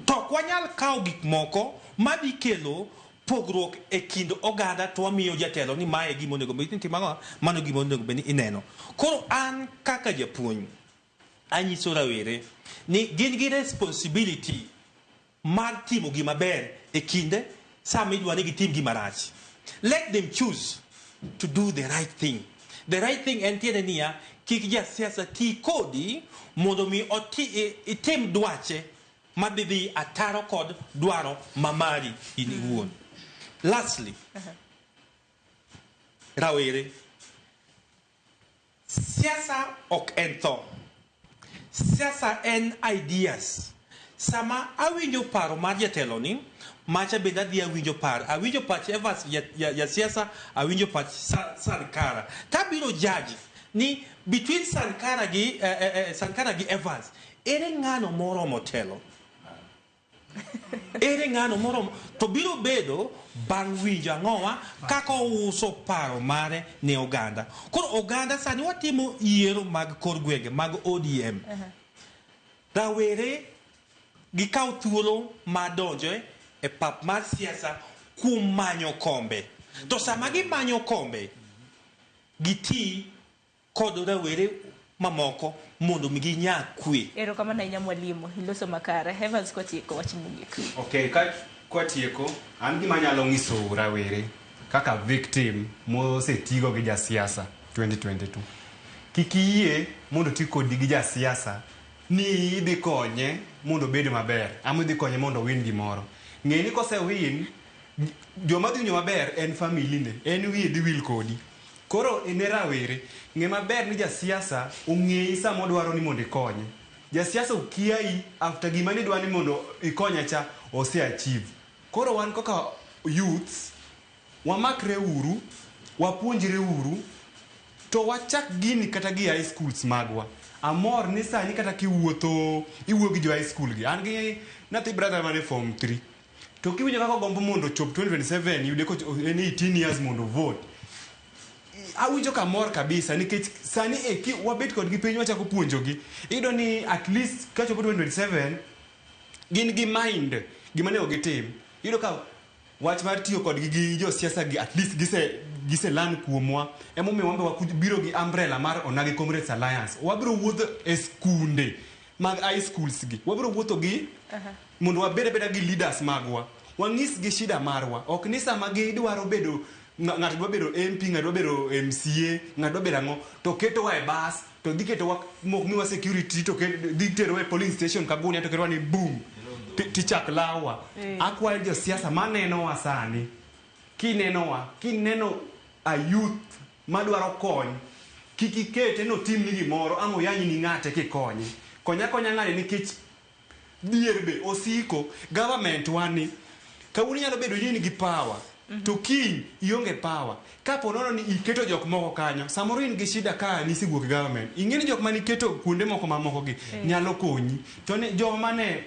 to kwanyal kawo gik moko madhi kelo pogruok e kind oganda to wamiyo jatelo ni mae gimo nego bed timo mano gimo nego bed ineno koro an kaka japuonj anyiso rawere ni gin gi responsibility mar timo gima ber e kinde sama idwa ni gitim gima rach let them choose to do the right thing en tiende niya kik jasiasa ti kodi mondo mi itim dwache madhi ataro kod dwaro mamari in iwuon lastly rawere siasa ok en tho siasa en ideas sama awinjo paro mar jatelo ni macha benda dhi awinjo pach Evans ya siasa awinjo pach Sankara tabiro judge ni between Sankara gi Evans ere ng'ano moro motelo ere ng'ano moro to biro bedo bang' winjo ang'owa kaka ouso paro mare ne oganda koro oganda sani watimo yiero mag kor gwenge mag ODM rawere gikaw thuolo madonjo e pap mar siasa kuom manyo kombe to sama gimanyo kombe giti kod rawere mamoko mondo mi ginya kwe erokamano ahinya mwalimu iloso makare Evans kwatieko wach mogik okay kwatieko an gima nyalo nyiso rawere kaka victim mosetigo gi jasiasa 2022 kikiyie mondo ti kodi gi jasiasa ni idhi konye mondo bed maber ama idhi konye mondo win gimoro ng'eni kose win joma dhi winjo maber en family ne en wiye dhi wil kodi koro ene rawere ng'e maber ni jasiasa ong'eyi sama odwaro ni mondo ikonye jasiasa okiai after gima ni dwa ni mondo ikonye cha ose achieve koro wan kaka youths wamakre wapuonjre to wachak gini kata gi high schools magwa amor ni sani kata kiwuotho iwuo gi jo high school gi an gi nathi brother mane form 3 to kiwinjo kaka gombo mondo chop 2027 yude ko en 18 years mondo vote awinjo ka mor kabisa nikech sani wabet kod gi piny wachako puonjogi iyudo ni at least ka chopo 2027 gin gi mind gima ne ogitim iyudo ka wach mar tiyo kod gi jo siasa gi at least gise lan kuomwa emomiyo wambe wabiro gi umbrella mar Onagi Comrades Alliance wabiro wuotho e skunde mag high schools gi wabiro wuotho gi mondo wabed abeda gi leaders magwa wang'is gi shida marwa ok ni sama gidwaro bedo ng'ato dwa bedo MP ng'ato dwa bedo MCA ng'ato dwa bedo ang'o to ketowa e bus to dhi ketowa miwa security to dhi terowa e polling station Kabunia to ketowa ni boom tichak lawa akwayo jo siasa manenowa sani kineno a youth madwaro kony kik ikete no tim ni gimoro ang' oyanyi ni ng'ate kikonye konya ng'ane nikech dier be osiko government wani kawuono nyalo bedo ni gi power to kiny ionge power kapo nono ni iketo jok moko kanyo samoro in gi shida ka nisiwuok government ing'eni jok mani keto kuonde moko mamoko gi nyalo konyi to ne joma mane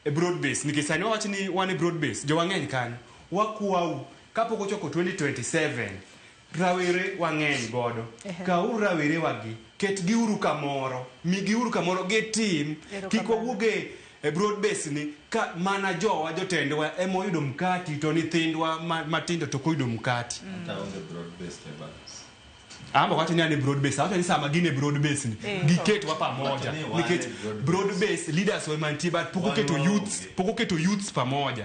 e broad base nikech sani wawach ni wan e broad base jo wang'eny kanyo wakwau kapok ochoko 2027 rawere wang'eny godo kauru rawere wagi ketgi uru kamoro migiuru kamoro gitim kik wawuoge e broad base ni ka mana jowa jotendwa emoyudo mkati to nyithindwa matindo to koyudo mkati amba watu ni broad base watu ni sama gine broad base ni giketwa pamoja nikech broad base leaders we mantiba poko keto youths pamoja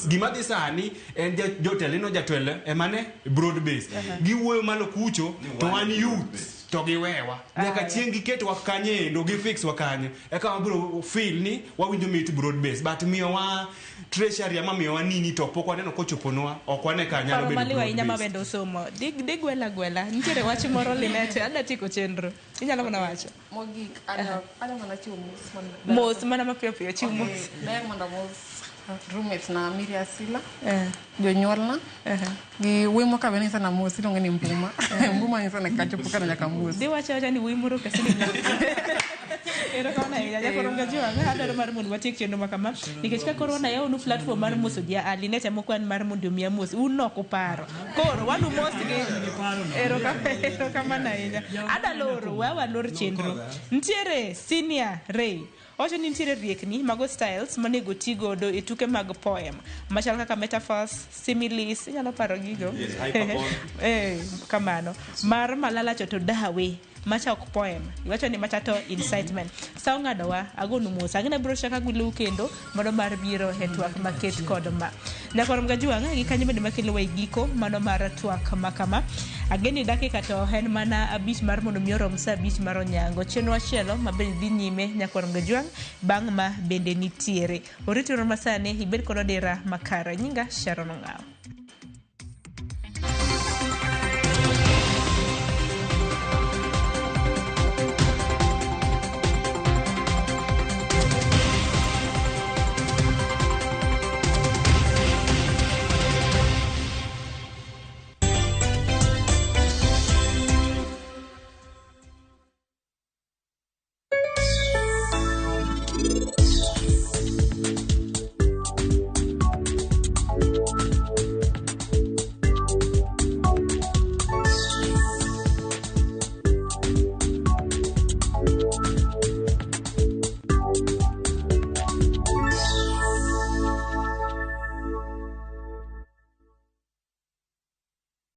gima dhi sani en joteleno jatwele emane broad base giwuoyo malo kucho to wan youths to giwewa nyaka chieng' giketwa kanye ndo gifix wakanye eka wabiro feel ni wawinjo mit broad base but miyowa treasury ama miyowa nini to pok waneno kochoponwa ok wane ka nyalo bedo maliwa inyama bendo somo dig gwela nitiere wach moro Linete ada tiko chenro inyalo mana wacho mogik ada mana chiwo mos mana mapiyo chiwo mos ber mondo mos roommates na Miria Sila jonyuolna gi wuoyi moko bende sana mos iluongo ni Mbuma Mbuma ni sana kachopo kana nyaka mos di wacho ni wuoyi moro kasini ero kona ya koronga jua adaro mar mondo watiek chenro makama nikech ka korona yawnu platform mar moso dia Linete mokwan mar mondo miya mos unoko paro koro wanu mos gi ero kama na ina adaloro wawa lor chenro ntiere senior Ray ocho ni ntiere riekni mago styles manego tigodo e tuke mag poem machal kaka metaphors similes inyalo paro gigo kamano mar malala choto dawe macha ok poem iwacho ni macha to incitement sa ngado wa agonu musa ngina bro shaka gwilu kendo mondo mar biro he twak maket kod ma nyakorom gajua ngi kanyo bende makelo wai giko mano mar twak makama ageni dakika to hen mana abich mar mondo miorom sa abich mar onyango chenwa chielo mabende dhi nyime nyakorom gajua bang' ma bende nitiere oritiro masane ibed kod dira makara nyinga Sharon Ngao.